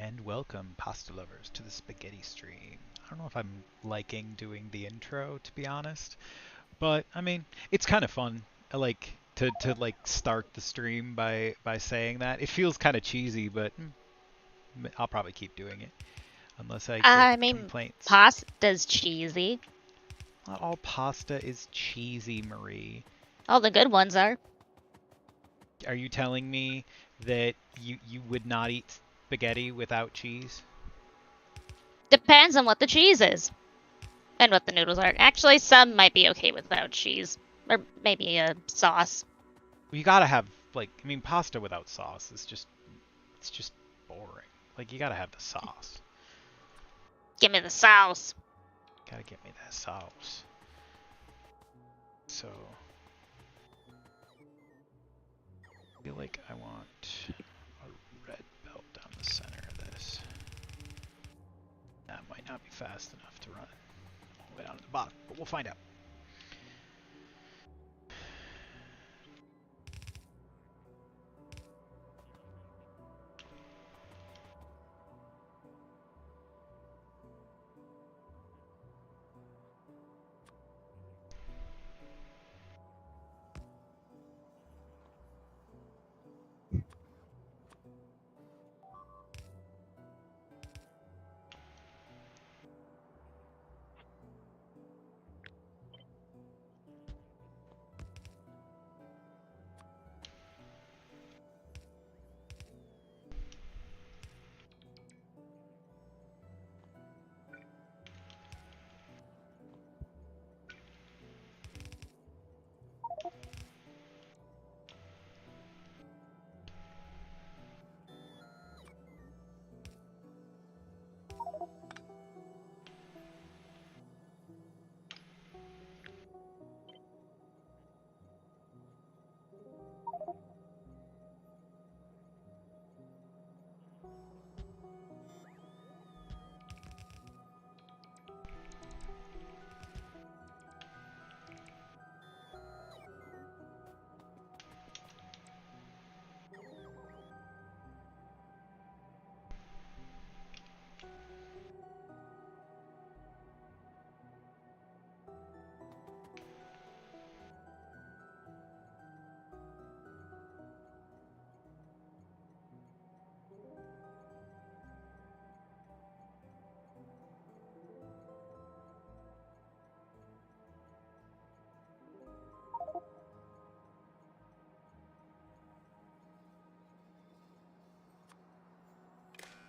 and welcome, pasta lovers, to the spaghetti stream. I don't know if I'm liking doing the intro, to be honest, but I mean, it's kind of fun. I like to like start the stream by saying that. It feels kind of cheesy, but I'll probably keep doing it unless I get I mean, complaints. pasta's cheesy. Not all pasta is cheesy, Marie. All the good ones are. Are you telling me that you would not eat spaghetti without cheese? Depends on what the cheese is. And what the noodles are. Actually, some might be okay without cheese. Or maybe a sauce. You gotta have, like, I mean, pasta without sauce is just, it's just boring. Like, you gotta have the sauce. Give me the sauce. Gotta get me that sauce. So, I feel like I want a red belt down the center of this. That might not be fast enough to run all the way down to the bottom, but we'll find out.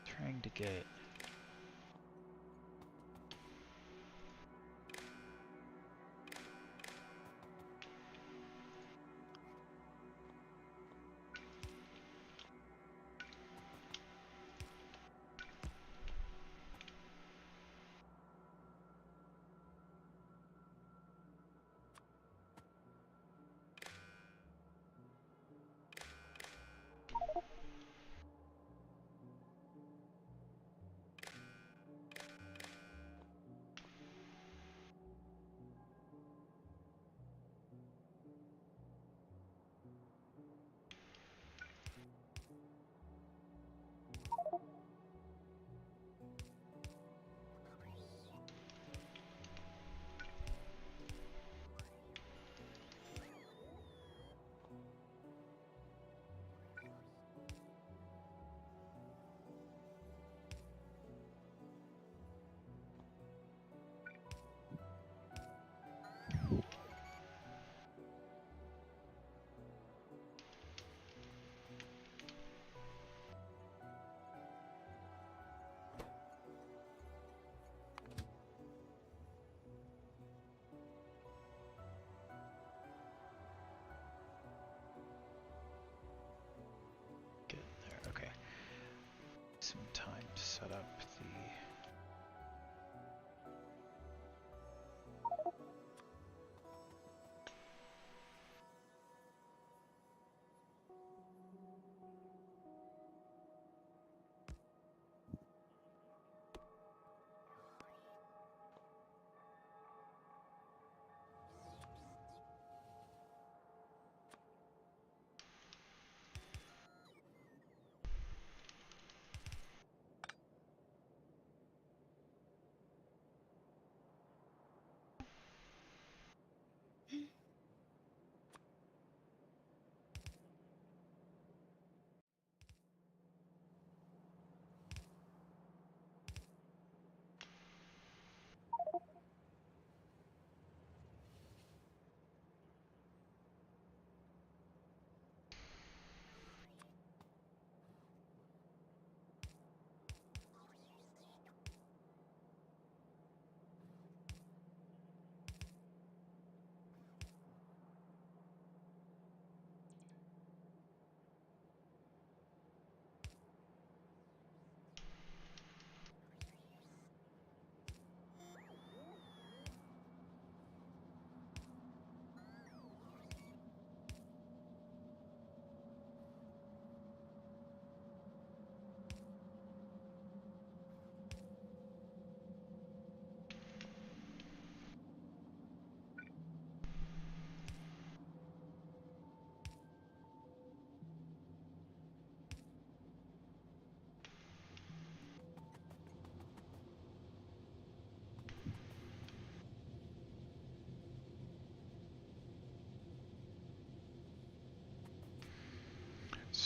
Trying to get there. Okay. Some time to set up the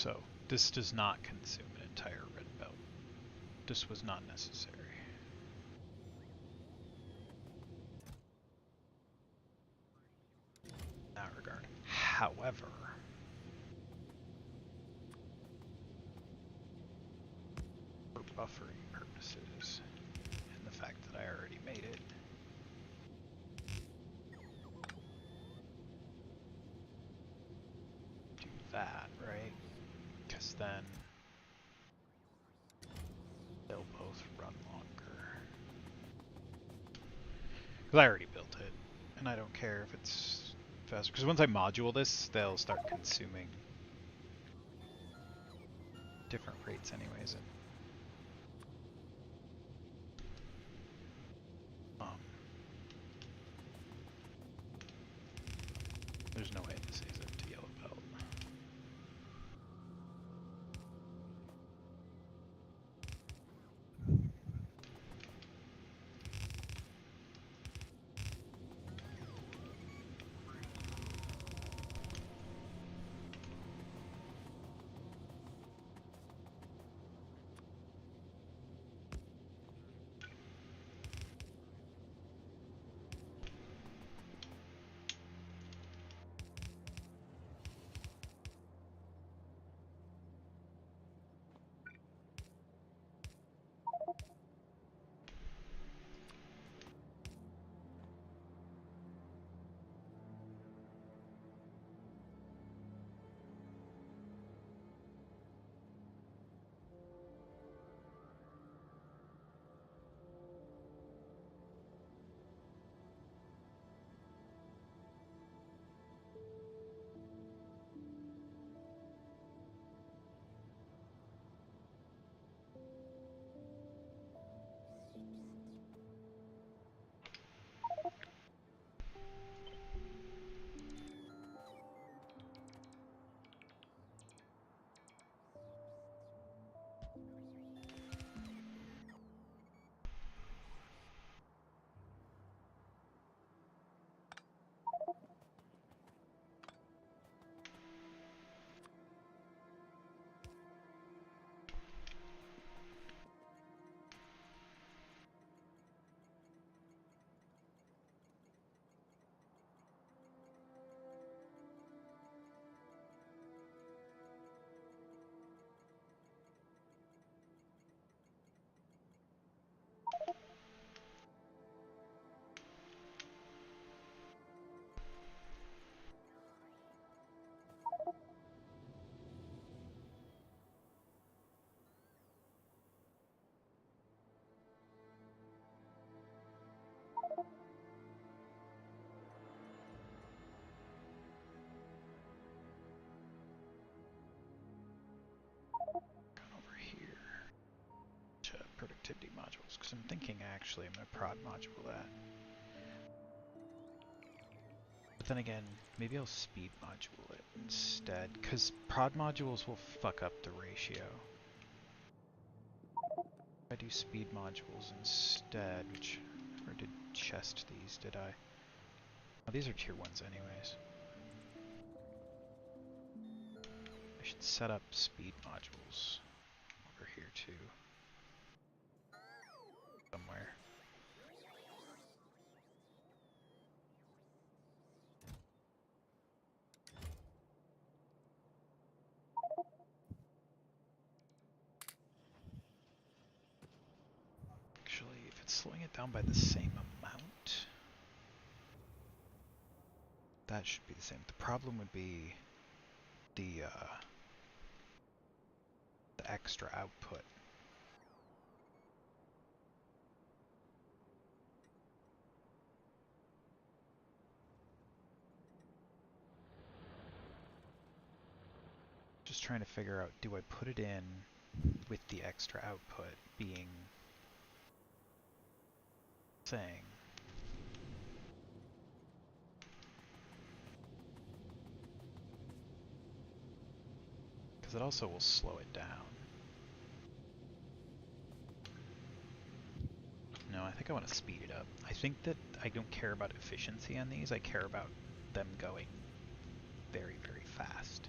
So this does not consume an entire red belt. This was not necessary. In that regard. However, for buffering purposes, and the fact that I already made it, do that, right? Because then they'll both run longer. Because I already built it, and I don't care if it's faster. Because once I module this, they'll start consuming different rates anyways. And, there's no way this is it to yellow belt. Going over here to productivity modules, because I'm thinking actually I'm going to prod module that. But then again, maybe I'll speed module it instead, because prod modules will fuck up the ratio. If I do speed modules instead, which I never did chest these, did I? Oh, these are tier 1s anyways. I should set up speed modules over here too. Somewhere. Actually, if it's slowing it down by the same amount, that should be the same. The problem would be the extra output. Just trying to figure out, do I put it in with the extra output being saying? Because it also will slow it down. No, I think I want to speed it up. I think that I don't care about efficiency on these, I care about them going very, very fast.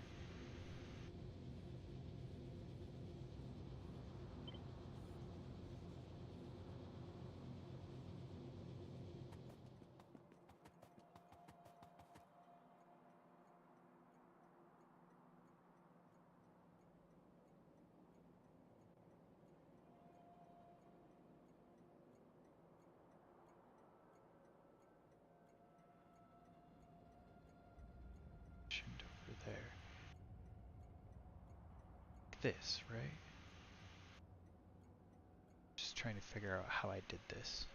this, right? Just trying to figure out how I did this.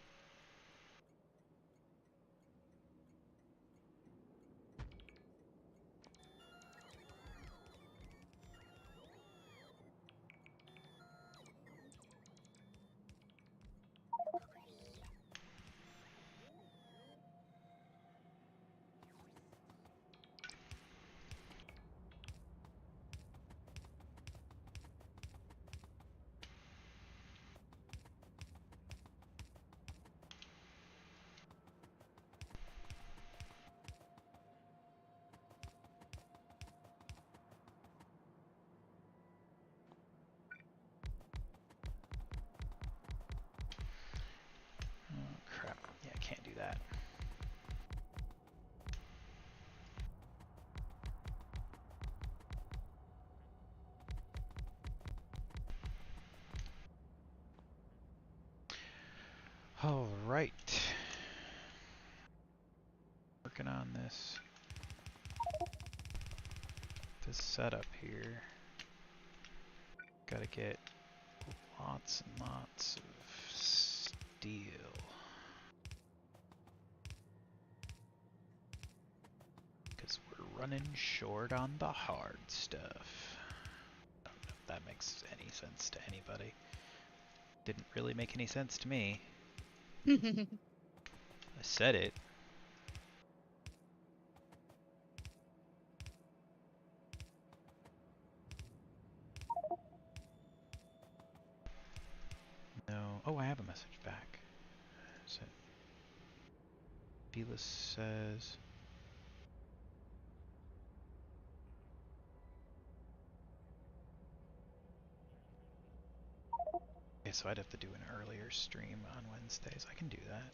Oh crap, yeah, I can't do that. All right. Working on this setup here. Gotta get lots and lots of steel. Because we're running short on the hard stuff. I don't know if that makes any sense to anybody. Didn't really make any sense to me. I said it. No. Oh, I have a message back. Is it? Belis says. Okay, so I'd have to do an earlier stream on Wednesdays. I can do that.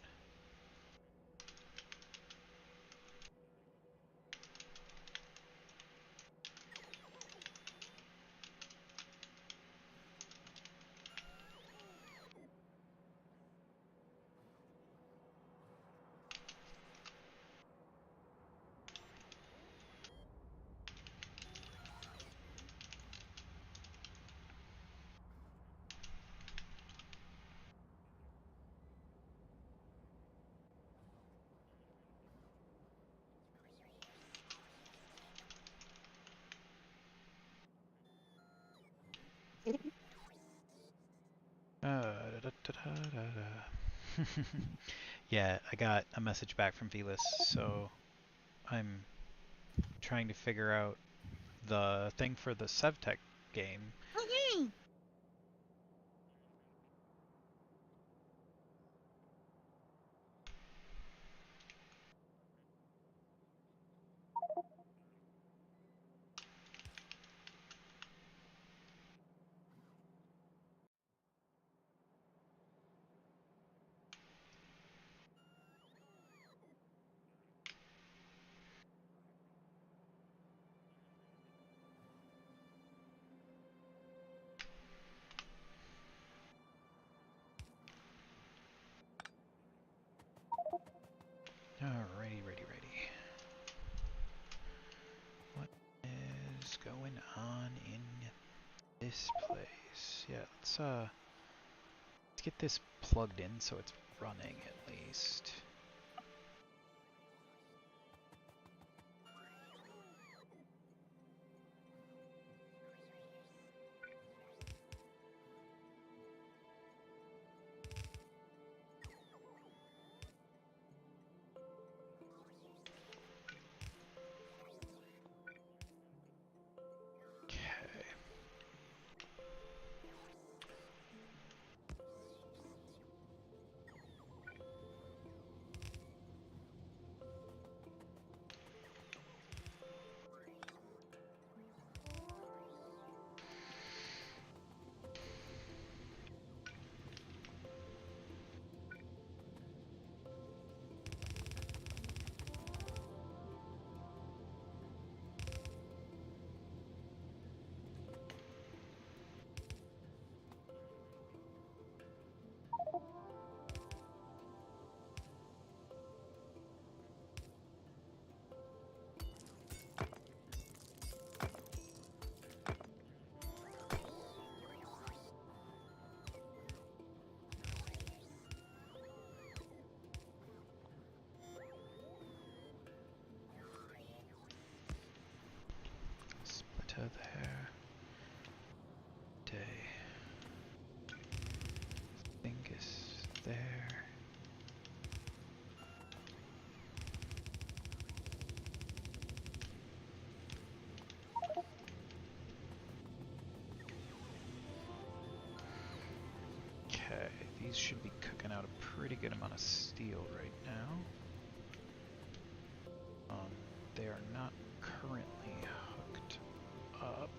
Da, da, da, da, da. Yeah, I got a message back from Velis, so I'm trying to figure out the thing for the SevTech game. Alrighty, ready. What is going on in this place? Yeah, let's get this plugged in so it's running at least. Okay. these should be cooking out a pretty good amount of steel right now. They are not currently hooked up.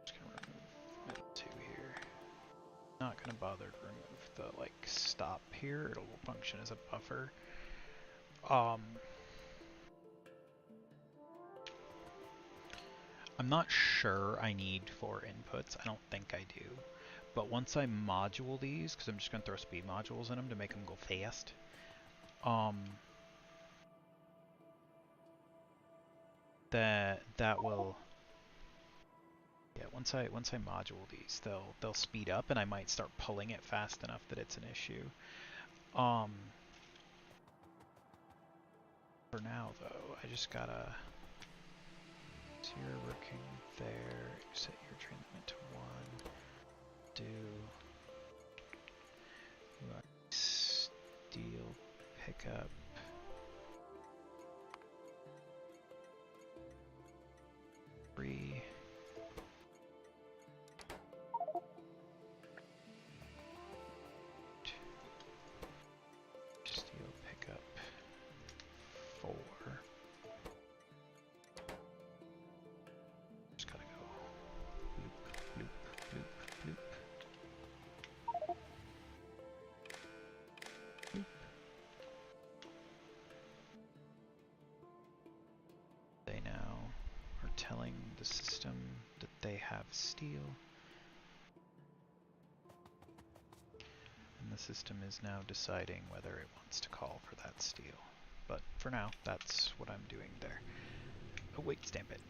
Just gonna remove middle two here. Not gonna bother to remove the stop here. It'll function as a buffer. I'm not sure I need 4 inputs. I don't think I do. But once I module these, because I'm just going to throw speed modules in them to make them go fast, that will, yeah. Once I module these, they'll speed up, and I might start pulling it fast enough that it's an issue. For now though, I just gotta. So you're working there. Set your train limit to 1. Do steel pickup. Free. Steel pickup 4. Just gotta go loop, loop, loop, loop. Loop. They now are telling the system that they have steel. And the system is now deciding whether it wants to call for that steel. But for now, that's what I'm doing there. Oh wait, stamp it.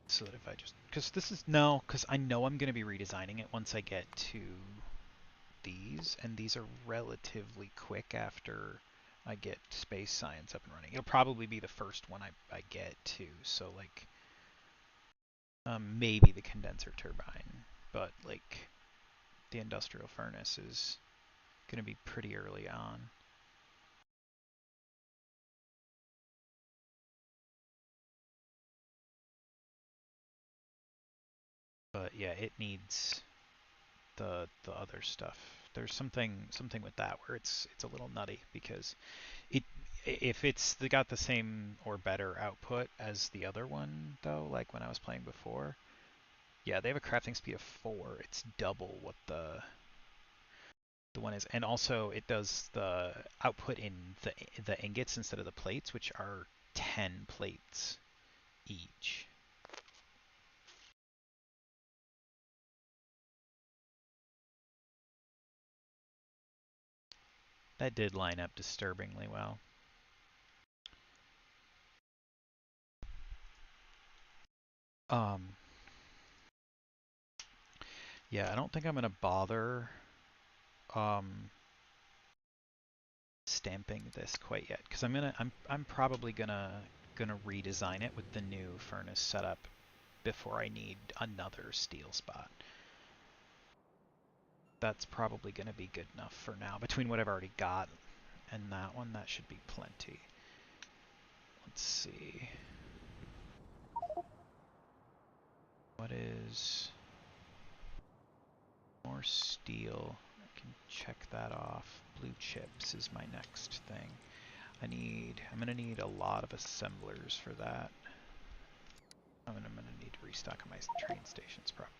So that if I just, because I know I'm going to be redesigning it once I get to these, and these are relatively quick after I get space science up and running. It'll probably be the first one I get to, so like maybe the condenser turbine, but like the industrial furnace is going to be pretty early on. But yeah, it needs the other stuff. There's something with that where it's a little nutty because it if it's got the same or better output as the other one though, like when I was playing before, yeah, they have a crafting speed of 4. It's double what the one is, and also it does the output in the ingots instead of the plates, which are 10 plates each. That did line up disturbingly well. Yeah, I don't think I'm gonna bother stamping this quite yet because I'm probably gonna redesign it with the new furnace setup before I need another steel spot. That's probably gonna be good enough for now. Between what I've already got and that one, that should be plenty. Let's see. What is more steel? I can check that off. Blue chips is my next thing. I'm gonna need a lot of assemblers for that. I'm gonna need to restock on my train stations probably.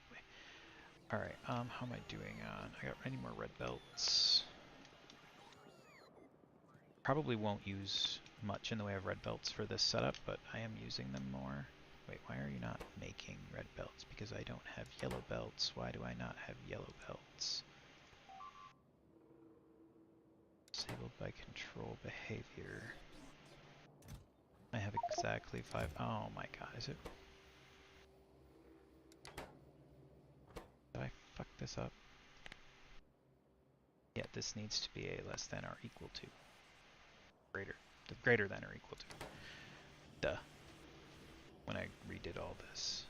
Alright, how am I doing on? I got any more red belts? Probably won't use much in the way of red belts for this setup, but I am using them more. Wait, why are you not making red belts? Because I don't have yellow belts. Why do I not have yellow belts? Disabled by control behavior. I have exactly 5. Oh my god, is it? Did I fuck this up? Yeah, this needs to be a less than or equal to. Greater than or equal to. Duh. When I redid all this.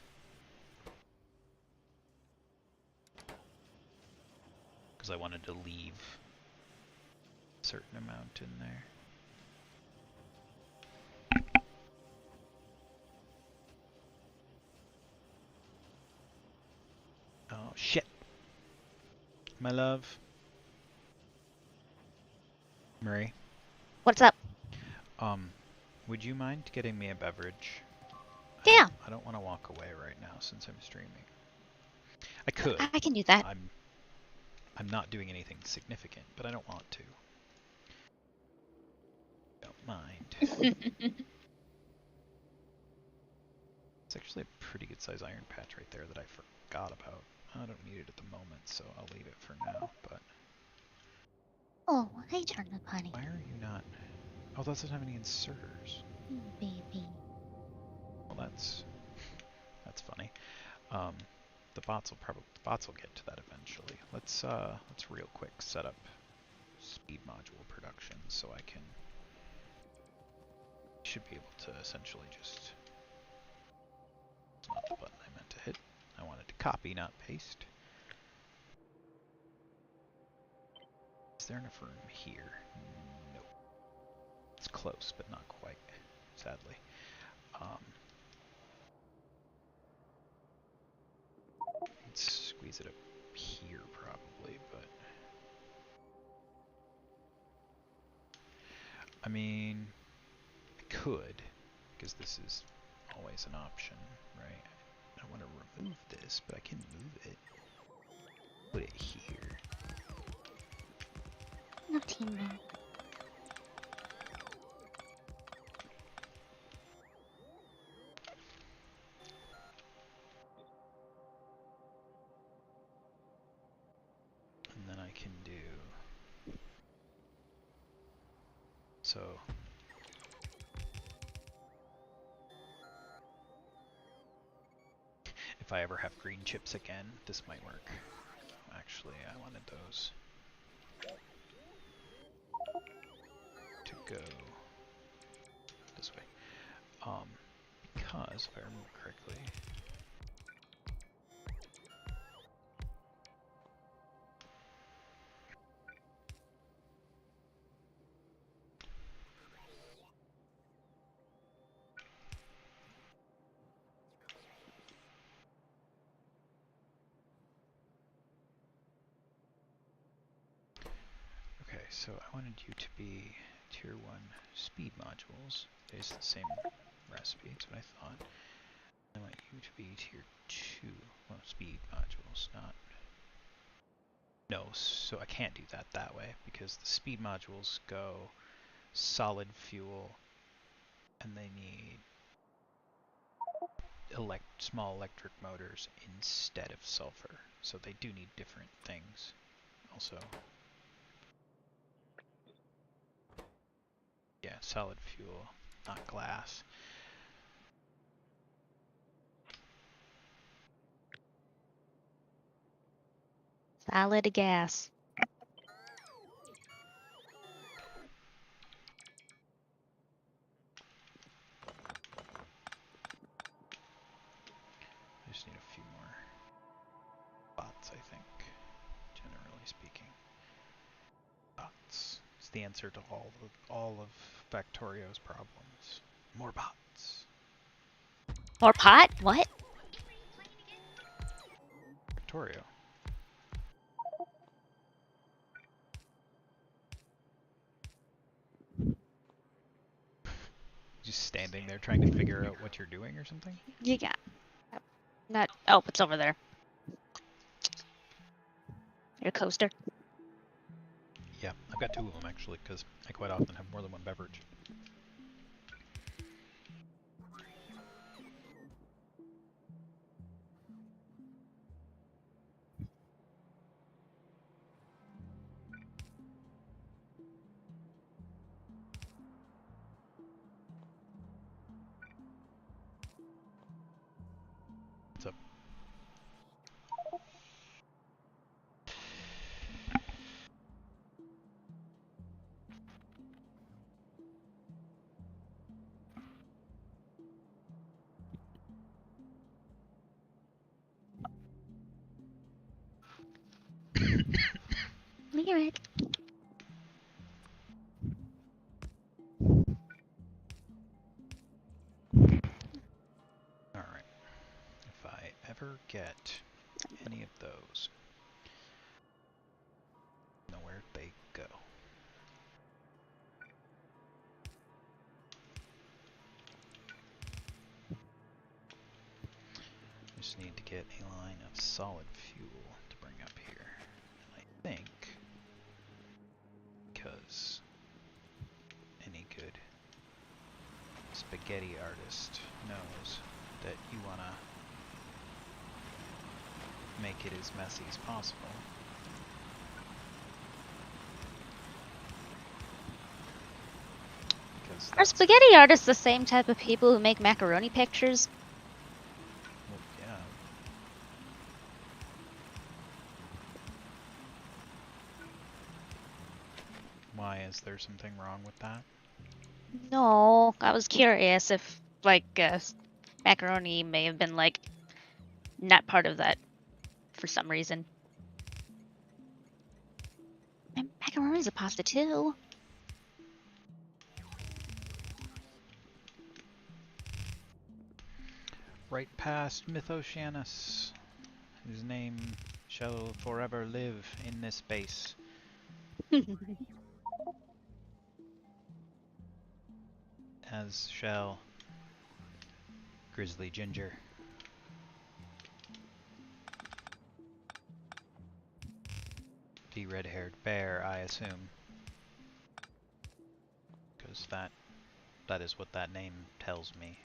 Because I wanted to leave a certain amount in there. my love. Marie, What's up? um, would you mind getting me a beverage? Yeah, I don't want to walk away right now since I'm streaming. I could. I can do that. I'm not doing anything significant, but I don't want to. Don't mind. It's actually a pretty good size iron patch right there that I forgot about. I don't need it at the moment, so I'll leave it for now, but... Oh, hi, Turnip Honey. Why are you not... Oh, that doesn't have any inserters. Baby. Well, that's funny. The bots will get to that eventually. Let's real quick set up speed module production so I should be able to essentially just... It's not the button I meant to hit. I wanted to copy, not paste. Is there enough room here? Nope. It's close, but not quite, sadly. Let's squeeze it up here probably, but... I mean, I could, because this is always an option, right? I want to remove this, but I can move it. Put it here. No teammate. And then I can do... So... If I ever have green chips again, this might work. Actually, I wanted those to go this way. Because, if I remember correctly... Okay, so I wanted you to be tier 1 speed modules. It's the same recipe, that's what I thought. I want you to be tier 2, well, speed modules, not... No, so I can't do that way, because the speed modules go solid fuel, and they need small electric motors instead of sulfur. So they do need different things. Also, yeah, solid fuel, not glass. Solid gas. I just need a few more bots, I think, generally speaking. Bots. It's the answer to all of Factorio's problems. More bots. More pot? What? Factorio. Just standing there trying to figure out what you're doing or something? You got... Not... Oh, it's over there. Your coaster. Yeah, I've got 2 of them actually, because I quite often have more than one beverage. What's up? Lyric. Alright. If I ever get any of those, there they go. Just need to get a line of solid fuel to bring up here. And I think, because any good spaghetti artist knows that you want to make it as messy as possible. Are spaghetti artists the same type of people who make macaroni pictures? Well, yeah. Why, is there something wrong with that? No, I was curious if, like, macaroni may have been, like, not part of that for some reason. And macaroni's a pasta too. Right past Mythoceanus, whose name shall forever live in this base. As shall Grizzly Ginger. The red-haired bear, I assume. Because that is what that name tells me.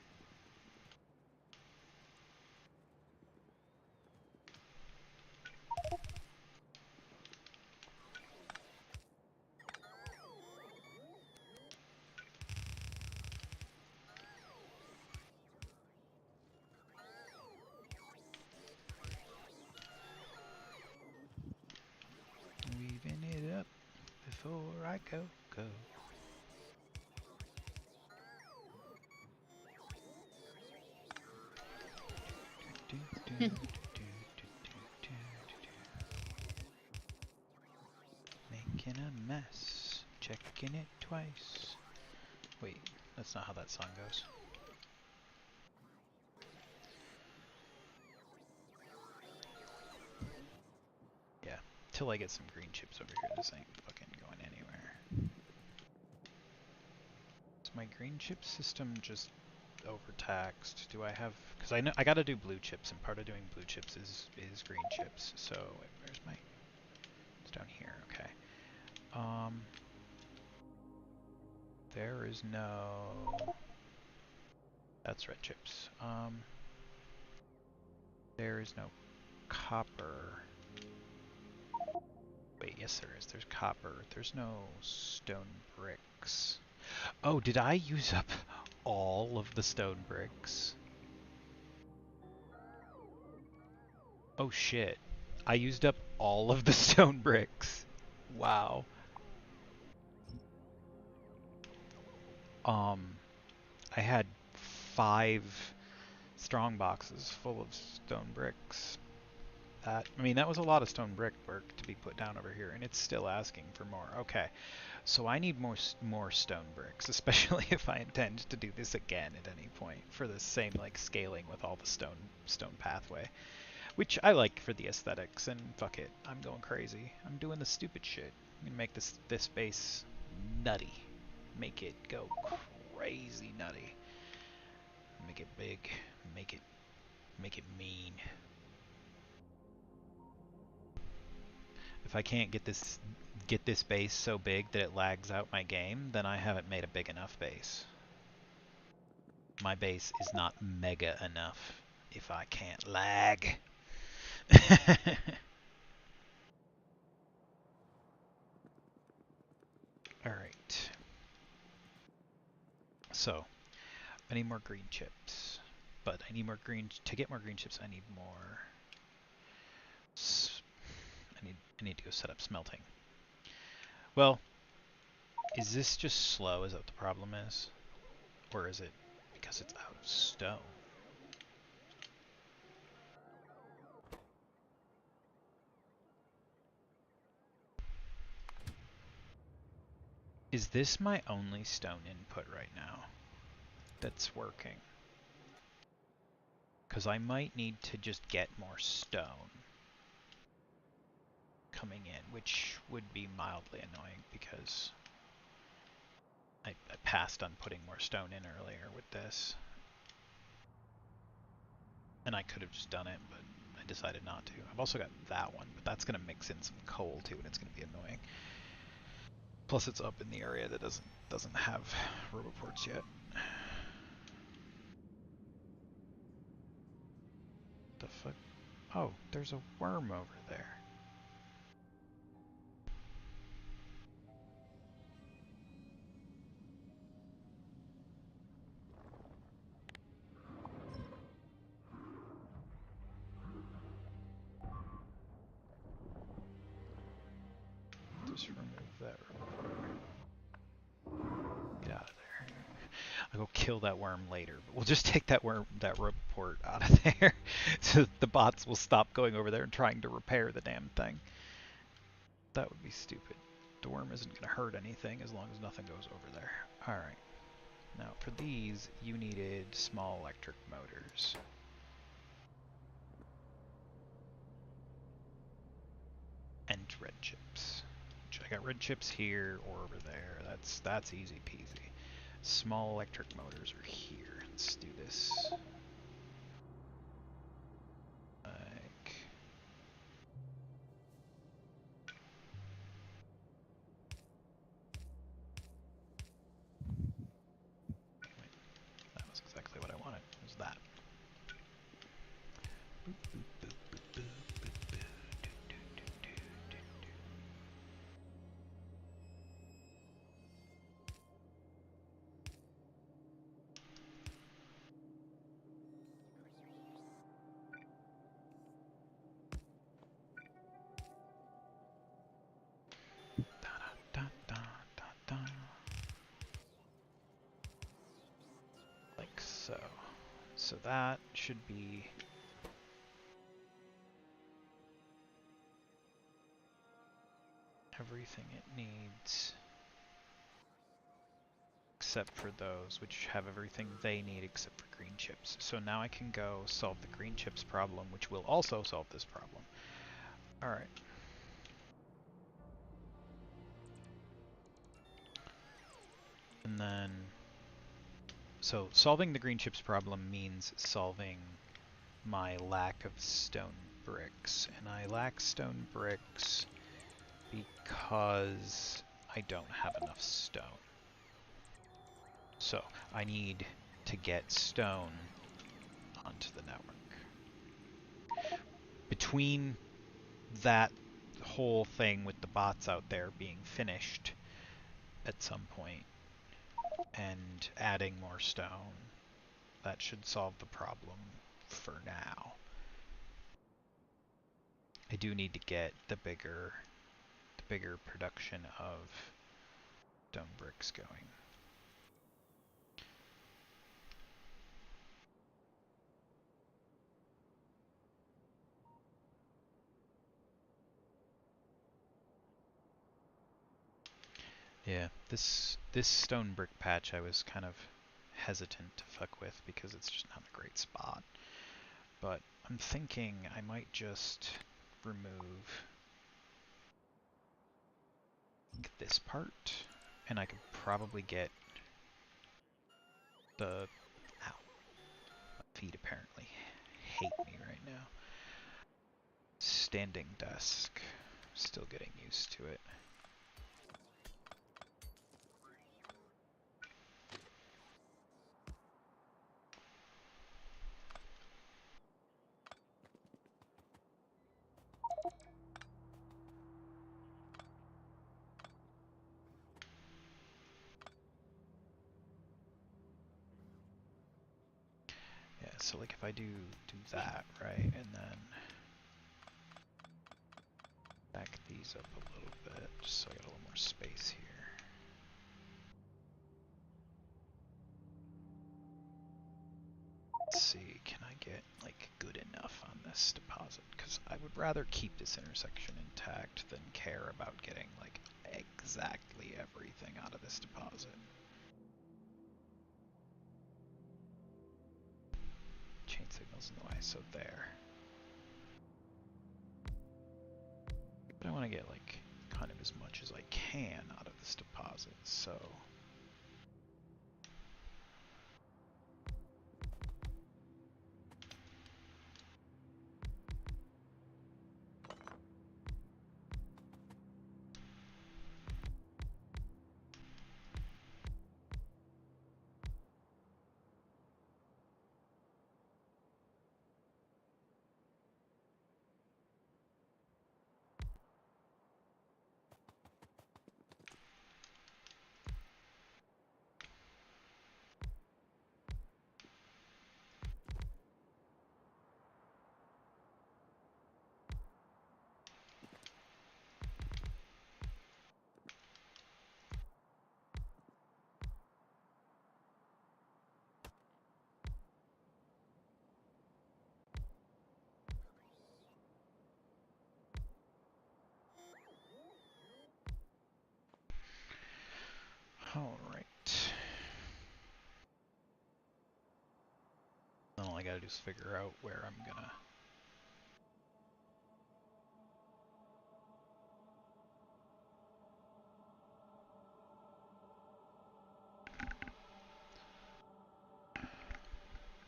Weaving it up before I go. Making a mess, checking it twice. Wait, that's not how that song goes. Yeah, till I get some green chips over here, this ain't fucking going anywhere. Is my green chip system just overtaxed? Do I have... Because I know I gotta do blue chips, and part of doing blue chips is green chips. So, wait, where's my... It's down here, okay. There is no... That's red chips. There is no copper. Wait, yes there is. There's copper. There's no stone bricks. Oh, did I use up all of the stone bricks? Oh shit. I used up all of the stone bricks. Wow. I had 5 strong boxes full of stone bricks. I mean, that was a lot of stone brick work to be put down over here, and it's still asking for more. Okay, so I need more stone bricks, especially if I intend to do this again at any point for the same like scaling with all the stone pathway, which I like for the aesthetics. And fuck it, I'm going crazy. I'm doing the stupid shit. I'm gonna make this base nutty, make it go crazy nutty, make it big, make it mean. If I can't get this base so big that it lags out my game, then I haven't made a big enough base. My base is not mega enough if I can't lag. Alright. So, I need more green chips. But I need more to get more green chips, I need more... I need to go set up smelting. Well, is this just slow? Is that what the problem is? Or is it because it's out of stone? Is this my only stone input right now that's working? Because I might need to just get more stone. coming in, which would be mildly annoying because I passed on putting more stone in earlier with this. And I could have just done it, but I decided not to. I've also got that one, but that's going to mix in some coal too, and it's going to be annoying. Plus it's up in the area that doesn't have roboports yet. The fuck? Oh, there's a worm over there. Just remove that report. Get out of there. I'll go kill that worm later, but we'll just take that report out of there so the bots will stop going over there and trying to repair the damn thing. That would be stupid. The worm isn't going to hurt anything as long as nothing goes over there. Alright. Now for these, you needed small electric motors. And red chips. I got red chips here or over there. That's easy peasy. Small electric motors are here. Let's do this. Like... Wait, that was exactly what I wanted. It was that. Like so. So that should be everything it needs. Except for those, which have everything they need except for green chips. So now I can go solve the green chips problem, which will also solve this problem. Alright. And then... So solving the green chips problem means solving my lack of stone bricks. And I lack stone bricks because I don't have enough stone. So I need to get stone onto the network. Between that whole thing with the bots out there being finished at some point and adding more stone, that should solve the problem for now. I do need to get the bigger production of stone bricks going. Yeah, this stone brick patch I was kind of hesitant to fuck with because it's just not a great spot. But I'm thinking I might just remove this part, and I could probably get the... Ow. My feet apparently hate me right now. Standing desk. Still getting used to it. Yeah, so like if I do that, right, and then back these up a little bit, just so I got a little more space here. Let's see, can I get like good enough on this deposit? Because I would rather keep this intersection intact than care about getting like exactly everything out of this deposit. Chain signals in the way, so there. But I want want to get like kind of as much as I can out of this deposit, so alright. Then all I gotta do is figure out where I'm gonna...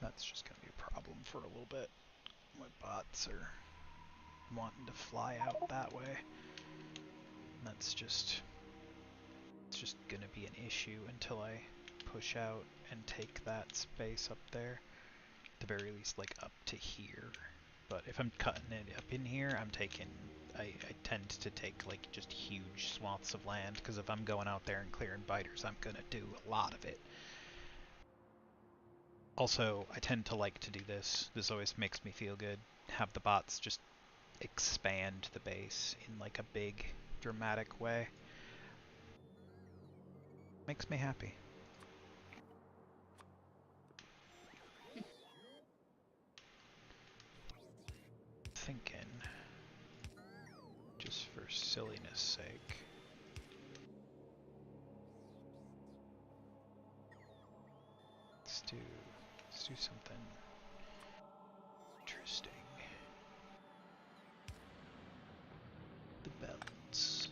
That's just gonna be a problem for a little bit. My bots are wanting to fly out that way. That's just... It's just gonna be an issue until I push out and take that space up there. At the very least, like up to here. But if I'm cutting it up in here, I'm taking... I tend to take like just huge swaths of land, because if I'm going out there and clearing biters, I'm gonna do a lot of it. Also, I tend to like to do this. This always makes me feel good. Have the bots just expand the base in like a big, dramatic way. Makes me happy. Thinking, just for silliness sake, let's do something interesting. The belts.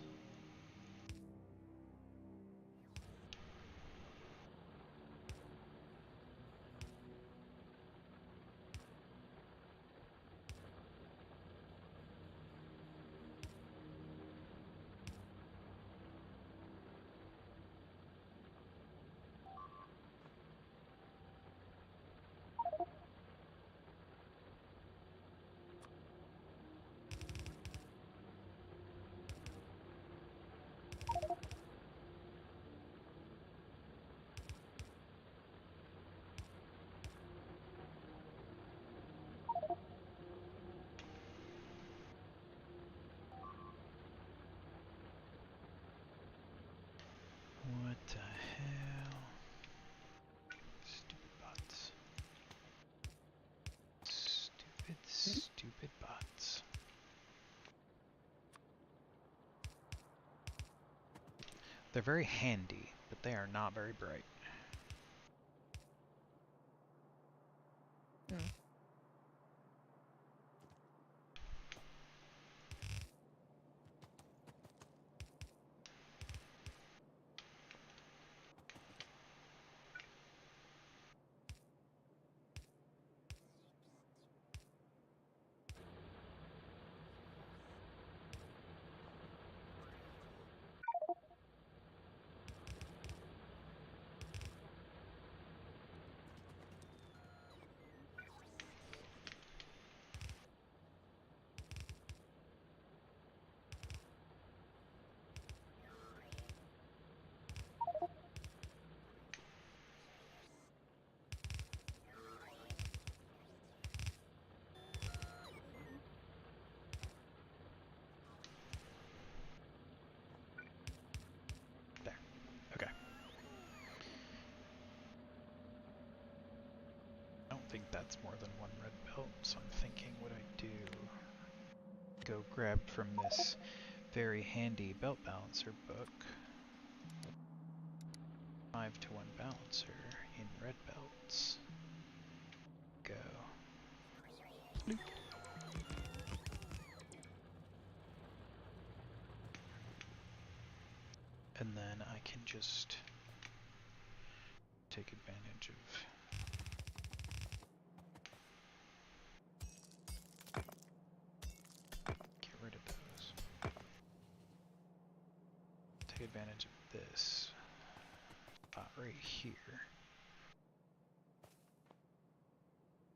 What the hell? Stupid bots. Stupid bots. They're very handy, but they are not very bright. Hmm. There. Okay. I don't think that's more than one red belt, so I'm thinking what I do. Go grab from this very handy belt balancer book. 5-to-1 balancer in red belts. Go. Bloop. can just take advantage of. Get rid of those. Take advantage of this spot right here.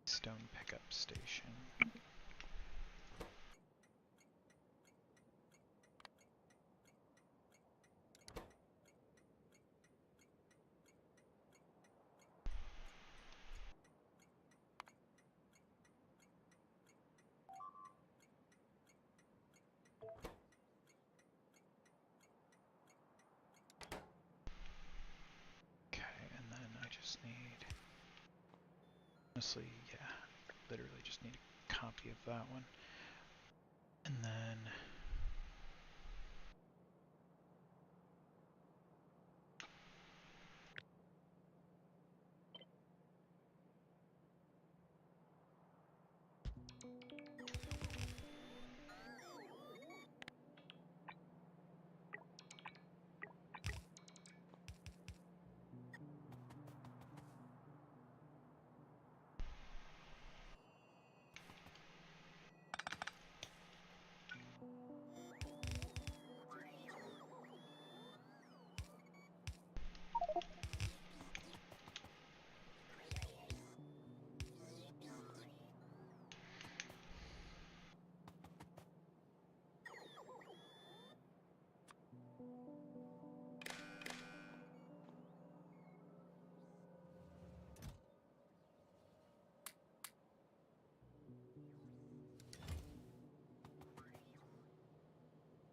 Stone pickup station. Okay, and then I just need, honestly, yeah, literally just need a copy of that one. And then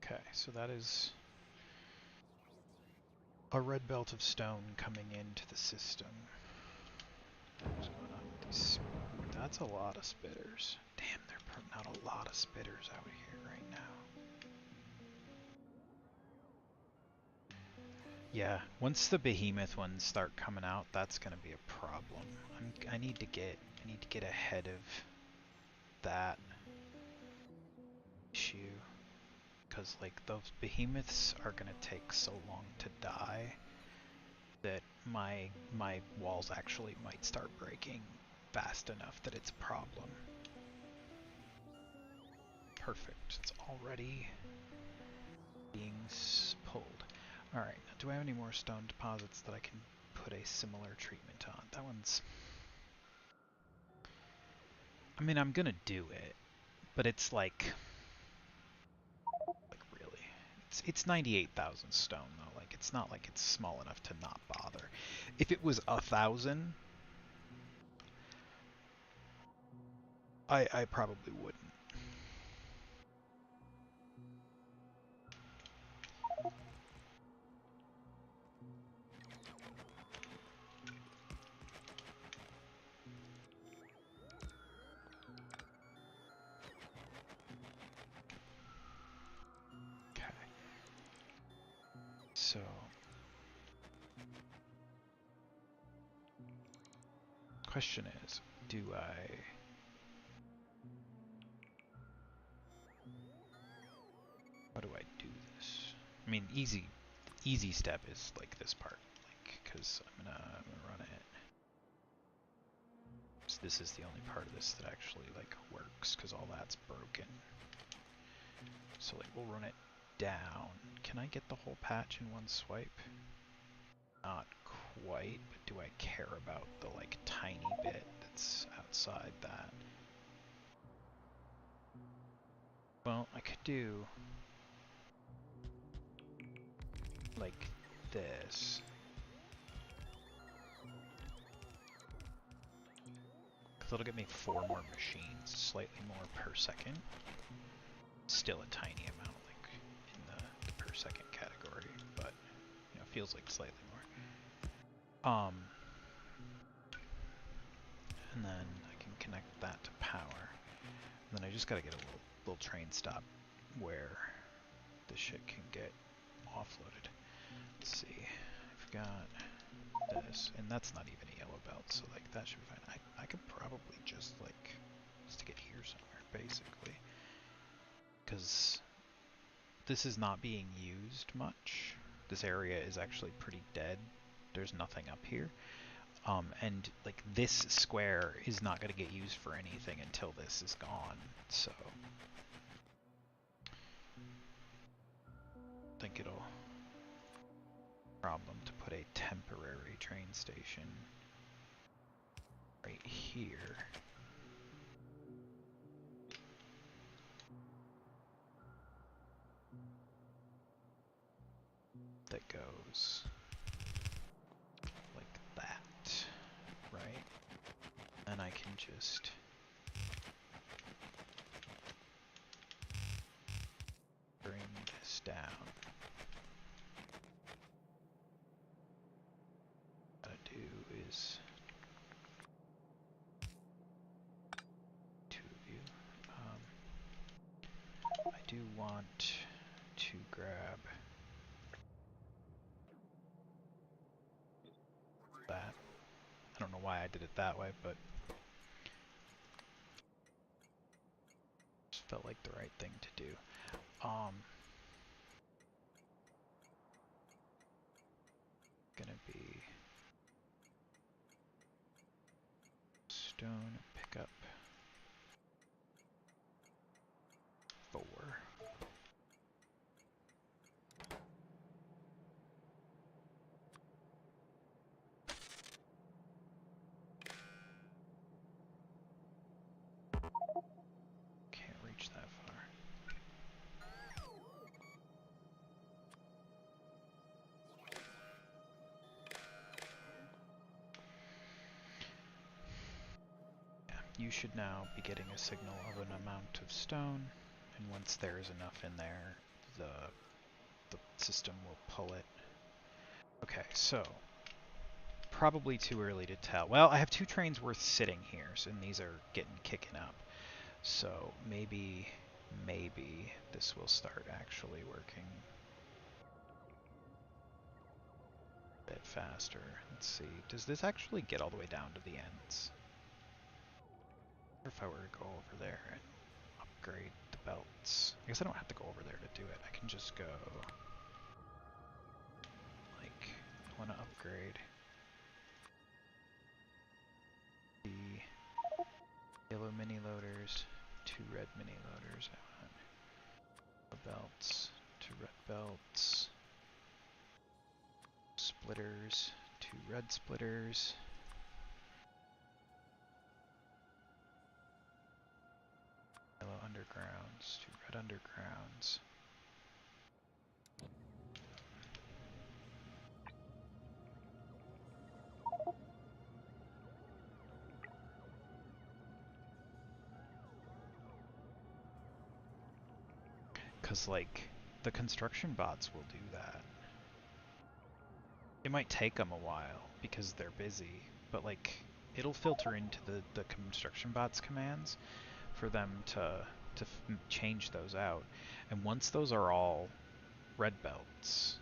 okay, so that is a red belt of stone coming into the system. What's going on with these? That's a lot of spitters. Damn, they're putting out a lot of spitters out here right now. Yeah, once the behemoth ones start coming out, that's gonna be a problem. I need to get ahead of that issue, because like those behemoths are gonna take so long to die that my walls actually might start breaking fast enough that it's a problem. Perfect. It's already being pulled. Alright, now do I have any more stone deposits that I can put a similar treatment on? That one's... I mean, I'm gonna do it, but it's like really. It's 98,000 stone though. Like it's not like it's small enough to not bother. If it was 1,000, I probably wouldn't. Okay. So question is, do I... How do I do this? I mean, easy step is like this part, like, because I'm gonna run it. So this is the only part of this that actually like works, because all that's broken. So like we'll run it down. Can I get the whole patch in one swipe? Not quite, but do I care about the like tiny bit that's outside that? Well, I could do like this. Because it'll get me 4 more machines, slightly more per second. Still a tiny amount, like in the per second category, but you know, feels like slightly more. And then I can connect that to power. And then I just gotta get a little train stop where the shit can get offloaded. Let's see, I've got this, and that's not even a yellow belt, so like that should be fine. I could probably just like stick it here somewhere, basically, because this is not being used much. This area is actually pretty dead. There's nothing up here. And like this square is not going to get used for anything until this is gone. So I think it'll problem to put a temporary train station right here. That goes like that, right? And I can just bring this down. What I do is two of you. I do want to grab that. I don't know why I did it that way, but just felt like the right thing to do. Gonna be stone, pick up 4. Can't reach that far. Yeah, you should now be getting a signal of an amount of stone, and once there is enough in there, the system will pull it. Okay, so probably too early to tell. Well, I have 2 trains worth sitting here, and these are kicking up. So maybe this will start actually working a bit faster. Let's see. Does this actually get all the way down to the ends? Or if I were to go over there and upgrade the belts. I guess I don't have to go over there to do it. I can just go like I want to upgrade the yellow mini loaders to red mini loaders. I want the belts to red belts. Splitters to red splitters. Yellow undergrounds to red undergrounds. Because, like, the construction bots will do that. It might take them a while because they're busy, but, like, it'll filter into the construction bots commands for them to change those out. And once those are all red belts,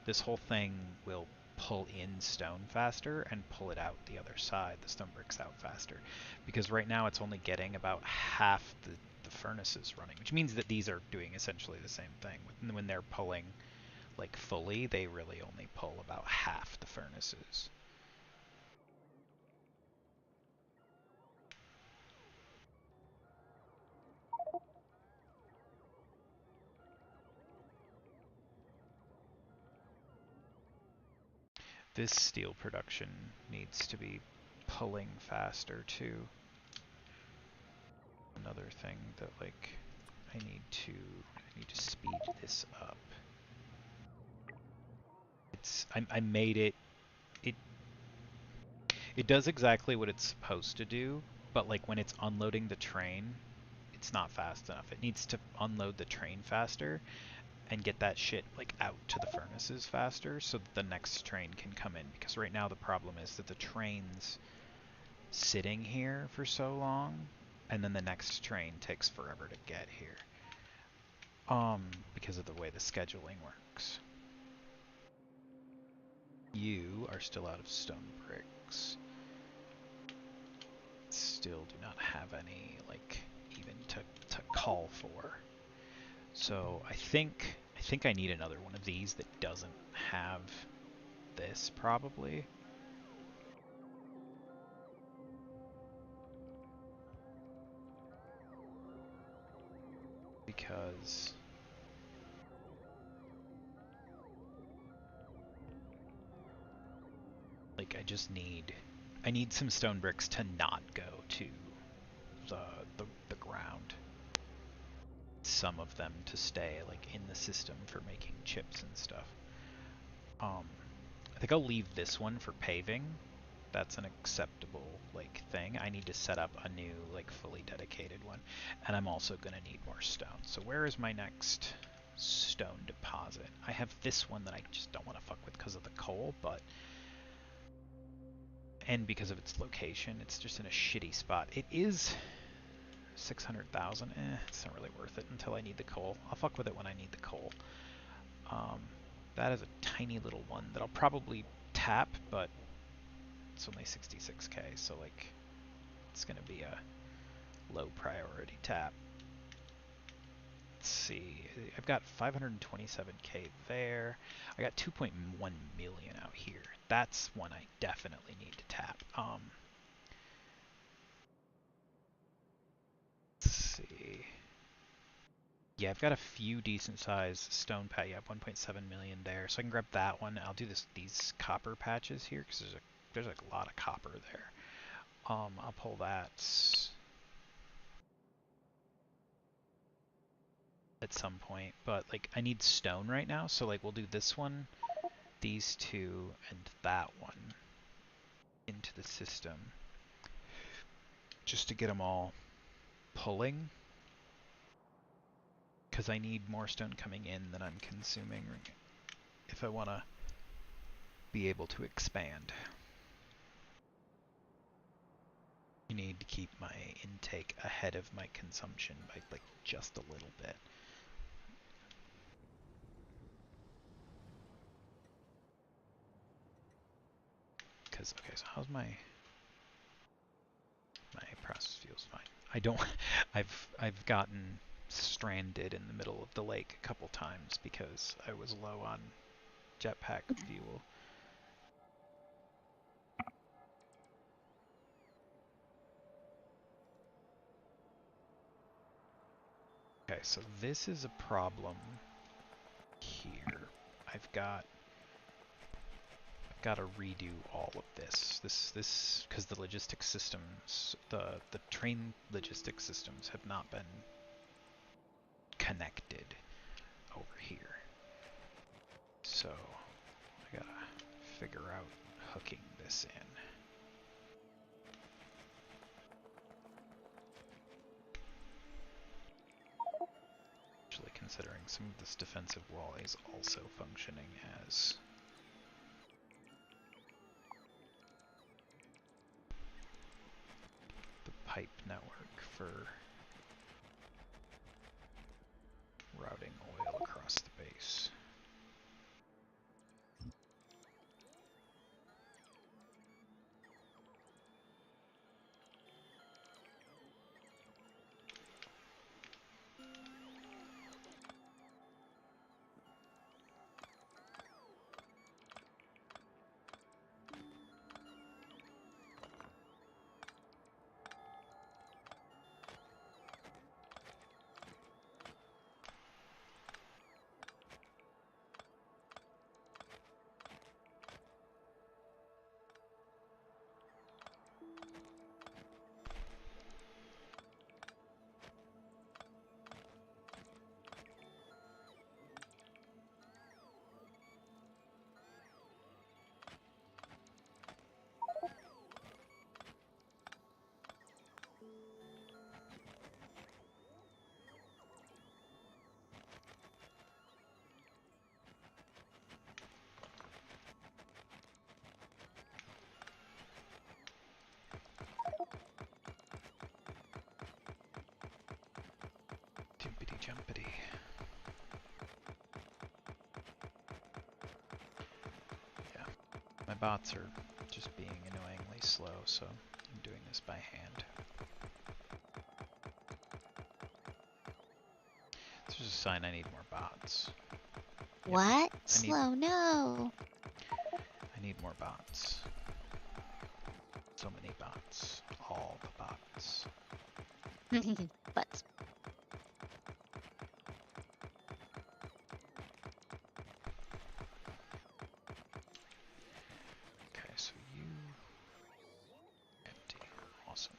this whole thing will pull in stone faster and pull it out the other side, the stone bricks out faster. Because right now it's only getting about half the furnaces running, which means that these are doing essentially the same thing. When they're pulling like fully, they really only pull about half the furnaces. This steel production needs to be pulling faster too. Another thing that like I need to speed this up. I made it it does exactly what it's supposed to do, but like when it's unloading the train, it's not fast enough. It needs to unload the train faster and get that shit like out to the furnaces faster so that the next train can come in, because right now the problem is that the train's sitting here for so long and then the next train takes forever to get here. Because of the way the scheduling works. You are still out of stone bricks. Still do not have any, like, even to call for. So I think think I need another one of these that doesn't have this, probably. Because like I need some stone bricks to not go to the the ground. Some of them to stay like in the system for making chips and stuff. I think I'll leave this one for paving. That's an acceptable like thing. I need to set up a new like fully dedicated one, and I'm also gonna need more stone. So where is my next stone deposit? I have this one that I just don't want to fuck with because of the coal, but and because of its location, it's just in a shitty spot. It is 600,000. It's not really worth it until I need the coal. I'll fuck with it when I need the coal. Um, that is a tiny little one that I'll probably tap, but it's only 66k, so like it's gonna be a low priority tap. Let's see, I've got 527k there. I got 2.1 million out here. That's one I definitely need to tap. Let's see. Yeah, I've got a few decent sized stone pat. Yeah, 1.7 million there, so I can grab that one. I'll do these copper patches here because there's a lot of copper there. I'll pull that at some point, but like I need stone right now, so like we'll do this one, these two, and that one into the system just to get them all pulling, because I need more stone coming in than I'm consuming if I want to be able to expand. You need to keep my intake ahead of my consumption by like just a little bit. Because okay, so how's my process feels fine. I don't I've gotten stranded in the middle of the lake a couple times because I was low on jetpack fuel. Okay, so this is a problem here. I've got to redo all of this. This because the logistics systems, the train logistics systems have not been connected over here. So I gotta figure out hooking this in. Actually, considering some of this defensive wall is also functioning as the pipe network for routing oil across the base. Jumpity jumpity. Yeah, my bots are just being annoyingly slow, so I'm doing this by hand. This is a sign I need more bots. Yep. What? I need Slow, no. I need more bots. So many bots. All the bots. But Okay, so you empty. Awesome.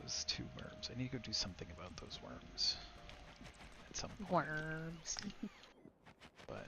Those two worms. I need to go do something about those worms at some point. worms. But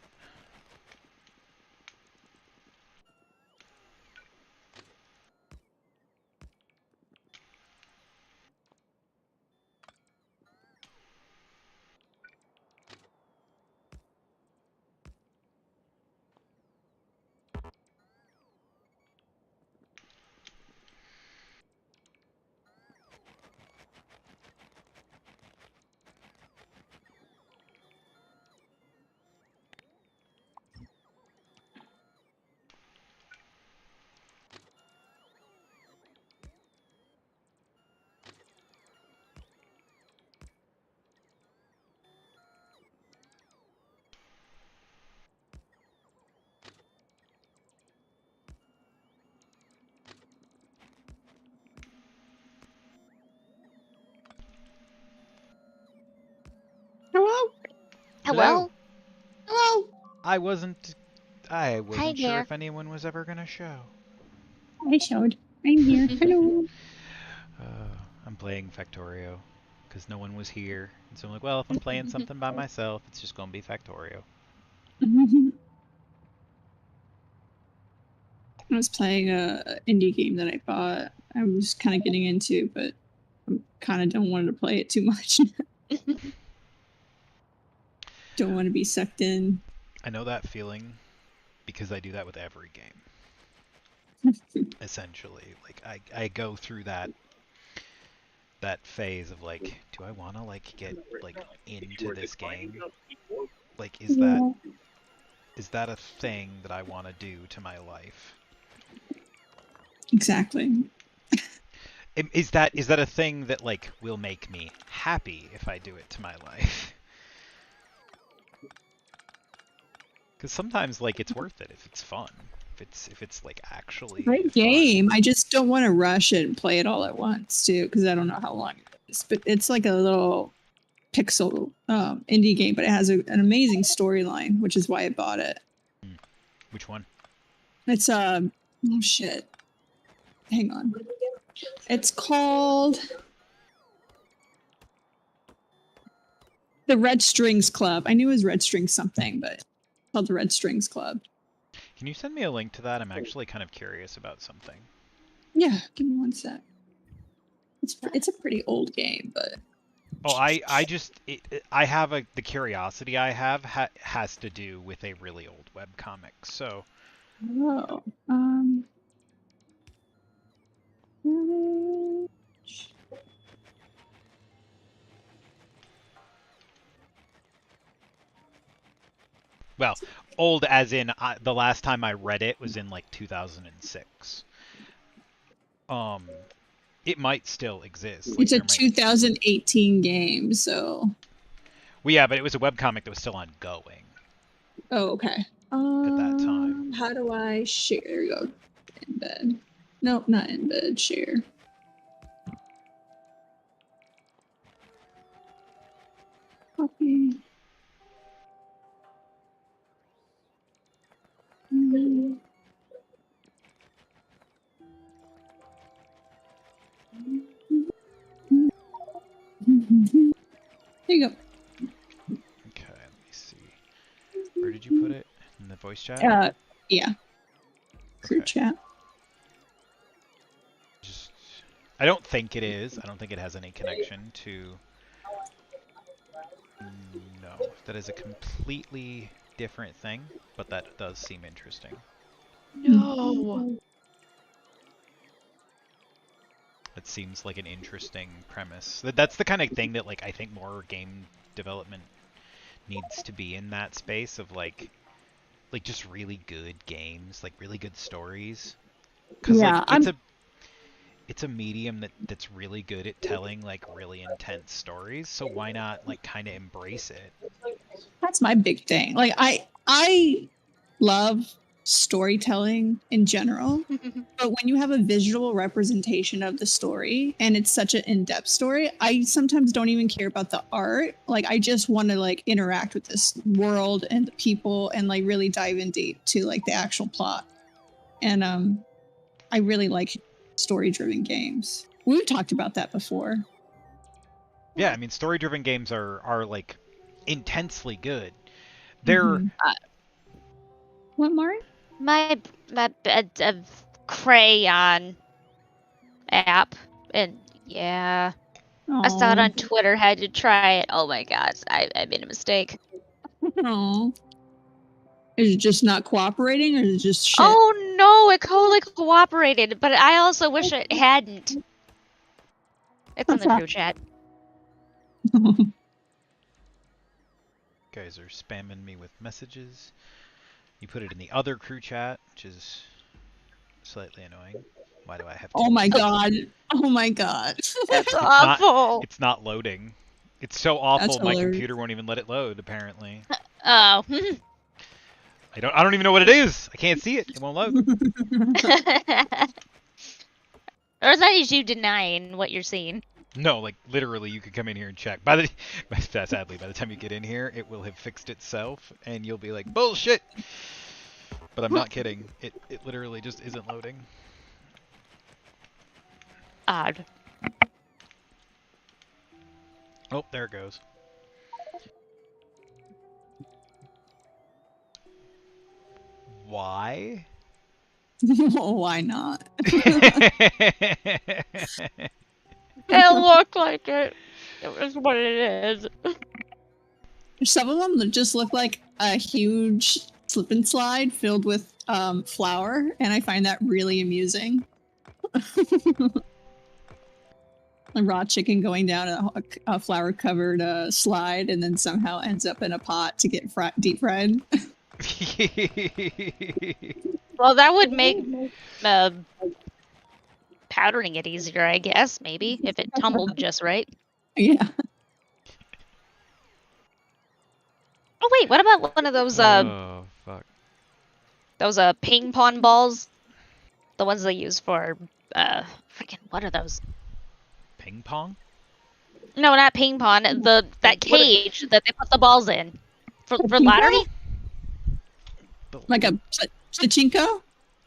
Hello? hello. Hello? Hello? I wasn't Hi sure there. if anyone was ever gonna show. I showed. I'm here. Hello. I'm playing Factorio because no one was here, and so I'm like, well, if I'm playing something by myself, it's just gonna be Factorio. I was playing a indie game that I bought. I was kind of getting into, but I kind of don't want to play it too much. Don't want to be sucked in. I know that feeling because I do that with every game. Essentially, like I go through that phase of like, do I want to like get like into this game? Like, Yeah. is that a thing that I want to do to my life? Exactly. Is that a thing that like will make me happy if I do it to my life? Because sometimes like it's worth it if it's fun, if it's like actually Great fun. game. I just don't want to rush it and play it all at once, too, because I don't know how long it is. But it's like a little pixel indie game, but it has an amazing storyline, which is why I bought it. Hmm. Which one? It's oh shit. Hang on. It's called the Red Strings Club. I knew it was Red Strings something, but it's called the Red Strings Club. Can you send me a link to that? I'm actually kind of curious about something. Yeah, give me one sec. It's a pretty old game, but Oh, I just I have the curiosity I have has to do with a really old webcomic. So Oh. Well, old as in the last time I read it was in like 2006. It might still exist. Like It's a there might. 2018 game, so. Well, yeah, but it was a webcomic that was still ongoing Oh, okay. at that time. How do I share? There we go. Embed. Nope, not embed. Share. Copy. There you go. Okay, let me see. Where did you put it? In the voice chat? Yeah. Crew Okay. chat. Just, I don't think it is. I don't think it has any connection to. No, that is a completely different thing, but that does seem interesting. No. It seems like an interesting premise. That's the kind of thing that like I think more game development needs to be in that space of like just really good games, like really good stories. Cuz Yeah, like it's a medium that's really good at telling like really intense stories, so why not like kind of embrace it? that's my big thing. Like I love storytelling in general, but when you have a visual representation of the story and it's such an in-depth story, I sometimes don't even care about the art. Like I just want to like interact with this world and the people and like really dive in deep to like the actual plot. And I really like story-driven games. We've talked about that before. Yeah, I mean story-driven games are like intensely good. They're Mhm. What, Mari? My crayon app, and yeah, I saw it on Twitter. Had to try it. Oh my god, I made a mistake. Aw. Is it just not cooperating, or is it just shit? Oh no, it totally cooperated, but I also wish it hadn't. It's in the crew chat. guys are spamming me with messages. You put it in the other crew chat, which is slightly annoying. Why do I have to? Oh my god. Oh my god. That's awful. It's not loading. It's so That's awful my hilarious. computer won't even let it load, apparently. Oh. I don't even know what it is. I can't see it. It won't load. Or is that you denying what you're seeing? No, like literally you could come in here and check. Sadly, by the time you get in here, it will have fixed itself and you'll be like, "Bullshit." But I'm not kidding. It literally just isn't loading. Odd. Oh, there it goes. Why? Why not? It looked like it. It was what it is. Some of them just look like a huge slip and slide filled with flour, and I find that really amusing. A raw chicken going down a flour covered slide and then somehow ends up in a pot to get deep fried. Well, that would make powdering it easier, I guess, maybe, if it tumbled just right. Yeah. Oh wait, what about one of those oh fuck. Those ping pong balls? The ones they use for freaking what are those? Ping pong? No, not ping pong. That cage that they put the balls in for lottery. Like a pachinko?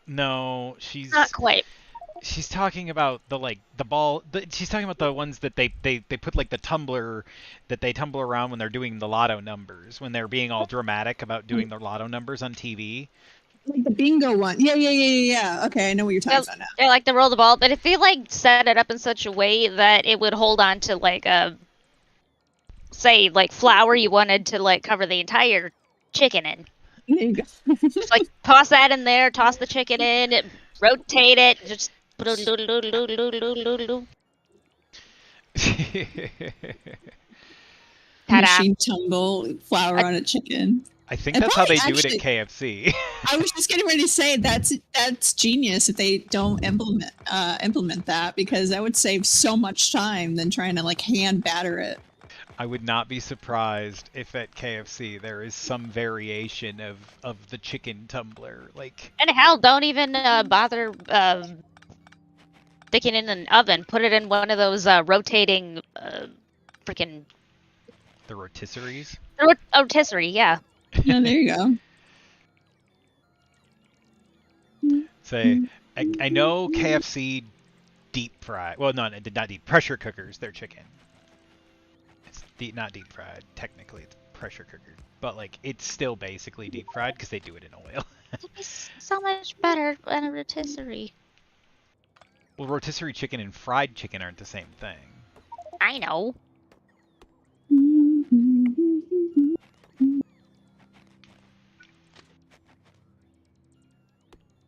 No, she's Not quite. She's talking about the ball. She's talking about the ones that they put like the tumbler that they tumble around when they're doing the lotto numbers, when they're being all dramatic about doing the lotto numbers on TV. Like the bingo one. Yeah. Okay, I know what you're talking about now. They like to roll the ball, but if they like set it up in such a way that it would hold on to like say like flour you wanted to like cover the entire chicken in. There you go. Just like toss that in there, toss the chicken in, rotate it, just. Ta-da. Machine tumble, flour on a chicken. I think And that's how probably they do it at actually- KFC. I was just getting ready to say that's genius if they don't implement that, because that would save so much time than trying to like hand batter it. I would not be surprised if at KFC there is some variation of the chicken tumbler. Like, And hell, don't even bother sticking it in an oven. Put it in one of those rotating freaking the rotisseries. rotisserie, yeah. Yeah, there you go. Say, I know KFC deep fry. Well, no, not deep. Pressure cookers their chicken. It's not deep fried. Technically, it's pressure cooker, but like it's still basically deep fried because they do it in oil. It'd be so much better than a rotisserie. Well, rotisserie chicken and fried chicken aren't the same thing. I know.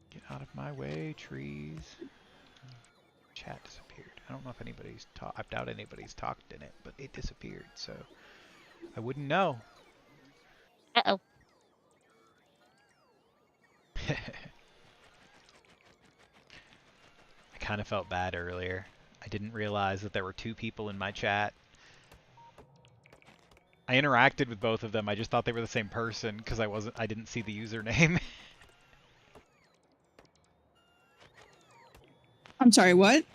Get out of my way, trees. Chat disappeared. I don't know if anybody's I doubt anybody's talked in it, but it disappeared, so I wouldn't know. Uh-oh. I kind of felt bad earlier. I didn't realize that there were 2 people in my chat. I interacted with both of them. I just thought they were the same person because I didn't see the username. I'm sorry, what?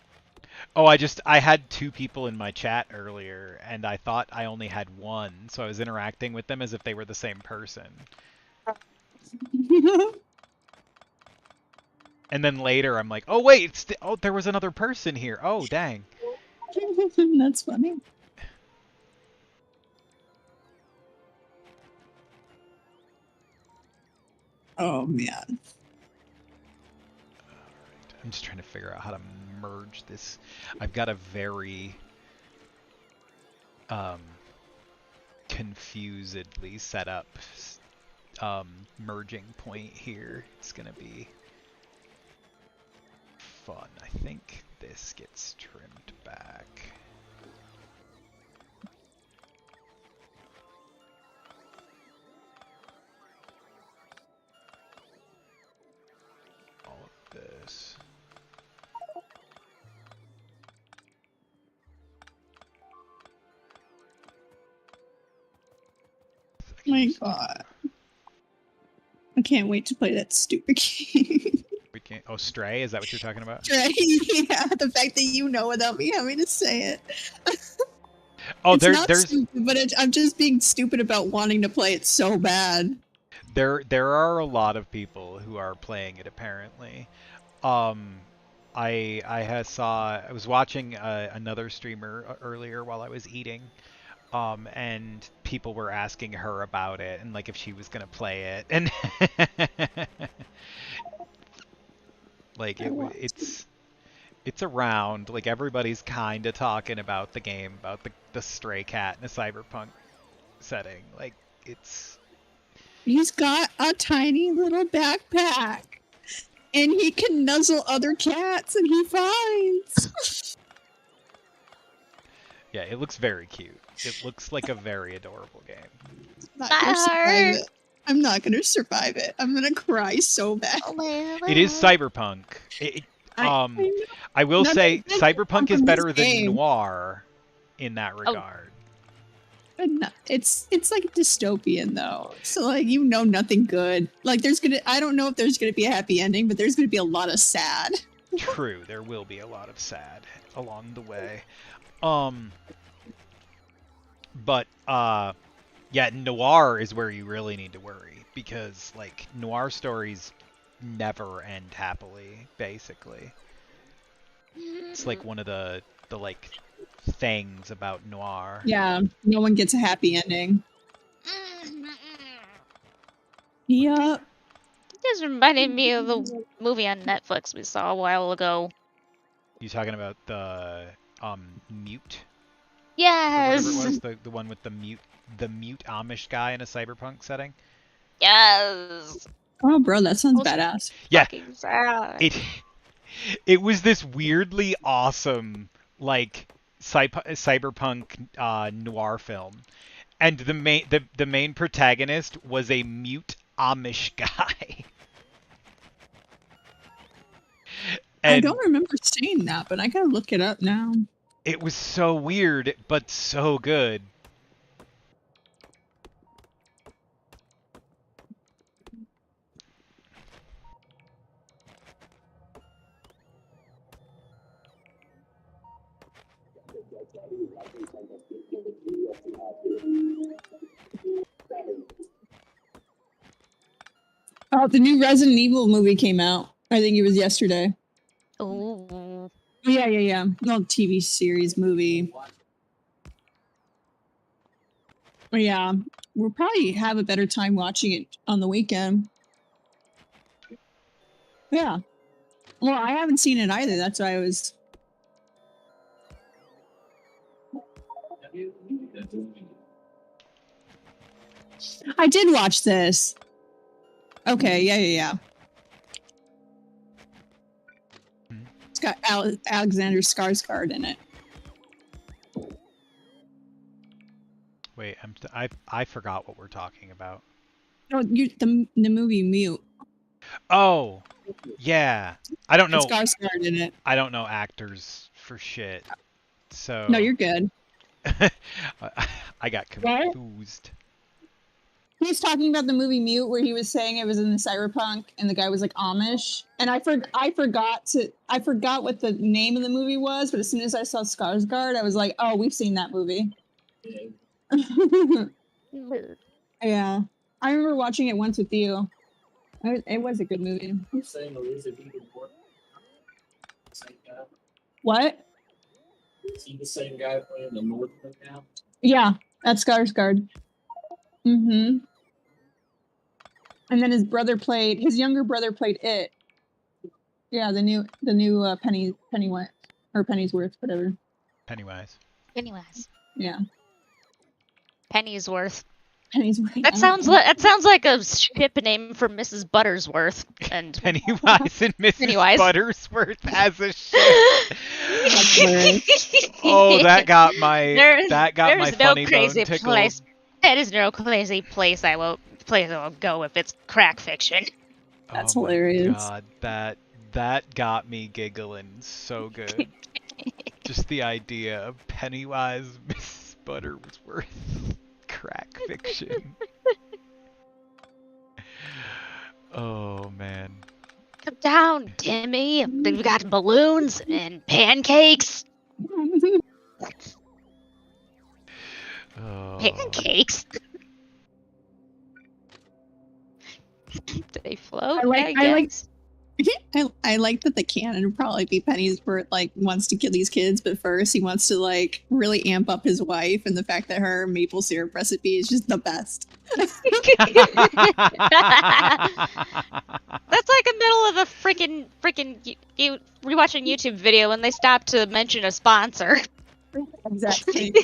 Oh, I had 2 people in my chat earlier and I thought I only had 1, so I was interacting with them as if they were the same person. And then later I'm like, "Oh wait, there was another person here. Oh, dang." That's funny. Oh man. I'm just trying to figure out how to merge this. I've got a very confusedly set up merging point here. It's gonna be fun. I think this gets trimmed back. All of this. My God. I can't wait to play that stupid game. We can't. Oh, Stray? Is that what you're talking about? Right? Yeah, the fact that you know without me having to say it. Oh, It's not there's stupid, but I'm just being stupid about wanting to play it so bad. there are a lot of people who are playing it apparently. I was watching another streamer earlier while I was eating, and people were asking her about it and like if she was gonna play it, and like it's around. Like everybody's kind of talking about the game, about the stray cat in a cyberpunk setting. Like it's He's got a tiny little backpack. And he can nuzzle other cats and he finds. yeah, it looks very cute. It looks like a very adorable game. I'm not gonna survive it. I'm not gonna survive it. I'm gonna cry so bad. It is cyberpunk. I will say cyberpunk is better than noir in that regard. But no, it's like dystopian though. So like nothing good. Like I don't know if there's gonna be a happy ending, but there's gonna be a lot of sad. True, there will be a lot of sad along the way. But yeah, noir is where you really need to worry because like noir stories never end happily, basically. It's like one of the like things about noir. Yeah, no one gets a happy ending. Yup. This reminded me of the movie on Netflix we saw a while ago. You talking about the Mute? Yes. Or whatever it was, the one with the mute Amish guy in a cyberpunk setting. Yes. Oh, bro, that sounds Also- badass. Yeah, Fucking sad. it was this weirdly awesome like cyberpunk noir film, and the main protagonist was a mute Amish guy. I And don't remember seeing that, but I gotta look it up now. it was so weird but so good. Oh, the new Resident Evil movie came out. I think it was yesterday. Ooh. Yeah. No, TV series movie. Yeah, we'll probably have a better time watching it on the weekend. Yeah. Well, I haven't seen it either. That's why I was. I did watch this. Okay, yeah. It's got Alexander Skarsgård in it. Wait, I forgot what we're talking about. Oh, the movie Mute. Oh, yeah. I don't It's know. Skarsgård in it. I don't know actors for shit. So No, you're good. I got What? confused. He was talking about the movie Mute, where he was saying it was in the cyberpunk, and the guy was like Amish, and I forgot what the name of the movie was, but as soon as I saw Skarsgård, I was like, oh, we've seen that movie. Yeah, I remember watching it once with you. It was a good movie. What? Is he the same guy playing the Northman now? Yeah, that's Skarsgård. Mm-hmm. And then his younger brother played it. Yeah, the new Pennywise or Pennyworth, whatever. Pennywise. Pennywise. Yeah, Penny's worth. Pennyworth. That sounds like a ship name for Mrs. Buttersworth and Pennywise and Mrs. Pennywise. Buttersworth as a ship. Oh, that got my There's my no funny crazy bone tickled. place. That is no crazy place I will go if it's crack fiction. That's Oh my hilarious. God, that got me giggling so good. Just the idea of Pennywise, Mrs. Buttersworth, crack fiction. Oh man. Come down, Timmy. We've got balloons and pancakes. Oh. Pancakes? Do they float? I like- guess. I like that the canon would probably be Pennyworth wants to kill these kids, but first he wants to really amp up his wife, and the fact that her maple syrup recipe is just the best. That's like a middle of a freaking you rewatching YouTube video when they stop to mention a sponsor. Exactly.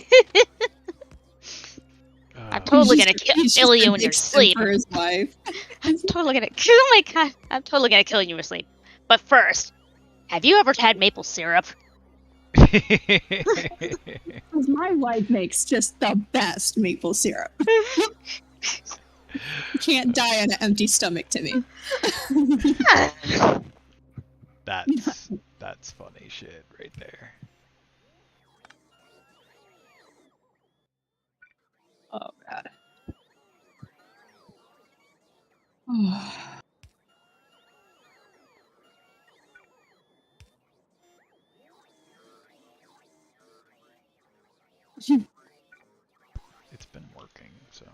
I'm totally gonna He's kill just you a in your big simp sleep. for his wife. I'm totally gonna. Oh my god! I'm totally gonna kill you in your sleep. But first, have you ever had maple syrup? Because my wife makes just the best maple syrup. You can't die on an empty stomach, Timmy. That's funny shit right there. Oh god. It's been working, so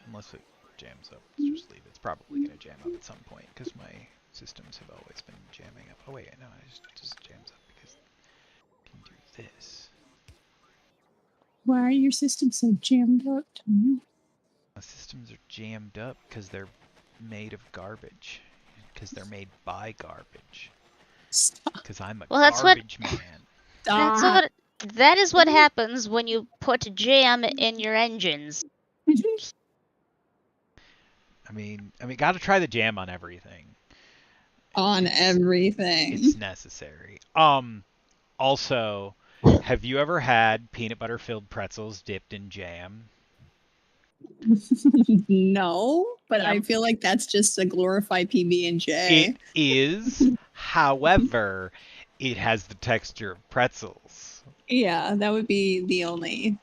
unless it jams up, let's just leave it. It's probably gonna jam up at some point because my systems have always been jamming up. Oh wait, no, it just jams up because I can do this. Why are your systems so jammed up, Tommy? My systems are jammed up because they're made of garbage. Because they're made by garbage. Stop. Because I'm a Well, that's what- garbage man. That is what happens when you put jam in your engines. Gotta try the jam on everything. On everything. It's necessary. Also, have you ever had peanut butter filled pretzels dipped in jam? No, but Yep. I feel like that's just a glorified PB and It J. is, however, it has the texture of pretzels. Yeah, that would be the only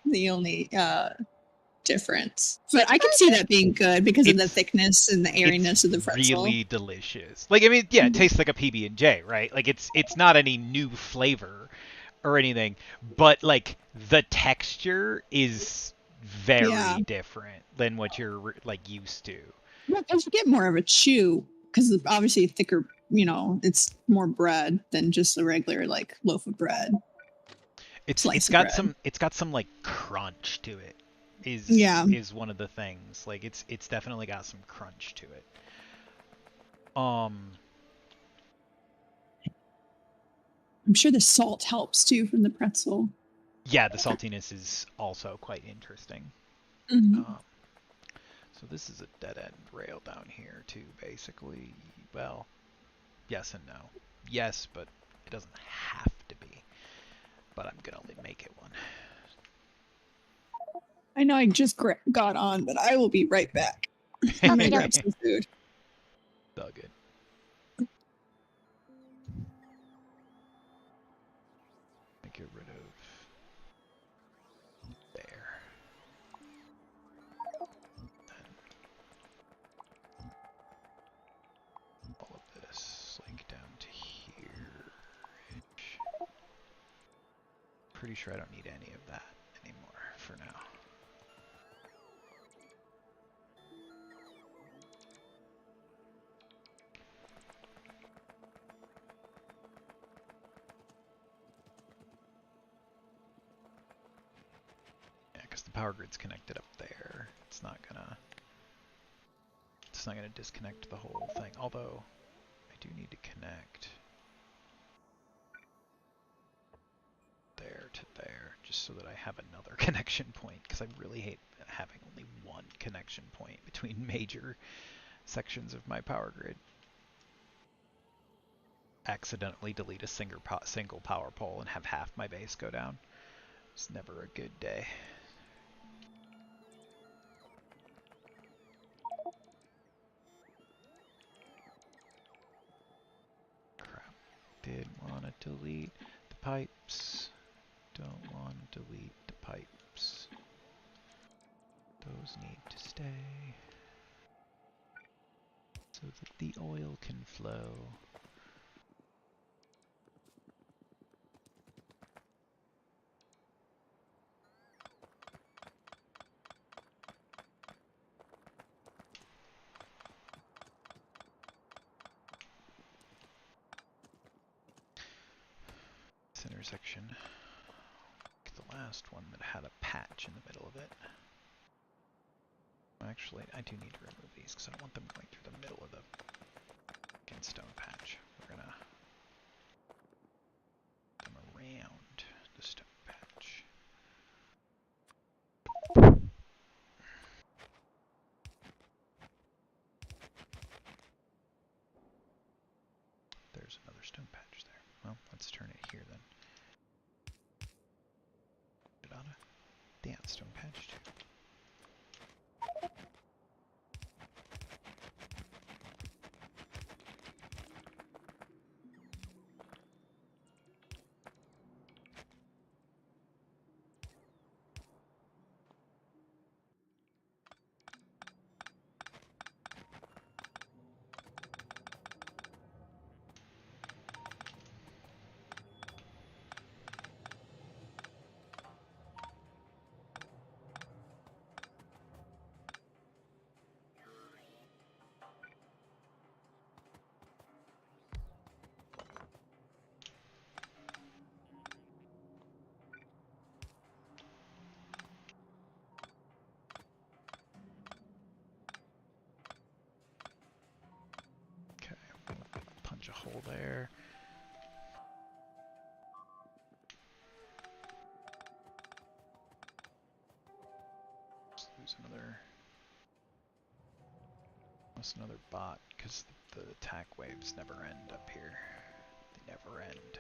difference. But It's I can see that being good because of the It's thickness and the airiness of the it's pretzel. really delicious. Like, I mean, yeah, it tastes like a PB and J, right? Like it's not any new flavor or anything, but like the texture is Yeah. very different than what you're like used to. Well, because you get more of a chew because obviously thicker, it's more bread than just a regular like loaf of bread, It's slice of bread. it's got some like crunch to it. Yeah. Is one of the things. Like it's definitely got some crunch to it. I'm sure the salt helps too from the pretzel. Yeah, the saltiness is also quite interesting. Mm-hmm. So this is a dead-end rail down here too, basically. Well, yes and no. Yes, but it doesn't have to be. But I'm gonna make it one. I know I just got on, but I will be right back. I'm gonna grab some food. So good. Get rid of there. And all of this, like down to here. Pretty sure I don't need any of that anymore for now. Yeah, because the power grid's connected up there. It's not gonna disconnect the whole thing. Although I do need to connect there to there, just so that I have another connection point, because I really hate having only one connection point between major sections of my power grid. Accidentally delete a single power pole and have half my base go down. It's never a good day. Crap. Did want to delete the pipes. Don't want to delete the pipes. Those need to stay so that the oil can flow. This intersection, like the last one that had a patch in the middle of it. Actually, I do need to remove these because I don't want them going through the middle of the stone patch. We're gonna come around the stone patch. There's another stone patch there. Well, let's turn it here then. Put it on a dance stone patch too. Okay, punch a hole there. Just lose another Plus another bot, because the attack waves never end up here. They never end.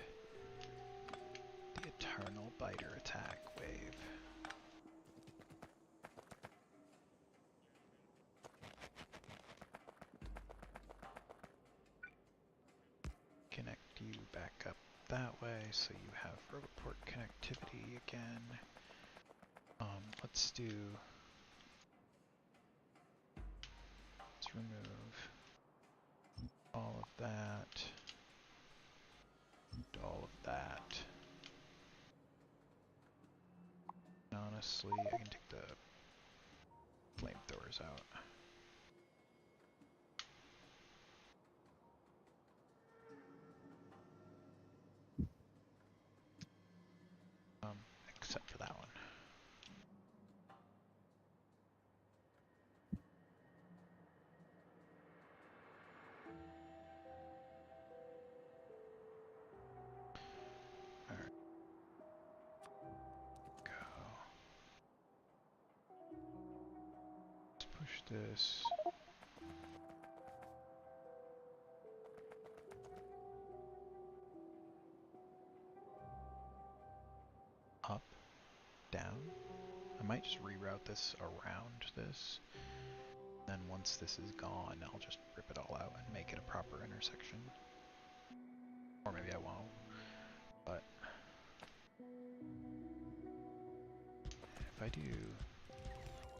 The eternal biter attack wave. Connect you back up that way so you have Roboport connectivity again. Let's remove all of that, and all of that. And honestly, I can take the flamethrowers out. Except for that one. Alright. Go. Let's push this. Up. Down. I might just reroute this around this. Then once this is gone, I'll just rip it all out and make it a proper intersection. Or maybe I won't. But if I do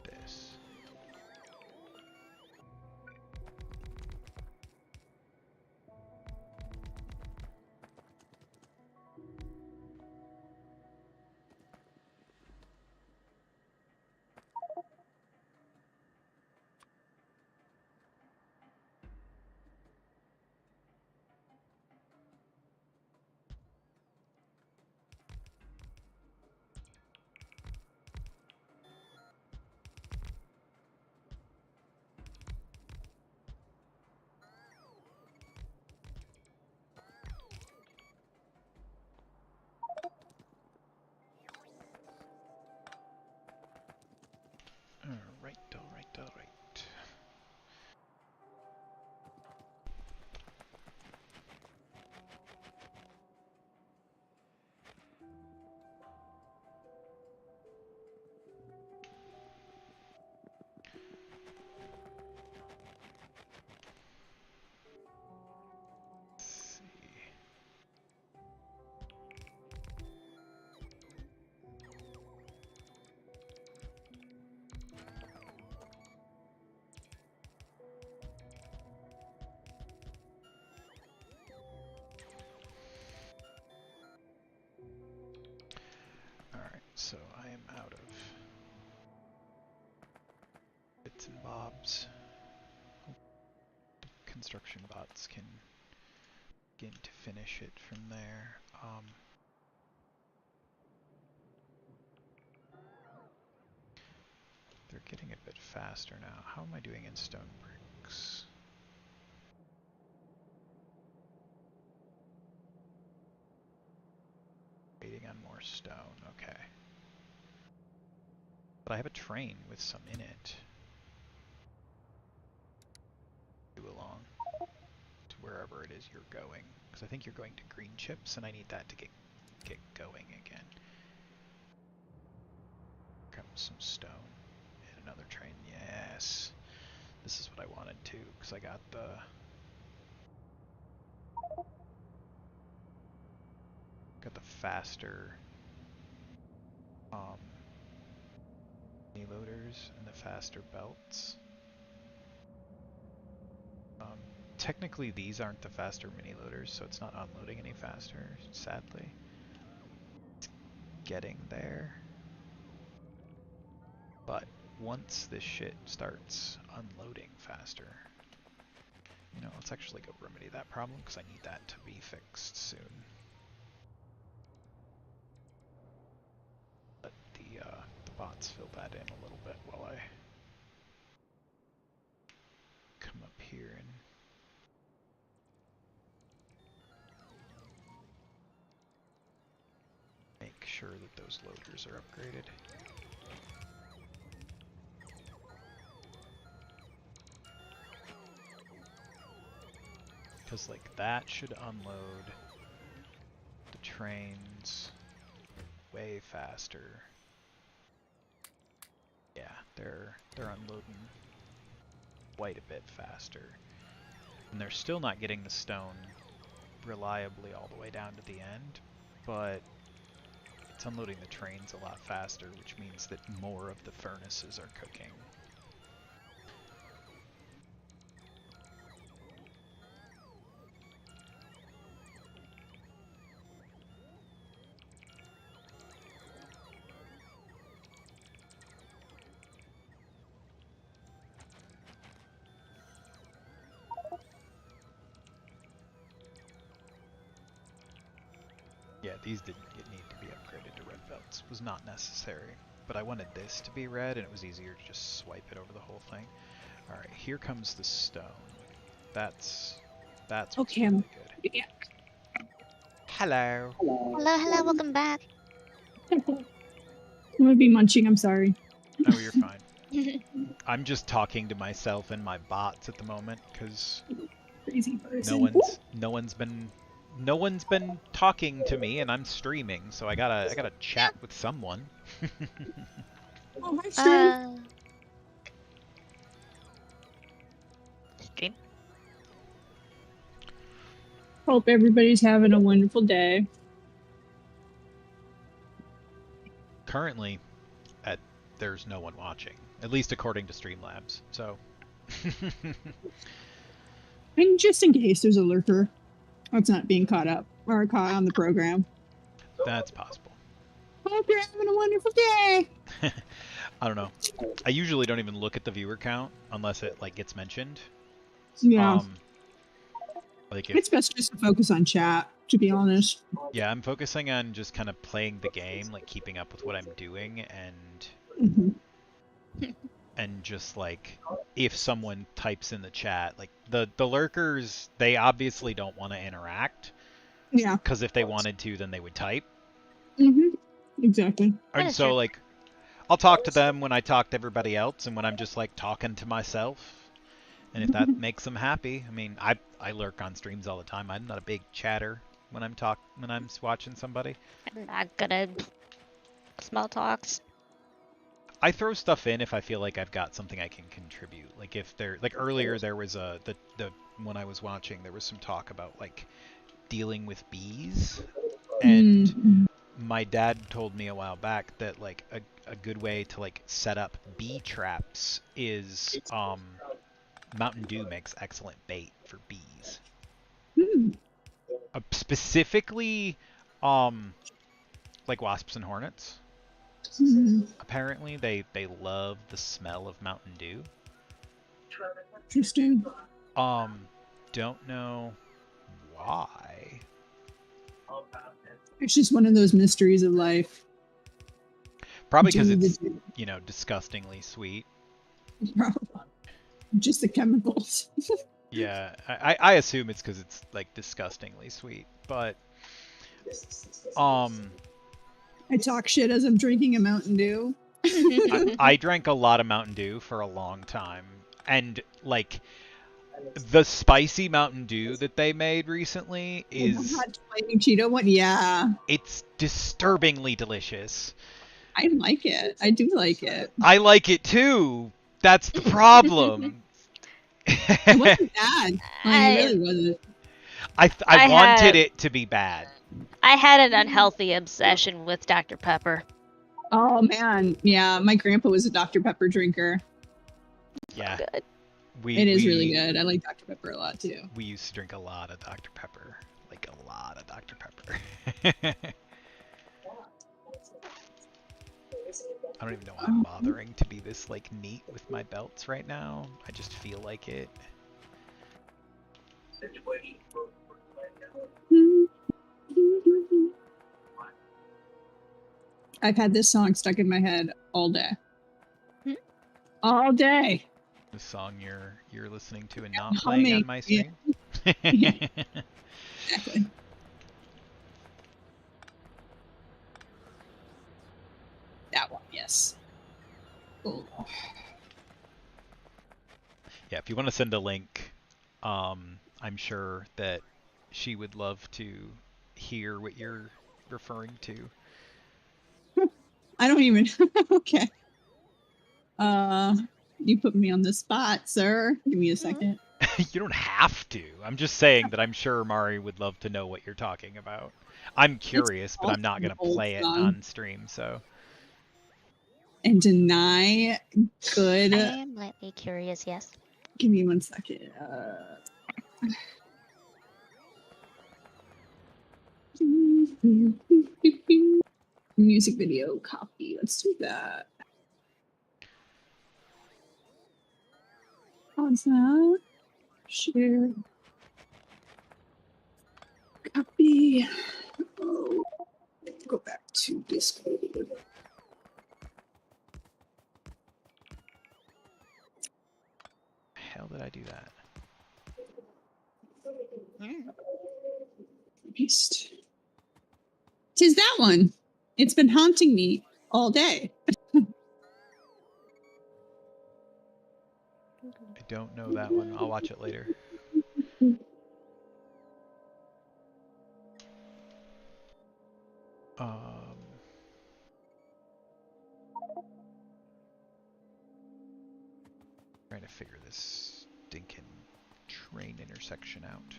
this, alright. Let's see. Alright, so I am out of bits and bobs. Construction bots can begin to finish it from there. They're getting a bit faster now. How am I doing in stone bricks? Waiting on more stone, okay. But I have a train with some in it. Do along to wherever it is you're going. Because I think you're going to green chips and I need that to get going again. Grab some stone and another train. Yes. This is what I wanted to, because I got the faster mini loaders and the faster belts. Technically these aren't the faster mini loaders, so it's not unloading any faster, sadly. It's getting there. But once this shit starts unloading faster, you know, let's actually go remedy that problem, because I need that to be fixed soon. Let the bots fill that in a little bit while I come up here and make sure that those loaders are upgraded. Because, like, that should unload the trains way faster. Yeah, they're unloading quite a bit faster. And they're still not getting the stone reliably all the way down to the end, but it's unloading the trains a lot faster, which means that more of the furnaces are cooking. Yeah, these didn't need to be upgraded to red belts. It was not necessary. But I wanted this to be red, and it was easier to just swipe it over the whole thing. Alright, here comes the stone. That's what's Okay, really good. yeah. Hello. Hello, welcome back. I'm gonna be munching. I'm sorry. Oh, you're fine. I'm just talking to myself and my bots at the moment because Crazy person. no one's been talking to me, and I'm streaming, so I gotta chat with someone. Oh, hi, Stream. Stream. Hope everybody's having a wonderful day. Currently, there's no one watching, at least according to Streamlabs. So, And just in case there's a lurker that's not being caught up or caught on the program. that's possible. Hope you're having a wonderful day. I don't know. I usually don't even look at the viewer count unless it like gets mentioned. Yeah. Like It's best just to focus on chat, to be honest. Yeah, I'm focusing on just kind of playing the game, like keeping up with what I'm doing, and just like if someone types in the chat, like the lurkers, they obviously don't want to interact. Yeah. Because if they wanted to, then they would type. Exactly. And so like, I'll talk to them when I talk to everybody else, and when I'm just like talking to myself. And if that makes them happy, I mean, I lurk on streams all the time. I'm not a big chatter when I'm watching somebody. I'm not good at small talks. I throw stuff in if I feel like I've got something I can contribute. Like if there, like earlier there was when I was watching, there was some talk about like dealing with bees, and my dad told me a while back that like a good way to like set up bee traps is Mountain Dew makes excellent bait for bees. Specifically, like wasps and hornets. Apparently, they love the smell of Mountain Dew. Interesting. Don't know why. It's just one of those mysteries of life. Probably because it's, you know, disgustingly sweet. Just the chemicals. Yeah, I assume it's because it's like disgustingly sweet, but I talk shit as I'm drinking a Mountain Dew. I drank a lot of Mountain Dew for a long time, and like the spicy Mountain Dew that they made recently is hot flaming Cheeto one. Yeah, it's disturbingly delicious. I like it. I do like it. I like it too. That's the problem. It wasn't bad. Like, it really wasn't. I wanted it to be bad. I had an unhealthy obsession with Dr. Pepper. Oh man, yeah. My grandpa was a Dr. Pepper drinker. Yeah, Good. It is really good. I like Dr. Pepper a lot too. We used to drink a lot of Dr. Pepper, like a lot of Dr. Pepper. I don't even know why I'm bothering to be this like neat with my belts right now. I just feel like it. I've had this song stuck in my head all day. All day. The song you're listening to and not playing on my stream. Yeah. Exactly. That one, yes. Yeah, if you want to send a link, I I'm sure that she would love to hear what you're referring to. I don't even. Okay. You put me on the spot, sir. Give me a second. You don't have to. I'm just saying that I'm sure Mari would love to know what you're talking about. I'm curious, but I'm not an going to old play it song. on stream, so. And deny good. I am lightly curious, yes. Give me 1 second. Music video copy. Let's do that. Pause that. Share. Copy. Oh, go back to Discord. Hell did I do that? Paste. Tis that one. It's been haunting me all day. I don't know that one. I'll watch it later. Trying to figure this stinking train intersection out.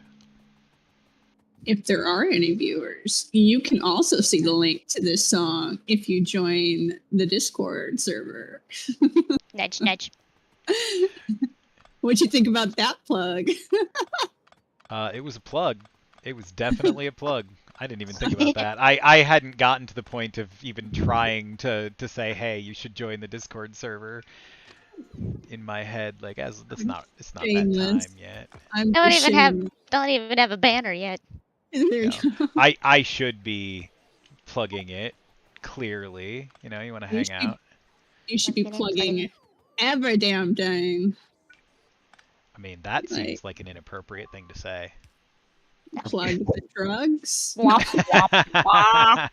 If there are any viewers, you can also see the link to this song if you join the Discord server. Nudge, nudge. What'd you think about that plug? It was a plug. It was definitely a plug. I didn't even think about that. I hadn't gotten to the point of even trying to say, hey, you should join the Discord server. In my head, like it's not that time yet. Don't even have a banner yet. There you go. I should be plugging it clearly. You know, you want to hang out. You should be plugging every damn thing. I mean, that seems like an inappropriate thing to say. Plug the drugs. Womp, womp,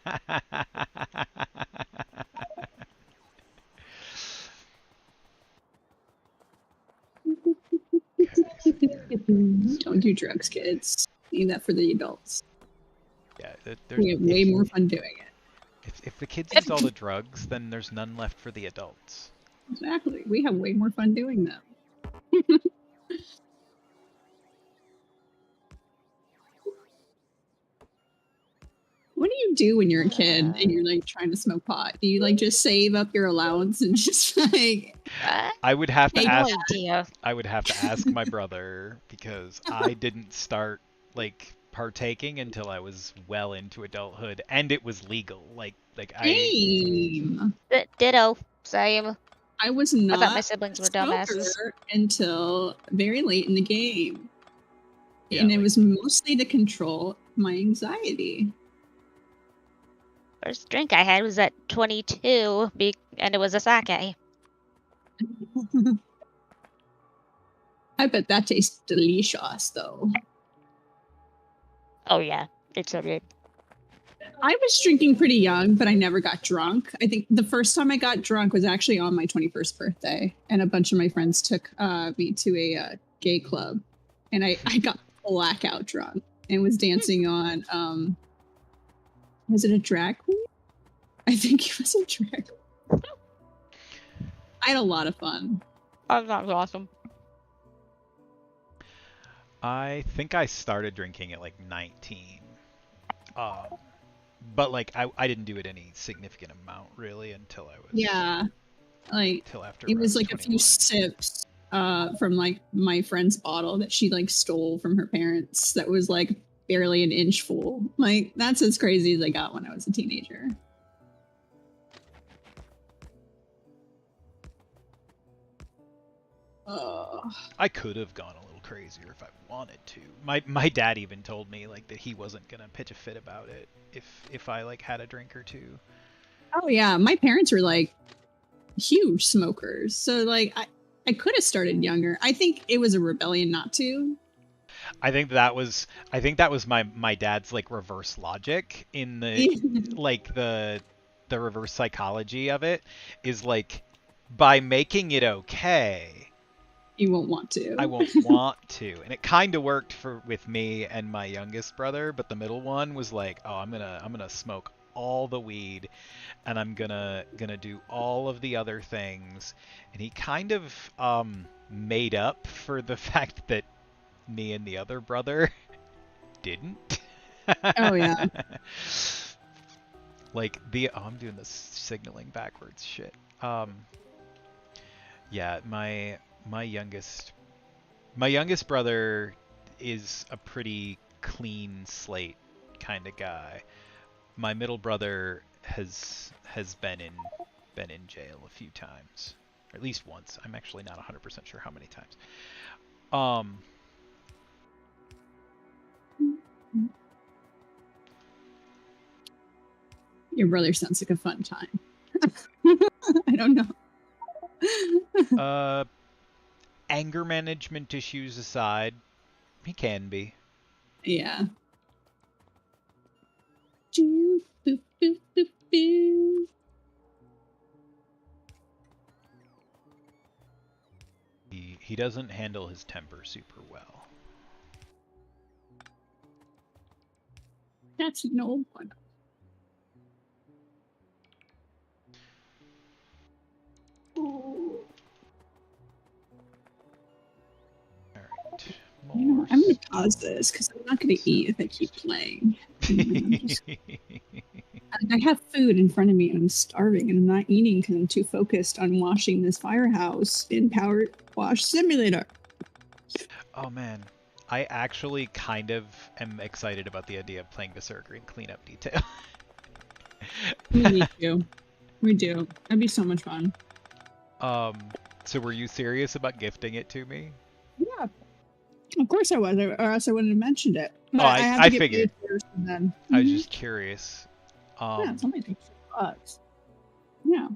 Don't do drugs, kids. Leave that for the adults. Yeah, we have way more fun doing it. If the kids use all the drugs, then there's none left for the adults. Exactly. We have way more fun doing them. What do you do when you're a kid and you're like trying to smoke pot? Do you like just save up your allowance and just like? I would have to ask. I would have to ask my brother because I didn't start like partaking until I was well into adulthood, and it was legal. Same. Ditto. Same. I was not. I thought my siblings were dumbasses until very late in the game, and it was mostly to control my anxiety. First drink I had was at 22, and it was a sake. I bet that tastes delicious, though. Oh yeah, it's so good. I was drinking pretty young, but I never got drunk. I think the first time I got drunk was actually on my 21st birthday, and a bunch of my friends took me to a gay club, and I got blackout drunk and was dancing on was it a drag queen? I think it was a drag queen. I had a lot of fun. Oh, that was awesome. I think I started drinking at like 19. But like I didn't do it any significant amount really until I was until after it was like 21. a few sips from like my friend's bottle that she like stole from her parents that was like barely an inch full. Like that's as crazy as I got when I was a teenager. I could have gone a little crazier if I wanted to. My dad even told me like that he wasn't gonna pitch a fit about it if I like had a drink or two. Oh yeah, my parents were like huge smokers, so like I could have started younger. I think it was a rebellion not to. I think that was my dad's like reverse logic in the like the reverse psychology of it is like by making it okay, You won't want to. I won't want to. And it kind of worked with me and my youngest brother, but the middle one was like, "Oh, I'm gonna smoke all the weed, and I'm gonna do all of the other things." And he kind of made up for the fact that me and the other brother didn't. Oh yeah. Like I'm doing this signaling backwards shit. Yeah, my youngest brother is a pretty clean slate kind of guy. My middle brother has been in jail a few times, or at least once. I'm actually not 100% sure how many times. Your brother sounds like a fun time. I don't know. Anger management issues aside, he can be. Yeah. Boop, boop, boop, boop. He doesn't handle his temper super well. That's an old one. Alright. You know, I'm gonna pause this because I'm not gonna eat if I keep playing. I have food in front of me and I'm starving and I'm not eating because I'm too focused on washing this firehouse in Power Wash Simulator. Oh man, I actually kind of am excited about the idea of playing Berserker in cleanup detail. Me too. We do. That'd be so much fun. So were you serious about gifting it to me? Yeah. Of course I was, or else I wouldn't have mentioned it. But Oh, I have to I get figured. paid first and then. I was just curious. Yeah, it's only $6. Yeah.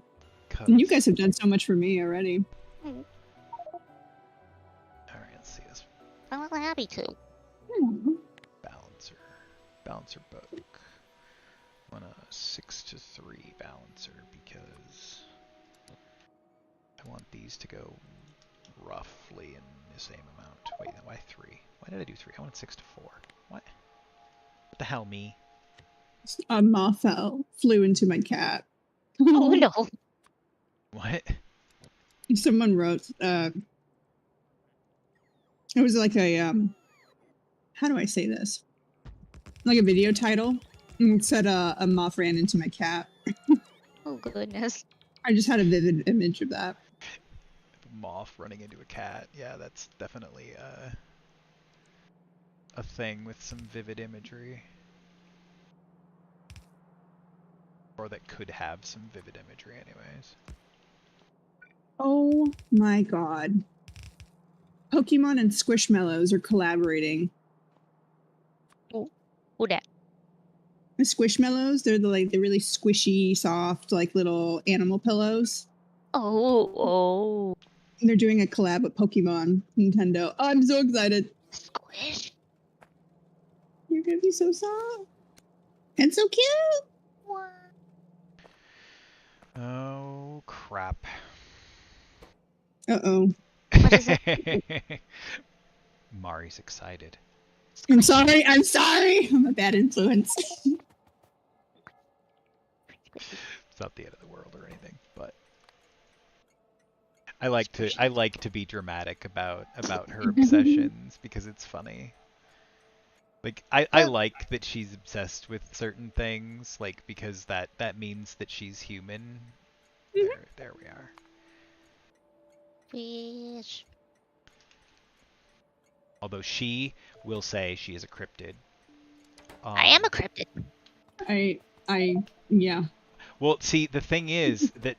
Cause... And you guys have done so much for me already. Mm. Alright, let's see this. I'm really happy to. Balancer book. I want a 6-3 balancer because I want these to go roughly in the same amount. Wait, why 3? Why did I do 3? I wanted 6-4. What? What the hell, me? A moth flew into my cat. Oh no. What? Someone wrote, it was like a, how do I say this? Like a video title. And it said, a moth ran into my cat. Oh goodness. I just had a vivid image of that. Moth running into a cat. Yeah, that's definitely a thing with some vivid imagery. Or that could have some vivid imagery anyways. Oh my god. Pokemon and Squishmallows are collaborating. Who that? The Squishmallows, they're the really squishy, soft, like little animal pillows. Oh. And they're doing a collab with Pokemon Nintendo. Oh, I'm so excited. Squish. You're gonna be so soft. And so cute. What? Oh crap. Uh-oh. What is it? Mari's excited. I'm sorry. I'm a bad influence. It's not the end of the world or anything, but I like to be dramatic about her obsessions because it's funny. Like I like that she's obsessed with certain things, like because that means that she's human. There we are. Fish. Although she will say she is a cryptid. I am a cryptid. Yeah. Well, see, the thing is that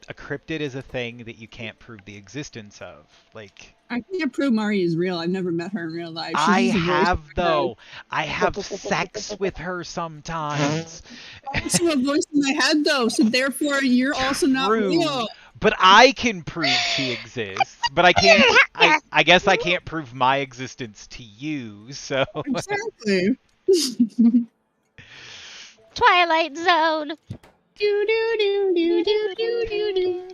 a cryptid is a thing that you can't prove the existence of. Like, I can't prove Mari is real. I've never met her in real life. I have, though. I have sex with her sometimes. I also have a voice in my head, though, so therefore you're also not real. But I can prove she exists. But I can't. I guess I can't prove my existence to you. So. Exactly. Twilight Zone. Do do do do do do do do.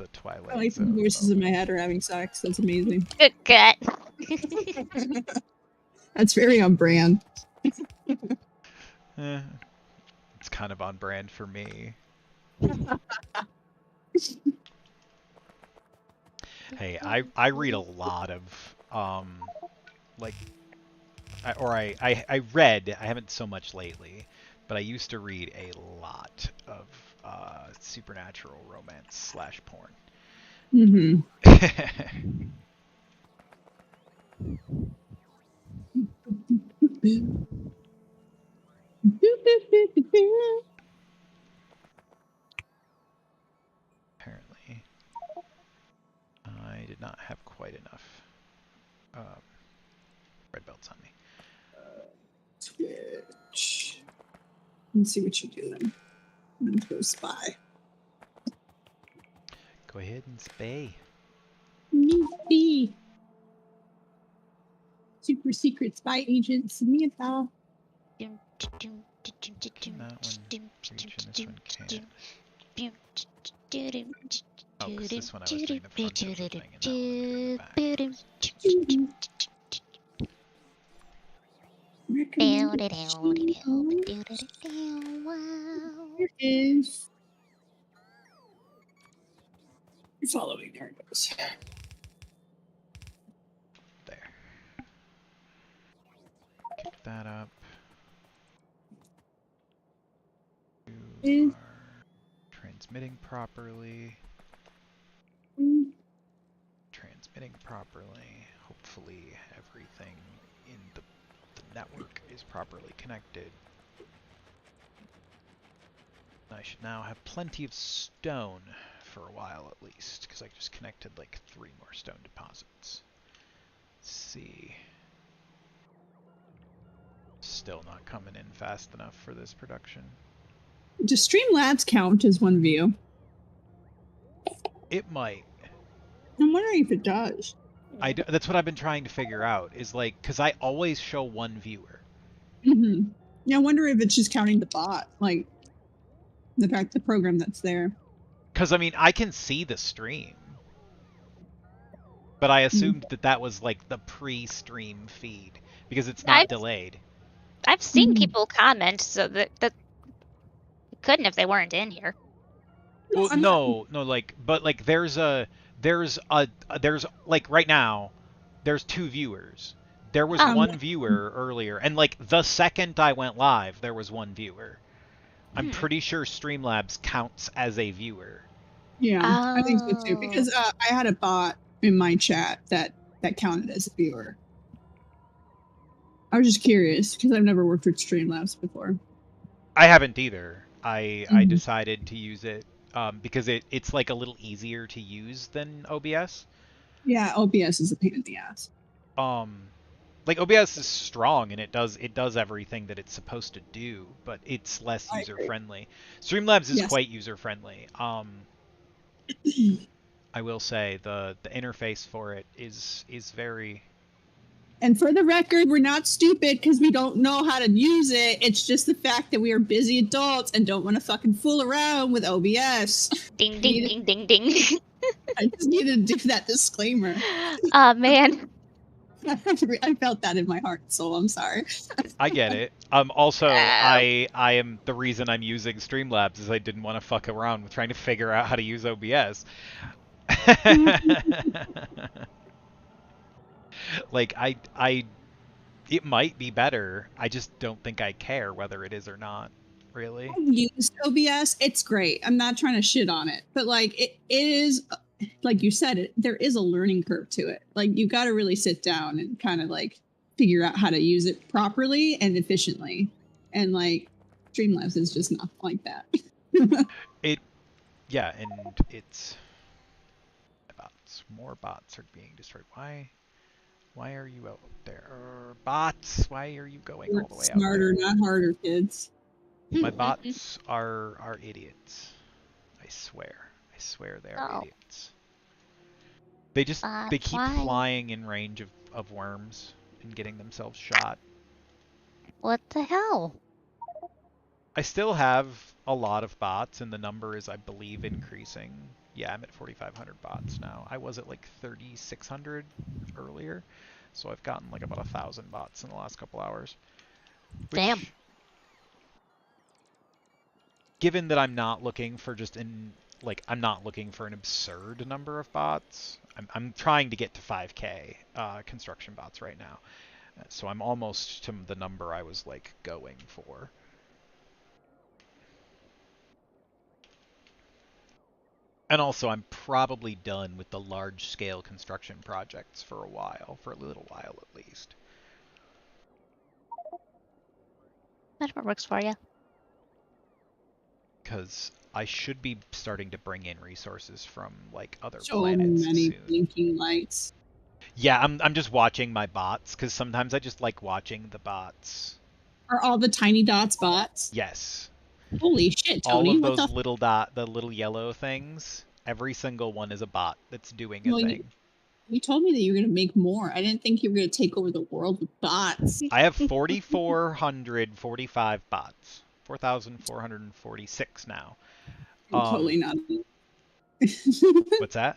the Twilight I like the Zone voices in my moment. head are having sex. That's amazing. Good cat. That's very on brand. It's kind of on brand for me. Hey, I read a lot of like I read, I haven't so much lately, but I used to read a lot of supernatural romance slash porn. Mm-hmm. Apparently, I did not have quite enough red belts on me. Twitch. Let's see what you're doing. I'm gonna go spy. Go ahead and spay. Me. Super secret spy agent Samantha. Can that one reach and this one can't? Oh, because this one I was doing the front of the thing and that one I'm doing the back. Here is. You're following. There it goes. There. Kick that up. You are transmitting properly. Transmitting properly. Hopefully everything in the network is properly connected. I should now have plenty of stone for a while at least, because I just connected like 3 more stone deposits. Let's see. Still not coming in fast enough for this production. Does Streamlabs count as one view? It might. I'm wondering if it does. That's what I've been trying to figure out, is like, because I always show 1 viewer. Mm-hmm. Yeah, I wonder if it's just counting the bot, like the program that's there. Because, I mean, I can see the stream. But I assumed that was like the pre-stream feed, because it's not delayed. I've seen people comment, so that couldn't if they weren't in here. Well, no, like, but like, there's like right now, there's 2 viewers. There was 1 viewer earlier, and like the second I went live, there was 1 viewer. I'm pretty sure Streamlabs counts as a viewer. Yeah, I think so too, because I had a bot in my chat that counted as a viewer. I was just curious because I've never worked with Streamlabs before. I haven't either. I decided to use it because it's like a little easier to use than OBS. Yeah, OBS is a pain in the ass. Like OBS is strong and it does everything that it's supposed to do, but it's less user friendly. Streamlabs is quite user friendly. I will say the interface for it is very. And for the record, we're not stupid because we don't know how to use it. It's just the fact that we are busy adults and don't want to fucking fool around with OBS. Ding, ding, ding, ding, ding. I just needed to do that disclaimer. Oh, man. I felt that in my heart and soul. I'm sorry. I get it. Also, I am the reason I'm using Streamlabs is I didn't want to fuck around with trying to figure out how to use OBS. Like it might be better. I just don't think I care whether it is or not, really. I've used OBS. It's great. I'm not trying to shit on it, but like it is, like you said, there is a learning curve to it. Like you got to really sit down and kind of like figure out how to use it properly and efficiently. And like Streamlabs is just not like that. Yeah, and it's bots. More bots are being destroyed. Why are you out there? Bots, why are you going all the way out there? Smarter, not harder, kids. My bots are idiots. I swear they are idiots. They keep flying in range of worms and getting themselves shot. What the hell? I still have a lot of bots, and the number is, I believe, increasing Yeah, I'm at 4,500 bots now. I was at like 3,600 earlier, so I've gotten like about 1,000 bots in the last couple hours. Damn. Which, given that I'm not looking for just an I'm not looking for an absurd number of bots. I'm trying to get to 5K construction bots right now, so I'm almost to the number I was like going for. And also, I'm probably done with the large-scale construction projects for a while, for a little while at least. That works for you. Because I should be starting to bring in resources from like other So planets many soon. blinking lights. Yeah, I'm just watching my bots because sometimes I just like watching the bots. Are all the tiny dots bots? Yes. Holy shit, All Tony! of What those the? little the little yellow things, every single one is a bot that's doing a Well, thing. you told me that you were gonna make more. I didn't think you were gonna take over the world with bots. I have 4,445 bots. 4,446 now. Totally not. What's that?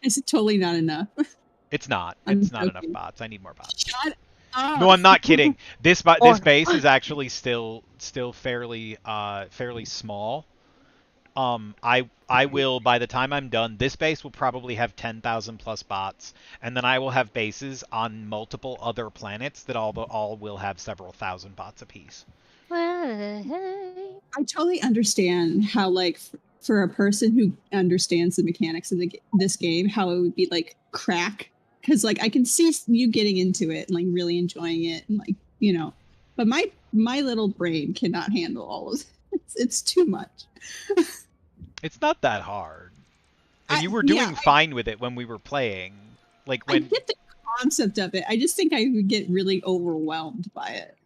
It's totally not enough. It's not. I'm It's not enough joking. bots. I need more bots. Shut up. No, I'm not kidding. This Or base is actually still fairly small. I will, by the time I'm done, this base will probably have 10,000 plus bots, and then I will have bases on multiple other planets that all will have several thousand bots apiece. I totally understand how, like, for a person who understands the mechanics of this game, how it would be like crack. Because, like, I can see you getting into it and like really enjoying it, and like, you know, but my little brain cannot handle all of it. It's too much. It's not that hard, and you were doing fine with it when we were playing. Like when I get the concept of it, I just think I would get really overwhelmed by it.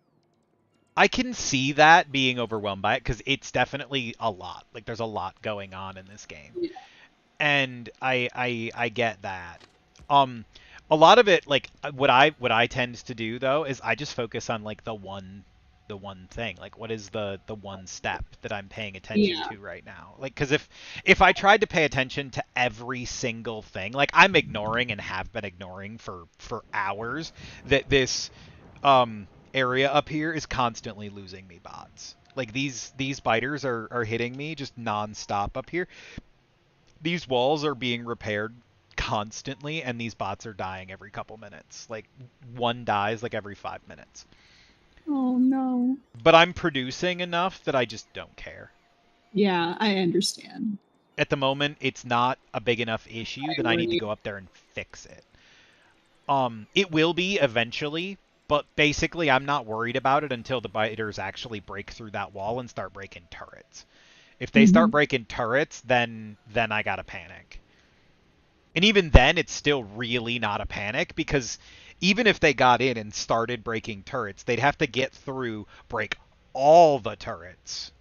I can see that being overwhelmed by it because it's definitely a lot. Like there's a lot going on in this game, Yeah. and I get that. A lot of it, like what I tend to do though is I just focus on like the one thing. Like what is the one step that I'm paying attention to right now? Like because if I tried to pay attention to every single thing, like I'm ignoring and have been ignoring for hours that this area up here is constantly losing me bots. Like these biters are hitting me just nonstop up here. These walls are being repaired constantly, and these bots are dying every couple minutes. Like one dies like every 5 minutes. Oh no. But I'm producing enough that I just don't care. Yeah, I understand. At the moment, it's not a big enough issue that I need to go up there and fix it. It will be eventually, but basically I'm not worried about it until the biters actually break through that wall and start breaking turrets. If they start breaking turrets, then I gotta panic. And even then, it's still really not a panic, because even if they got in and started breaking turrets, they'd have to get through, break all the turrets,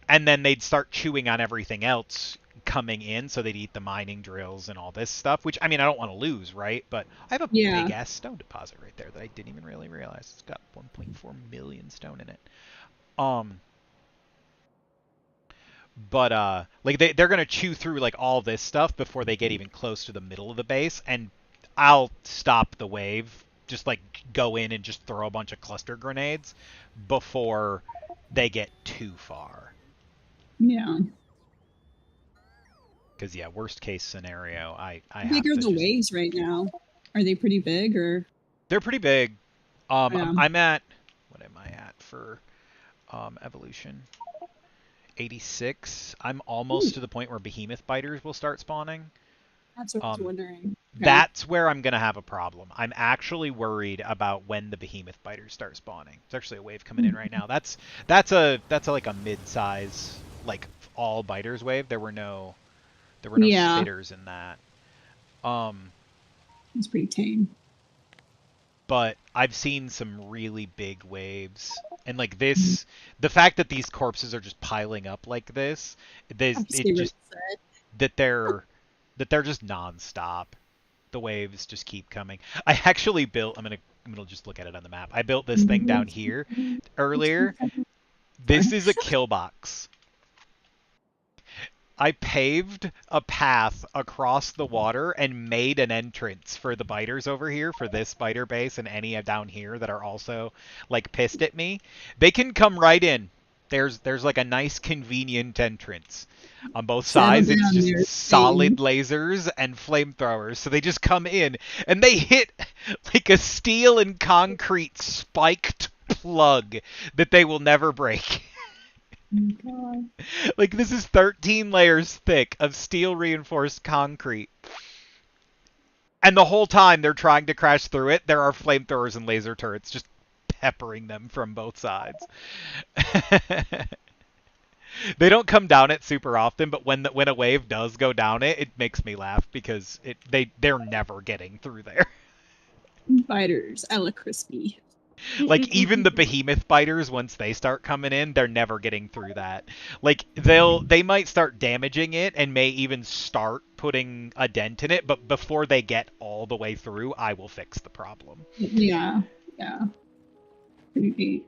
and then they'd start chewing on everything else coming in, so they'd eat the mining drills and all this stuff, which, I mean, I don't want to lose, right? But I have a big-ass stone deposit right there that I didn't even really realize. It's got 1.4 million stone in it. But like they're gonna chew through like all this stuff before they get even close to the middle of the base, and I'll stop the wave, just like go in and just throw a bunch of cluster grenades before they get too far. Yeah. Because yeah, worst case scenario, I How big are the waves right now? Are they pretty big, or? They're pretty big. Yeah. I'm at, what am I at for evolution? 86. I'm almost to the point where behemoth biters will start spawning. That's what I was wondering. Okay. That's where I'm going to have a problem. I'm actually worried about when the behemoth biters start spawning. There's actually a wave coming in right now. That's like a mid-size, like all biters wave. There were no spitters in that. It's pretty tame. But I've seen some really big waves, and like this, the fact that these corpses are just piling up like this, that they're just nonstop. The waves just keep coming. I actually built. I'm gonna just look at it on the map. I built this thing down here earlier. This is a kill box. I paved a path across the water and made an entrance for the biters over here, for this biter base and any down here that are also like pissed at me. They can come right in. There's like a nice convenient entrance. On both Settle sides, it's down just there, solid Satan. lasers and flamethrowers. So they just come in and they hit like a steel and concrete spiked plug that they will never break. Oh, God. Like this is 13 layers thick of steel reinforced concrete. And the whole time they're trying to crash through it, there are flamethrowers and laser turrets just peppering them from both sides. They don't come down it super often, but when a wave does go down it, it makes me laugh because they're never getting through there. Biters, a la crispy. Like even the behemoth biters, once they start coming in, they're never getting through that. Like they might start damaging it and may even start putting a dent in it, but before they get all the way through, I will fix the problem. Yeah, yeah. Pretty neat.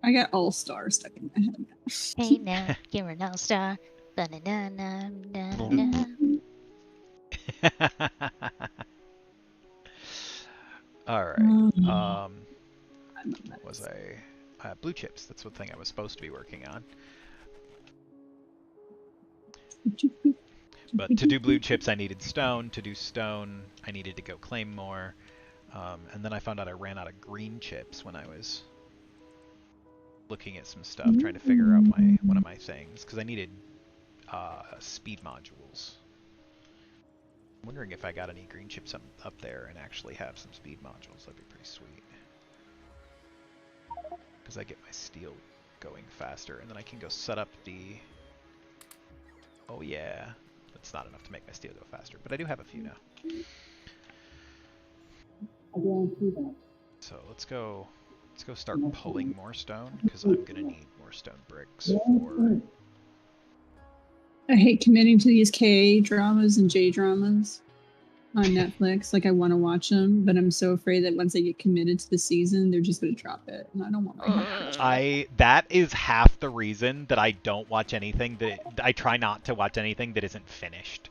I got all star stuck in my head. Hey now, you're an all-star. Ba-na-na-na-na-na. All right. I'm a What was I? Blue chips. That's what thing I was supposed to be working on. mess. But to do blue chips, I needed stone. To do stone, I needed to go claim more. And then I found out I ran out of green chips when I was looking at some stuff, trying to figure out one of my things, because I needed speed modules. I'm wondering if I got any green chips up there and actually have some speed modules. That'd be pretty sweet. Because I get my steel going faster, and then I can go set up the... Oh yeah, that's not enough to make my steel go faster, but I do have a few now. So let's go start pulling more stone, because I'm gonna need more stone bricks for... I hate committing to these K dramas and J dramas on Netflix. Like I want to watch them, but I'm so afraid that once I get committed to the season, they're just going to drop it, and I don't want my That is half the reason that I don't watch anything I try not to watch anything that isn't finished.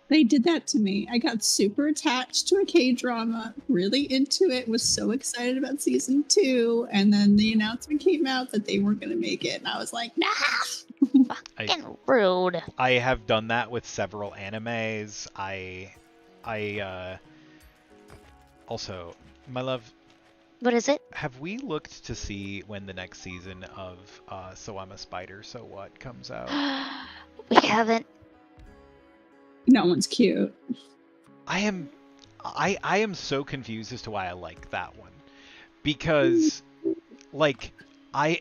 They did that to me. I got super attached to a K drama, really into it, was so excited about season 2, and then the announcement came out that they weren't going to make it, and I was like, nah. Fucking rude. I have done that with several animes. I also, my love. What is it? Have we looked to see when the next season of So I'm a Spider, So What comes out? We haven't. No one's cute. I am so confused as to why I like that one. Because like I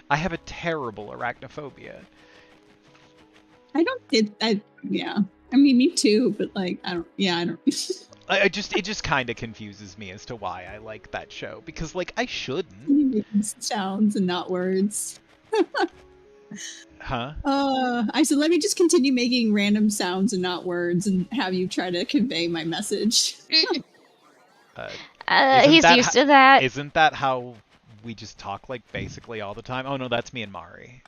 have a terrible arachnophobia. Yeah. I mean, me too, but like, I don't. It just kind of confuses me as to why I like that show, because like I shouldn't. You make sounds and not words. Huh? I said, let me just continue making random sounds and not words, and have you try to convey my message. He's used to that. Isn't that how we just talk like basically all the time? Oh no, that's me and Mari.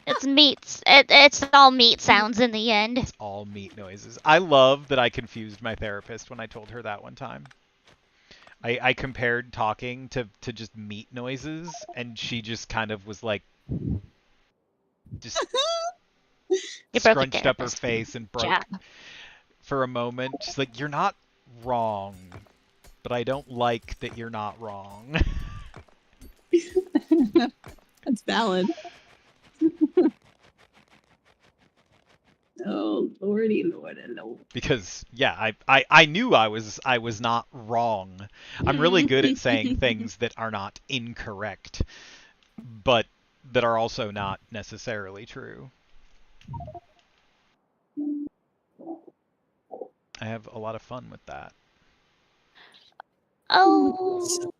It's meats. It's all meat sounds in the end. It's all meat noises. I love that I confused my therapist when I told her that one time. I compared talking to just meat noises, and she just kind of was like, just scrunched up her face and broke for a moment. She's like, "You're not wrong, but I don't like that you're not wrong." That's valid. Oh, lordy, lord, lord. Because yeah, I knew I was not wrong. I'm really good at saying things that are not incorrect, but that are also not necessarily true. I have a lot of fun with that. Oh. All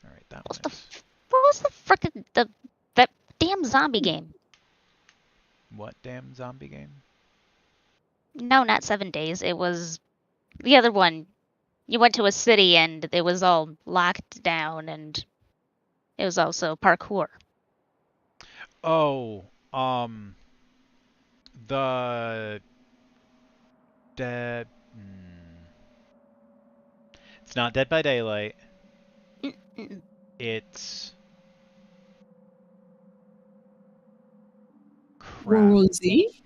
right, that What one. was the frickin' that damn zombie game? What damn zombie game? No, not 7 Days. It was the other one. You went to a city and it was all locked down and It was also parkour. Oh, the Dead. It's not Dead by Daylight. Mm-mm. It's World crap. War Z?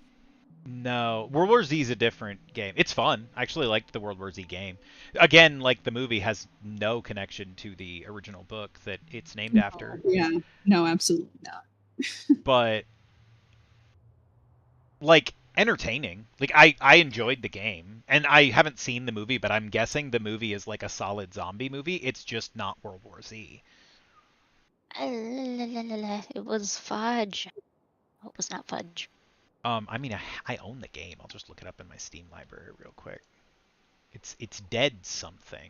No, World War Z is a different game. It's fun. I actually liked the World War Z game. Again, like the movie has no connection to the original book that it's named after, Yeah. No, absolutely not. but like entertaining. Like I enjoyed the game, and I haven't seen the movie, but I'm guessing the movie is like a solid zombie movie. It's just not World War Z. It was fudge. Oh, it was not fudge. I mean, I own the game. I'll just look it up in my Steam library real quick. It's Dead something.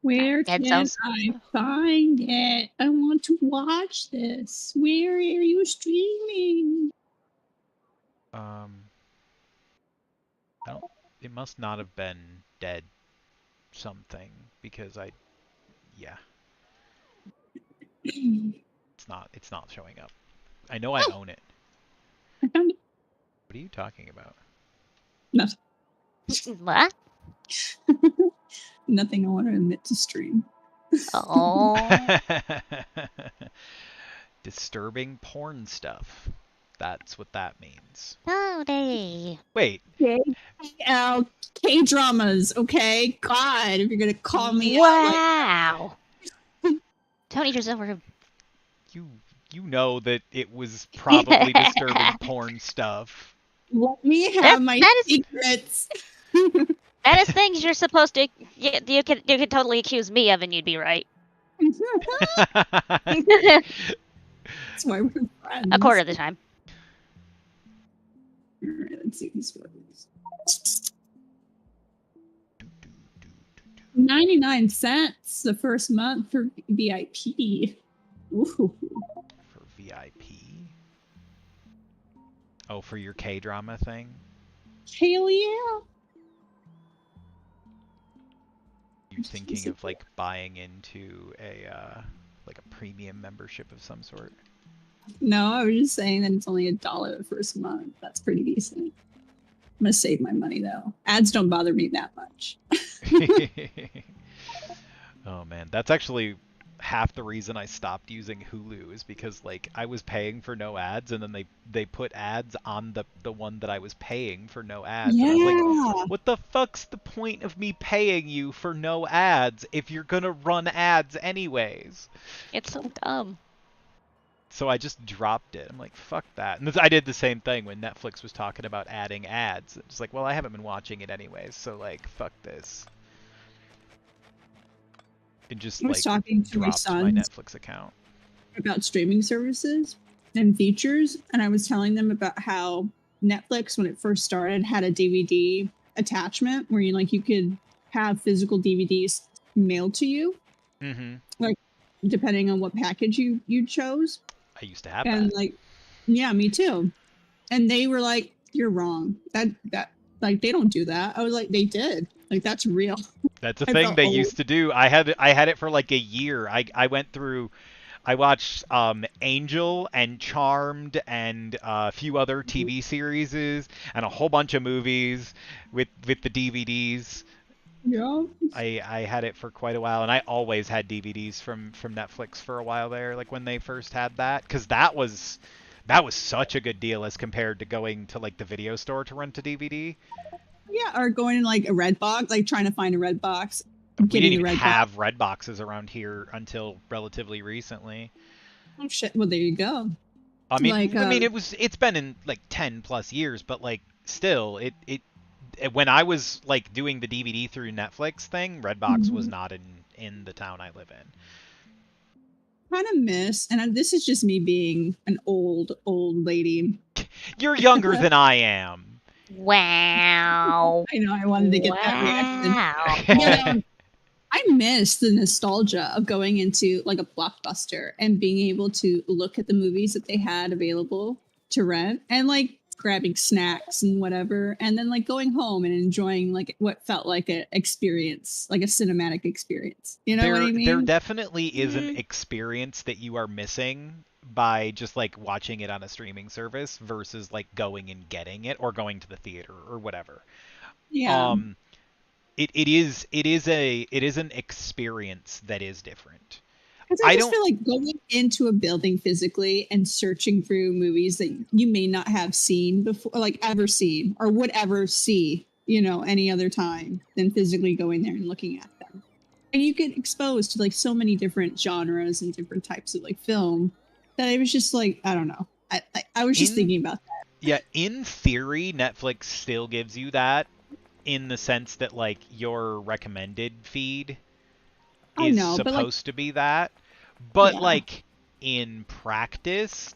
Where Dead can Cells. I find it? I want to watch this. Where are you streaming? I don't. It must not have been Dead something because yeah, it's not showing up. I know I own it. I found it. What are you talking about? Nothing. What? Nothing I want to admit to stream. Oh. Disturbing porn stuff. That's what that means. Howdy. Wait. K-dramas, okay? God, if you're gonna call me out Wow. Don't eat yourself for You know that it was probably disturbing porn stuff. let me have my that is- secrets. That is things you're supposed to. You could totally accuse me of, and you'd be right. That's why we're friends. A quarter of the time. Alright, let's see these photos. 99 cents the first month for VIP. Ooh. For VIP? Oh, for your K-drama thing? Hell yeah. You thinking of like buying into a like a premium membership of some sort? No, I was just saying that it's only $1 the first month. That's pretty decent. I'm gonna save my money though. Ads don't bother me that much. Oh man, that's actually half the reason I stopped using Hulu is because like I was paying for no ads and then they put ads on the one that I was paying for no ads. Yeah. And I was like, what the fuck's the point of me paying you for no ads if you're gonna run ads anyways? It's so dumb. So I just dropped it. I'm like, fuck that. And I did the same thing when Netflix was talking about adding ads. It's like, well, I haven't been watching it anyways, so like, fuck this. It just I was like talking to my dropped my sons Netflix account. about streaming services and features, and I was telling them about how Netflix, when it first started, had a DVD attachment where you could have physical DVDs mailed to you, depending on what package you chose. I used to have And that. yeah, me too. And they were like, "You're wrong. That like they don't do that." I was like, "They did. Like that's real." That's a I thing felt they old. used to do. I had it for like a year. I went through. I watched Angel and Charmed and a few other TV series and a whole bunch of movies with the DVDs. Yeah. I had it for quite a while, and I always had DVDs from Netflix for a while there, like when they first had that, because that was such a good deal as compared to going to like the video store to rent a DVD. Yeah, or going in like a red box, like trying to find a red box. We didn't Getting a even red have red boxes around here until relatively recently. Oh shit! Well, there you go. I mean, Like, it's been in like 10 plus years, but like still, it when I was like doing the DVD through Netflix thing, Redbox was not in the town I live in. Kind of miss, and this is just me being an old lady. You're younger than I am. Wow. I know I wanted to get that reaction. Wow. I miss the nostalgia of going into like a Blockbuster and being able to look at the movies that they had available to rent and like grabbing snacks and whatever, and then like going home and enjoying like what felt like a experience, like a cinematic experience. You know what I There mean? definitely is an Mhm. experience that you are missing by just like watching it on a streaming service versus like going and getting it or going to the theater or whatever. Yeah. Um, it is an experience that is different. Because I I just don't feel like going into a building physically and searching through movies that you may not have seen before, like ever seen, or would ever see, you know, any other time than physically going there and looking at them. And you get exposed to like so many different genres and different types of like film that it was just like, I don't know. I was just in thinking about Yeah, in theory, Netflix still gives you that in the sense that like your recommended feed that. I is know, but like, supposed to be that. But yeah, like in practice,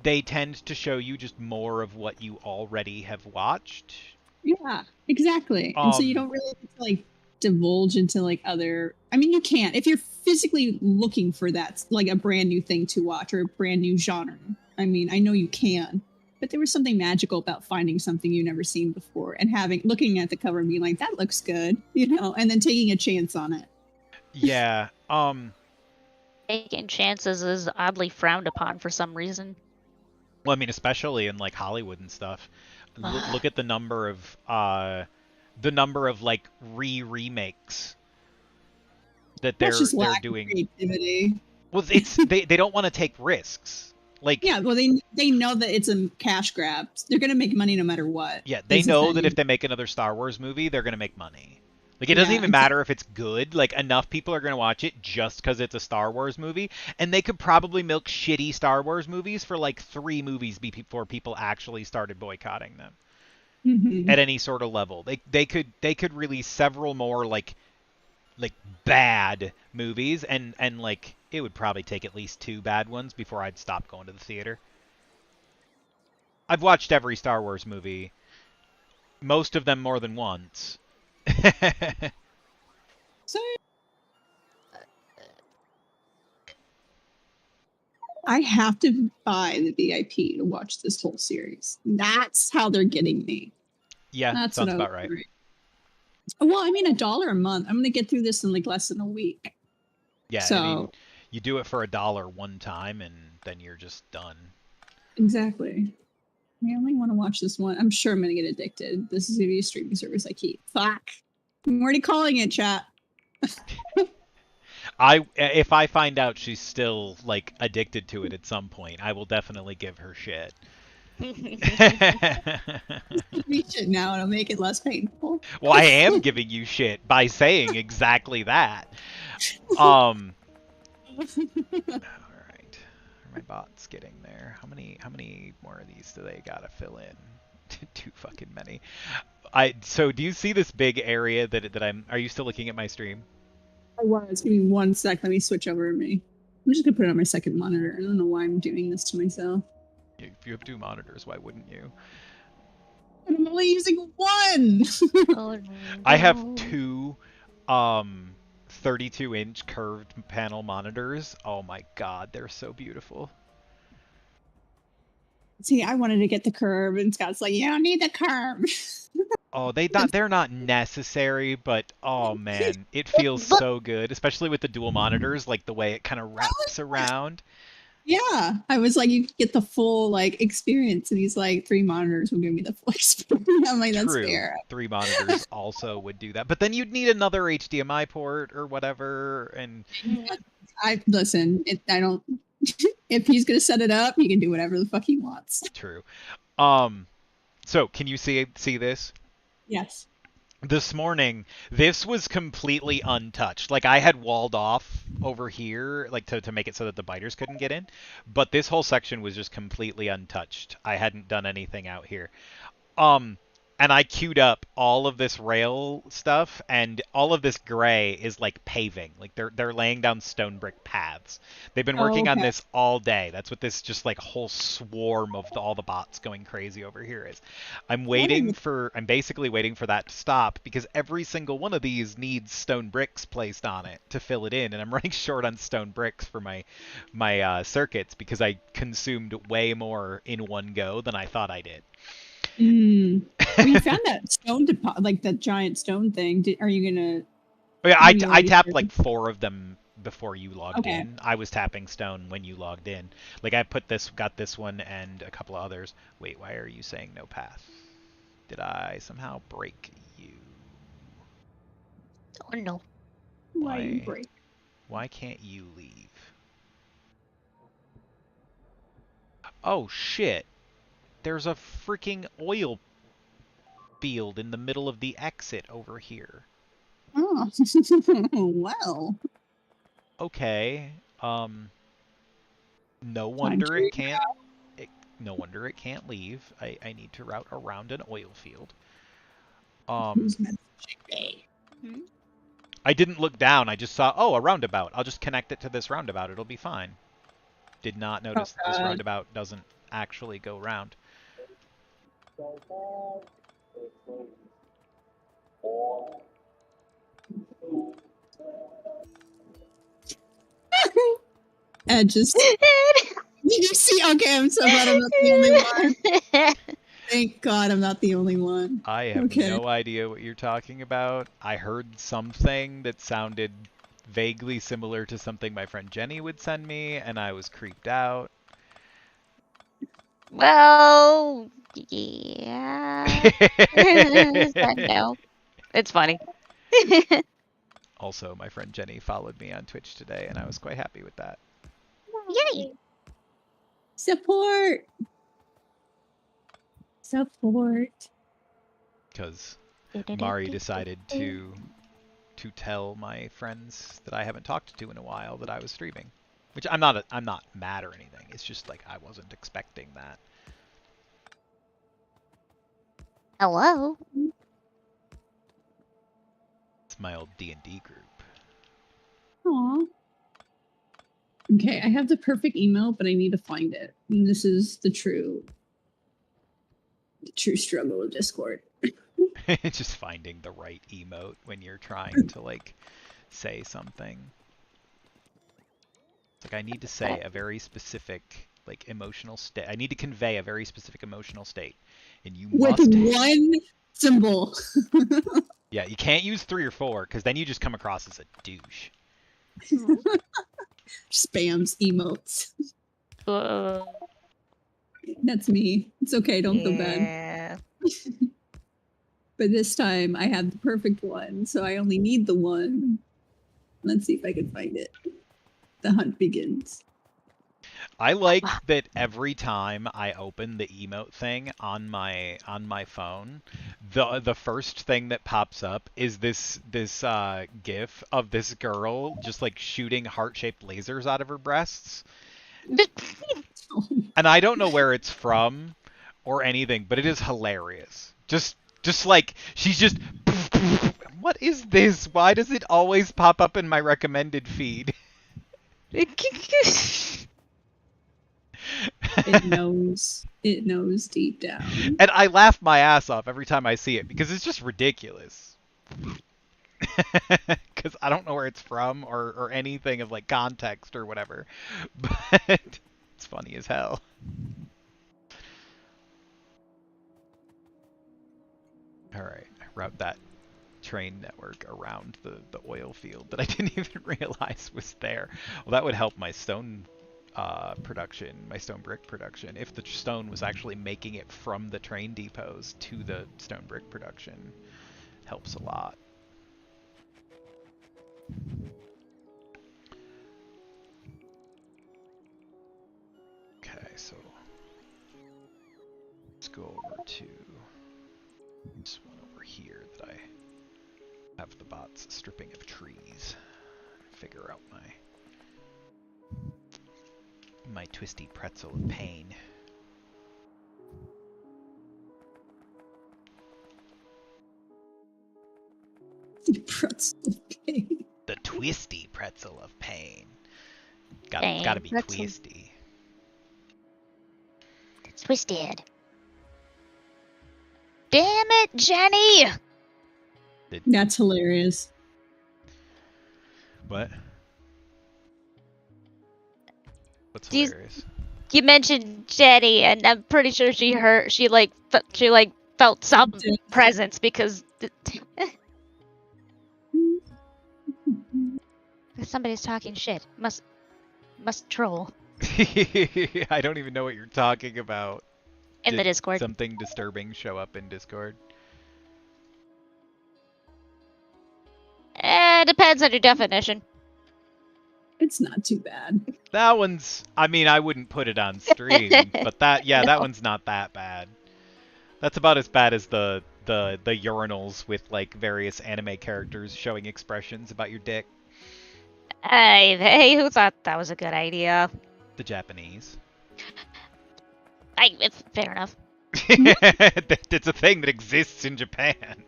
they tend to show you just more of what you already have watched. yeah, exactly. And so you Um don't really get to like divulge into like other. I mean, you can't if you're physically looking for that like a brand new thing to watch or a brand new genre. I mean, I know you can, but there was something magical about finding something you've never seen before and having looking at the cover and being like, that looks good, you know, and then taking a chance on it. yeah, Taking chances is oddly frowned upon for some reason. well, I mean especially in like Hollywood and stuff. Look at the number of like remakes that That's just they're lack of doing. creativity. Well, it's they don't want to take risks. Like, Yeah, well, they know that it's a cash grab. They're gonna make money no matter what. yeah, they Is the know that if thing. they make another Star Wars movie, they're gonna make money. Like, it doesn't Yeah, even exactly. matter if it's good. Like, enough people are gonna watch it just because it's a Star Wars movie, and they could probably milk shitty Star Wars movies for like 3 movies before people actually started boycotting them Hmm. at any sort of level. They could release several more like bad movies, and like it would probably take at least 2 bad ones before I'd stop going to the theater. I've watched every Star Wars movie, most of them more than once. So I have to buy the VIP to watch this whole series. That's how they're getting me. Yeah, That's what sounds I was about right. doing. Well, I mean, $1 a month. I'm gonna get through this in like less than a week. Yeah, I mean, So you do it for $1 one time, and then you're just done. exactly. I only want to watch this one. I'm sure I'm gonna get addicted. This is gonna be a streaming service I keep. Fuck. I'm already calling it, chat. If I find out she's still like addicted to it at some point, I will definitely give her shit. Give me shit now, it'll make it less painful. Well, I am giving you shit by saying exactly that. Um. All right. Are my bots getting there? How many more of these do they gotta fill in? Too fucking many. So do you see this big area that I'm? Are you still looking at my stream? I was. Give me 1 sec. Let me switch over to me. I'm just gonna put it on my second monitor. I don't know why I'm doing this to myself. If you have 2 monitors, why wouldn't you? I'm only using one. Oh, I have no. 2 32-inch curved panel monitors. Oh my god, they're so beautiful. See, I wanted to get the curve, and Scott's like, "You don't need the curve." Oh, they're not necessary, but oh man, it feels But so good, especially with the dual monitors, like the way it kind of wraps around. Yeah, I was like, you get the full like experience, and he's like, 3 monitors will give me the full experience. I'm like, that's True, fair. 3 monitors also would do that, but then you'd need another HDMI port or whatever, and I listen. I don't. If he's gonna set it up, he can do whatever the fuck he wants. true. Um, so can you see this? Yes. This morning, this was completely untouched. Like I had walled off over here, like to make it so that the biters couldn't get in, but this whole section was just completely untouched. I hadn't done anything out here. Um, and I queued up all of this rail stuff, and all of this gray is like paving. Like they're laying down stone brick paths. They've been Oh, working on okay. this all day. That's what this just like whole swarm of all the bots going crazy over here is. I'm basically waiting for that to stop because every single one of these needs stone bricks placed on it to fill it in, and I'm running short on stone bricks for my circuits because I consumed way more in one go than I thought I did. Well, you found that stone deposit, like that giant stone thing. Are you gonna? Yeah, Have you I already tapped started? like 4 of them before you logged Okay. in. I was tapping stone when you logged in. Like got this one and a couple of others. Wait, why are you saying no path? Did I somehow break you? Oh no. Why you Why break? why can't you leave? Oh shit. There's a freaking oil field in the middle of the exit over here. Oh, well. Okay. No Time wonder to. it can't it, no wonder it can't leave. I need to route around an oil field. Who's messaging me? Hmm? I didn't look down. I just saw, oh, a roundabout. I'll just connect it to this roundabout. It'll be fine. Did not Oh notice that this God. roundabout doesn't actually go round. Ed just. Did you see? Okay, I'm so glad I'm not the only one. Thank God I'm not the only one. I have Okay. no idea what you're talking about. I heard something that sounded vaguely similar to something my friend Jenny would send me, and I was creeped out. Well, yeah. No, it's funny. Also, my friend Jenny followed me on Twitch today, and I was quite happy with that. Yay! Support. Support. Because Mari decided to tell my friends that I haven't talked to in a while that I was streaming. Which I'm not mad or anything. It's just like I wasn't expecting that. Hello. It's my old D&D group. Aw. Okay, I have the perfect email, but I need to find it. And this is the true struggle of Discord. Just finding the right emote when you're trying to like say something. It's like I need to say a very specific like emotional state. I need to convey a very specific emotional state. And you With must one symbol. Yeah, you can't use 3 or 4 cuz then you just come across as a douche. Spams emotes. Uh, That's me. It's okay, don't feel bad. yeah. But this time I have the perfect one, so I only need the one. Let's see if I can find it. The hunt begins. I like that every time I open the emote thing on my phone, the first thing that pops up is this GIF of this girl just like shooting heart-shaped lasers out of her breasts. And I don't know where it's from or anything, but it is hilarious. Just like she's just what is this? Why does it always pop up in my recommended feed? It knows. It knows deep down. And I laugh my ass off every time I see it because it's just ridiculous. Because I don't know where it's from or anything of like context or whatever. But it's funny as hell. Alright, I route that train network around the oil field that I didn't even realize was there. Well, that would help my stone production, my stone brick production, if the stone was actually making it from the train depots to the stone brick production. Helps a lot. Okay, so let's go over to this one over here that I have the bots stripping of trees. Figure out my twisty pretzel of pain. pretzel of pain. The twisty pretzel of pain. Dang, Gotta be pretzel. twisty. Twisted. Damn it, Jenny! That's hilarious. What? What's Do you- hilarious? You mentioned Jenny, and I'm pretty sure she felt some Yeah. presence because somebody's talking shit. Must troll I don't even know what you're talking about. in the Did Discord. something disturbing show up in Discord? Depends on your definition. It's not too bad. That one's, I mean, I wouldn't put it on stream, but that No. that one's not that bad. That's about as bad as the urinals with like various anime characters showing expressions about your dick. Hey, who thought that was a good idea? The Japanese. It's fair enough. It's a thing that exists in Japan.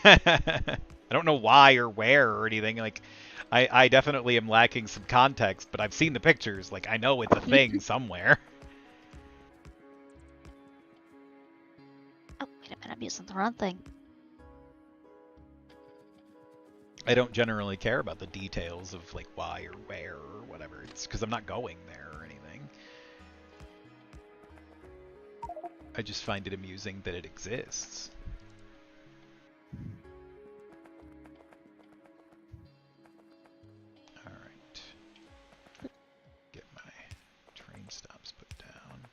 I don't know why or where or anything. Like, I definitely am lacking some context, but I've seen the pictures. Like, I know it's a thing somewhere. Oh, wait a minute, I'm using the wrong thing. I don't generally care about the details of like why or where or whatever. It's because I'm not going there or anything. I just find it amusing that it exists. Alright. Get my train stops put down.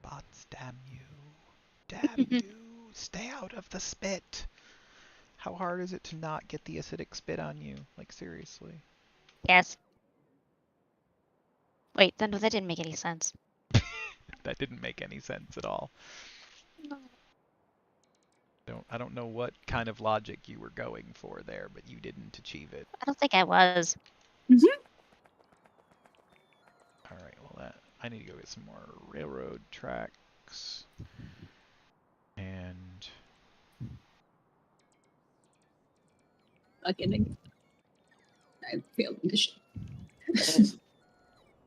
Bots, damn you. Damn you. Stay out of the spit. How hard is it to not get the acidic spit on you? Like, seriously. Yes. Wait, that didn't make any sense. That didn't make any sense at all. I don't know what kind of logic you were going for there, but you didn't achieve it. I don't think I was. Alright, well I need to go get some more railroad tracks. And Fucking, I failed the mission.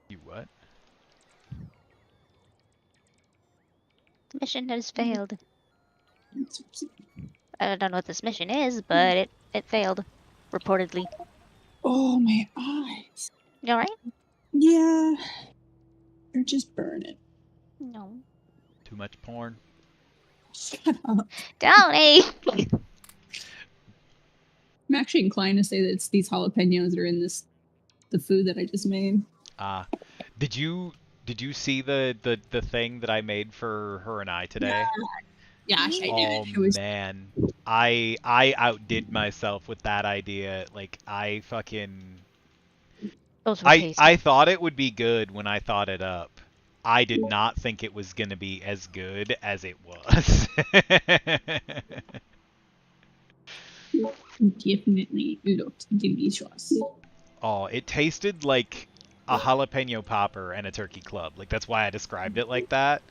you what? The mission has failed. I don't know what this mission is, but it failed. Reportedly. Oh, my eyes. You alright? Yeah. Or just burn it. No. Too much porn? Shut up. Tony! I'm actually inclined to say that it's these jalapenos that are in the food that I just made. Did you see the thing that I made for her and I today? Yeah, I did. Oh It was man, I outdid myself with that idea. Like I fucking Those were tasty. I thought it would be good when I thought it up. I did not think it was gonna be as good as it was. definitely looked delicious. Oh, it tasted like a jalapeno popper and a turkey club. Like that's why I described it like that.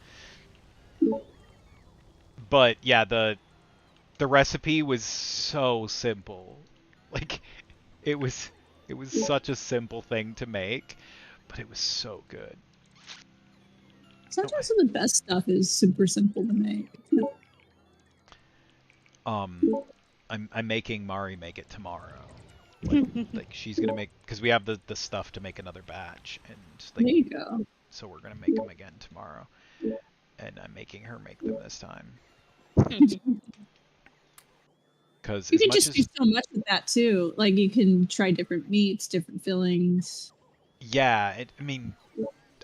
But yeah, the recipe was so simple. Like it was such a simple thing to make, but it was so good. Sometimes some of the best stuff is super simple to make. I'm making Mari make it tomorrow. Like she's gonna make, because we have the stuff to make another batch, and like There you go. so we're gonna make them again tomorrow, and I'm making her make them this time. Because You can just do so much with that too. Like you can try different meats, different fillings. yeah, I mean,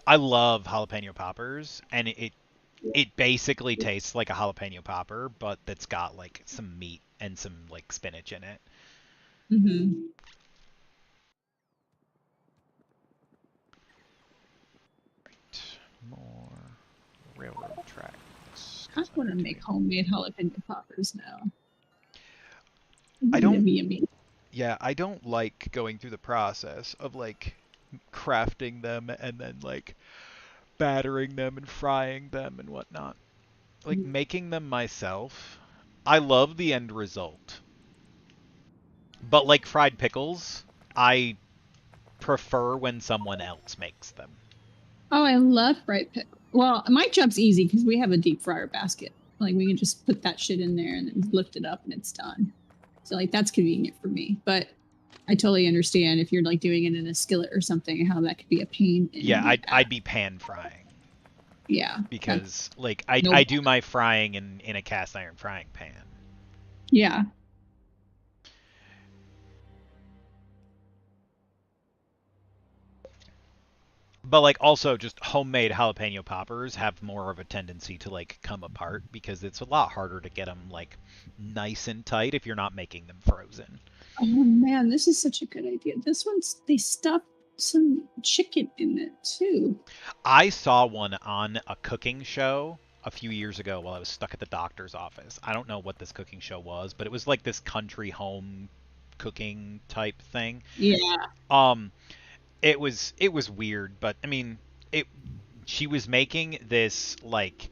I love jalapeno poppers, and it basically tastes like a jalapeno popper, but that's got like some meat and some like spinach in it. Mm-hmm. More railroad tracks. I want to make homemade jalapeno poppers now. I don't- That'd be amazing. Yeah, I don't like going through the process of like crafting them and then like battering them and frying them and whatnot. Like making them myself, I love the end result. But like fried pickles, I prefer when someone else makes them. Oh, I love fried pickle. Well, my job's easy because we have a deep fryer basket. Like we can just put that shit in there and then lift it up and it's done. So like that's convenient for me. But I totally understand if you're like doing it in a skillet or something, how that could be a pain. Yeah, I'd be pan frying. Yeah. Because like I do my frying in a cast iron frying pan. Yeah. But like also just homemade jalapeno poppers have more of a tendency to like come apart because it's a lot harder to get them like nice and tight if you're not making them frozen. Oh man, this is such a good idea. This one's they stuffed some chicken in it too. I saw one on a cooking show a few years ago while I was stuck at the doctor's office. I don't know what this cooking show was, but it was like this country home cooking type thing. Yeah. It was weird, but I mean, she was making this like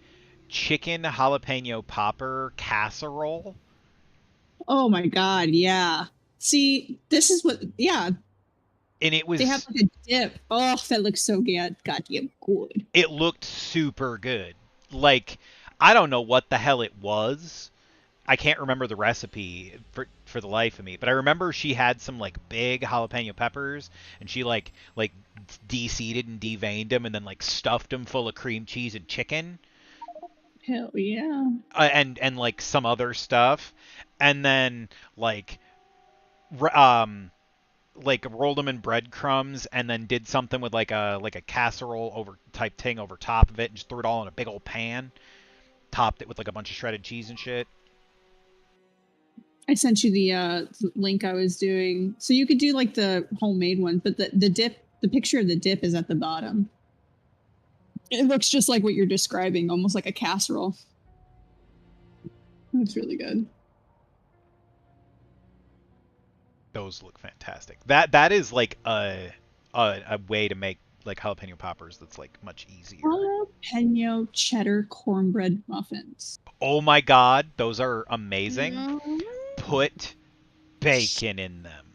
chicken jalapeno popper casserole. Oh my god, yeah. See, this is what yeah. And it was they have like a dip. Oh, that looks so goddamn good. It looked super good. Like I don't know what the hell it was. I can't remember the recipe for the life of me, but I remember she had some like big jalapeno peppers, and she like de-seeded and deveined them, and then like stuffed them full of cream cheese and chicken. Hell yeah. And like some other stuff, and then like rolled them in breadcrumbs, and then did something with like a casserole over type thing over top of it, and just threw it all in a big old pan, topped it with like a bunch of shredded cheese and shit. I sent you the link I was doing. So you could do like the homemade one, but the dip, the picture of the dip is at the bottom. It looks just like what you're describing, almost like a casserole. That's really good. Those look fantastic. That is like a way to make like jalapeno poppers that's like much easier. Jalapeno cheddar cornbread muffins. Oh my god, those are amazing. Mm-hmm. Put bacon in them.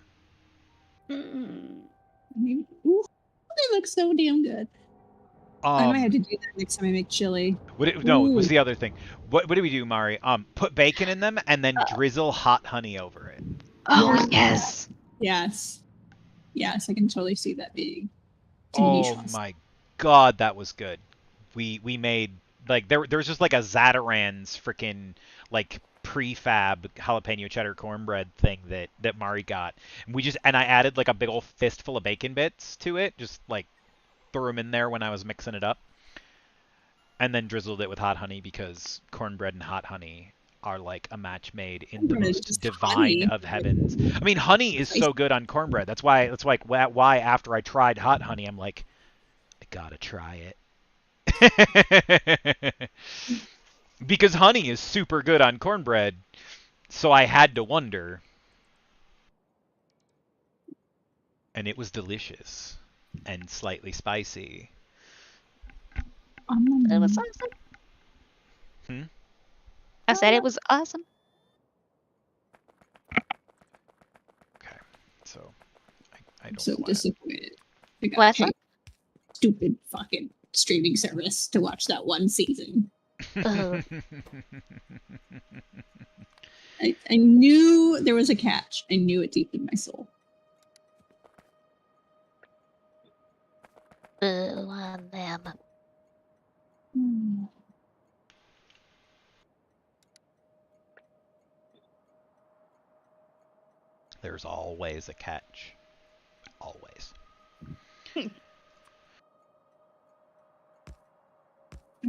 Mm-hmm. Ooh, they look so damn good. I might have to do that next time I make chili. No, it was the other thing. What do we do, Mari? Put bacon in them and then drizzle hot honey over it. Oh yes. Yes. Yes, I can totally see that being delicious. Oh my god, that was good. We made like there was just like a Zatarain's freaking like prefab jalapeno cheddar cornbread thing that Mari got. And I added like a big old fistful of bacon bits to it, just like threw them in there when I was mixing it up. And then drizzled it with hot honey because cornbread and hot honey are like a match made in the most divine of heavens. I mean, honey is so good on cornbread. That's why after I tried hot honey, I'm like, I gotta try it. Because honey is super good on cornbread, so I had to wonder. And it was delicious and slightly spicy. It was awesome. I said it was awesome. Okay, so I don't. I'm so disappointed. I got What? paid stupid fucking streaming service to watch that one season. I knew there was a catch. I knew it deep in my soul. On them. There's always a catch. Always. The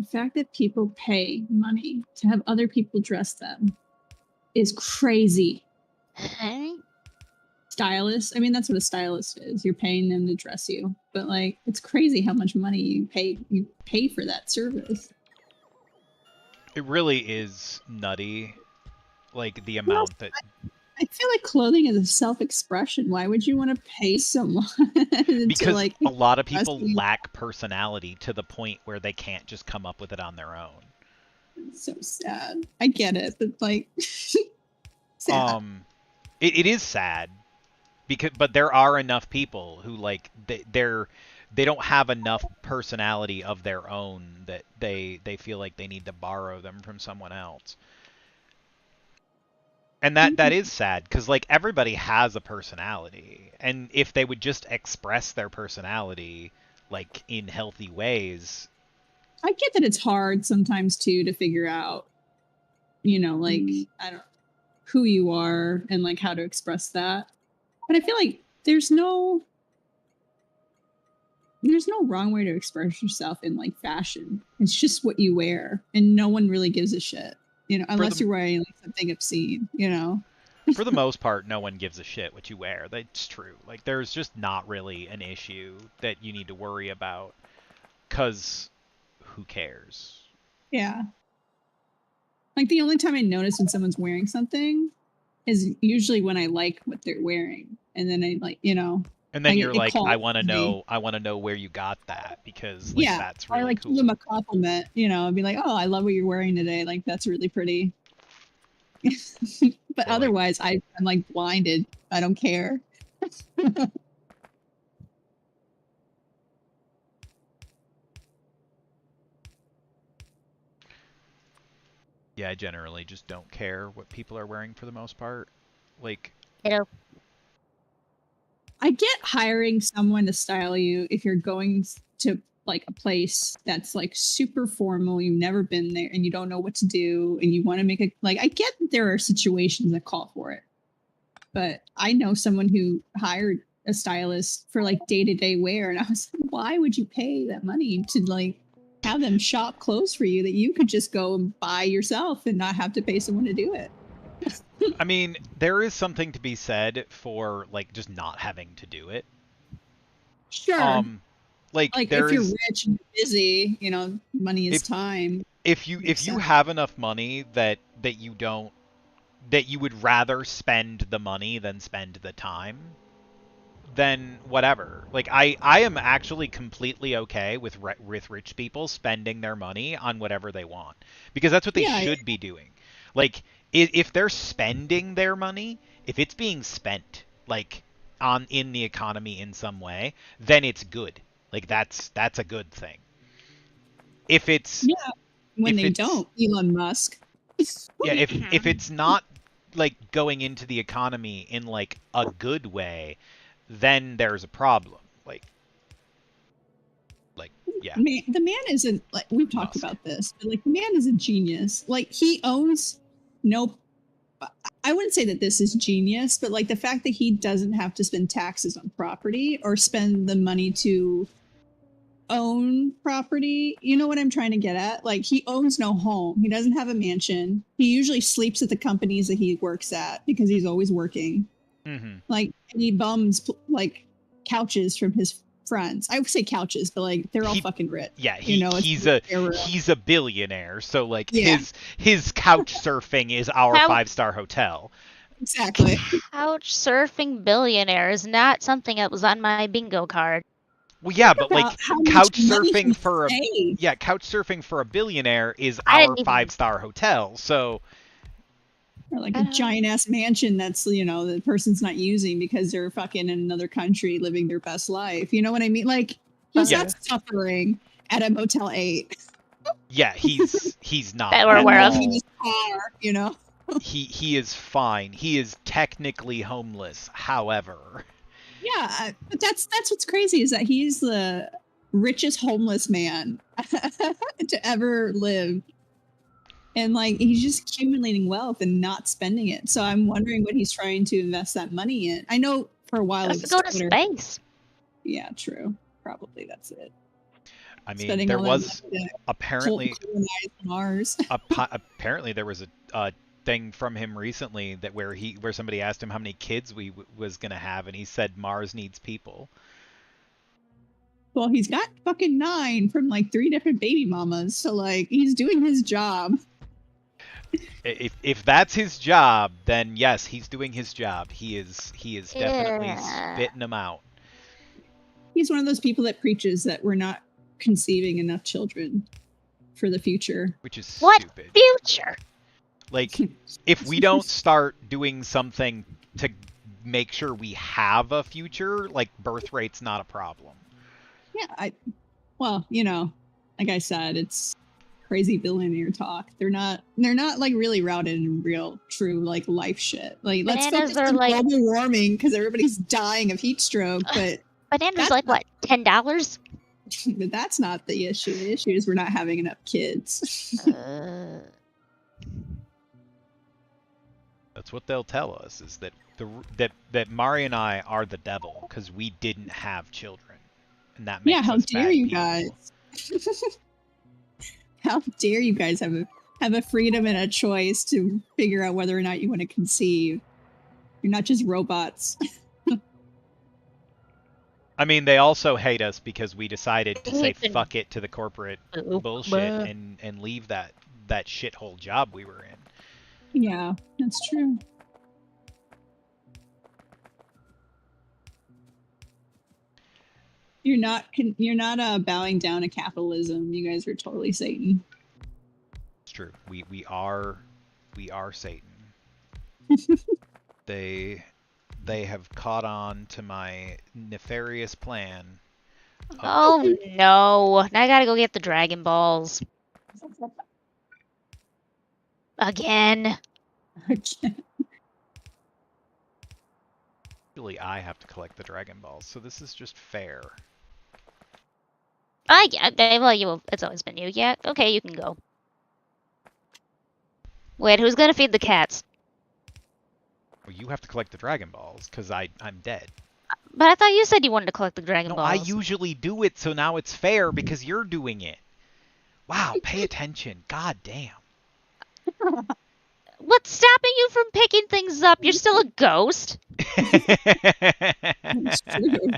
fact that people pay money to have other people dress them is crazy. Hey? stylist. I mean, that's what a stylist is. You're paying them to dress you. But like, it's crazy how much money you pay for that service. It really is nutty, like the Well, amount that I feel like clothing is a self-expression. Why would you want to pay someone to because like a lot of express people you? lack personality to the point where they can't just come up with it on their own. It's so sad. I get it, but like sad. It is sad but there are enough people who like they don't have enough personality of their own that they feel like they need to borrow them from someone else. And that is sad because like everybody has a personality, and if they would just express their personality like in healthy ways. I get that it's hard sometimes too to figure out, like I don't who you are and like how to express that. But I feel like there's no wrong way to express yourself in like fashion. It's just what you wear, and no one really gives a shit, unless you're wearing like something obscene, For the most part, no one gives a shit what you wear. That's true. Like, there's just not really an issue that you need to worry about, because who cares? Yeah. Like, the only time I notice when someone's wearing something is usually when I like what they're wearing. And then I like, And then you're like, I calls want to me. know where you got that, because like Yeah. that's Or really like cool. give them a compliment, I'd be like, oh, I love what you're wearing today. Like, that's really pretty. But Or, like, otherwise, I'm like blinded. I don't care. yeah, I generally just don't care what people are wearing for the most part. Like, I get hiring someone to style you if you're going to like a place that's like super formal, you've never been there and you don't know what to do and you want to make it like I get that there are situations that call for it. But I know someone who hired a stylist for like day-to-day wear, and I was like, why would you pay that money to like have them shop clothes for you that you could just go and buy yourself and not have to pay someone to do it? I mean, there is something to be said for like just not having to do it. Sure. Like if you're rich and busy, money is time. If you have enough money that you would rather spend the money than spend the time, then whatever. Like I am actually completely okay with rich people spending their money on whatever they want, because that's what they should be doing. Like if they're spending their money, if it's being spent like in the economy in some way, then it's good. Like that's a good thing. If it's when they don't, Elon Musk. Yeah, if it's not like going into the economy in like a good way, then there's a problem. Like yeah. The man isn't like we've talked about this, but like the man is a genius. Like he owns I wouldn't say that this is genius, but like the fact that he doesn't have to spend taxes on property or spend the money to own property. You know what I'm trying to get at? Like he owns no home. He doesn't have a mansion. He usually sleeps at the companies that he works at because he's always working. Mm-hmm. Like he bums like couches from his friends. I would say couches, but like they're all fucking rich. Yeah, he's a billionaire, so like his couch surfing is our 5-star hotel. Exactly. Couch surfing billionaire is not something that was on my bingo card. Well, yeah, but like couch surfing for a billionaire is our 5-star hotel. So or like a giant ass mansion that's the person's not using because they're fucking in another country living their best life. You know what I mean? Like he's not suffering at a Motel 8. Yeah, he's not. That we're aware of. He is fine. He is technically homeless, however. Yeah, but that's what's crazy is that he's the richest homeless man to ever live. And like he's just accumulating wealth and not spending it. So I'm wondering what he's trying to invest that money in. I know for a while he go to space. Yeah, true. Probably that's it. I mean, there was apparently Mars. Apparently there was a thing from him recently that where somebody asked him how many kids we was gonna have, and he said Mars needs people. Well, he's got fucking 9 from like 3 different baby mamas, so like he's doing his job. If that's his job, then yes, he's doing his job. He is definitely Yeah. spitting them out. He's one of those people that preaches that we're not conceiving enough children for the future. Which is What stupid. future? Like, if we don't start doing something to make sure we have a future, like birth rate's not a problem. Yeah, well, you know, like I said, it's crazy billionaire talk. They're not like really routed in real, true like life shit. Like let's Bananas focus are on like- global warming because everybody's dying of heat stroke, but Bananas That's like not- what? $10? but that's not the issue. The issue is we're not having enough kids. That's what they'll tell us, is that that Mari and I are the devil because we didn't have children, and that makes Yeah, how us dare bad you people. guys? How dare you guys have a freedom and a choice to figure out whether or not you want to conceive? You're not just robots. I mean, they also hate us because we decided to say Even- fuck it to the corporate Ooh, bullshit bah. and leave that shithole job we were in. Yeah, that's true. You're not bowing down to capitalism. You guys are totally Satan. It's true. We are Satan. They have caught on to my nefarious plan. Oh no. Now I gotta go get the Dragon Balls. Again. Usually I have to collect the Dragon Balls, so this is just fair. Well, it's always been you. Yeah, okay, you can go. Wait, who's gonna feed the cats? Well, you have to collect the Dragon Balls because I'm dead. But I thought you said you wanted to collect the Dragon No, Balls. I usually do it, so now it's fair because you're doing it. Wow, pay attention. God damn. What's stopping you from picking things up? You're still a ghost. It's true.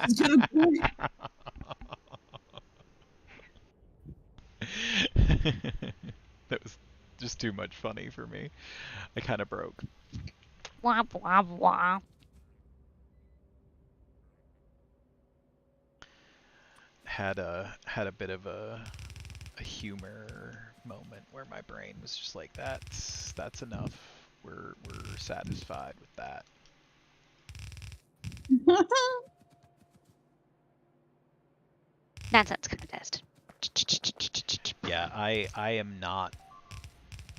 He's got a point. That was just too much funny for me. I kind of broke. Wah wah wah. Had a bit of a humor moment where my brain was just like, that's enough. We're satisfied with that. Nonsense contest. Yeah, I am not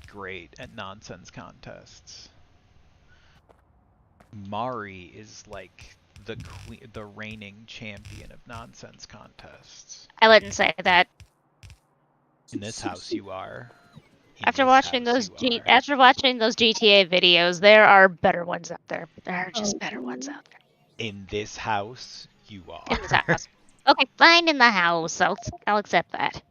great at nonsense contests. Mari is like the reigning champion of nonsense contests. I wouldn't say that. In this house, you are. In After this watching house, those you are. after watching those GTA videos, there are better ones out there. There are just better ones out there. In this house, you are. In this house. Okay, fine in the house. I'll accept that.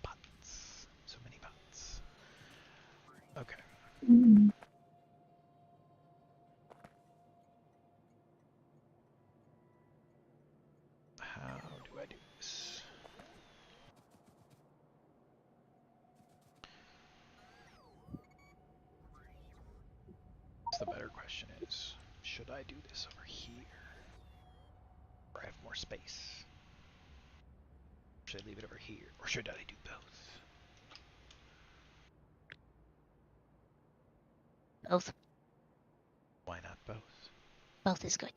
Butts. So many butts. Okay. Mm. How do I do this? The better question is, should I do this over here? Or have more space? Should I leave it over here? Or should I do both? Both. Why not both? Both is good.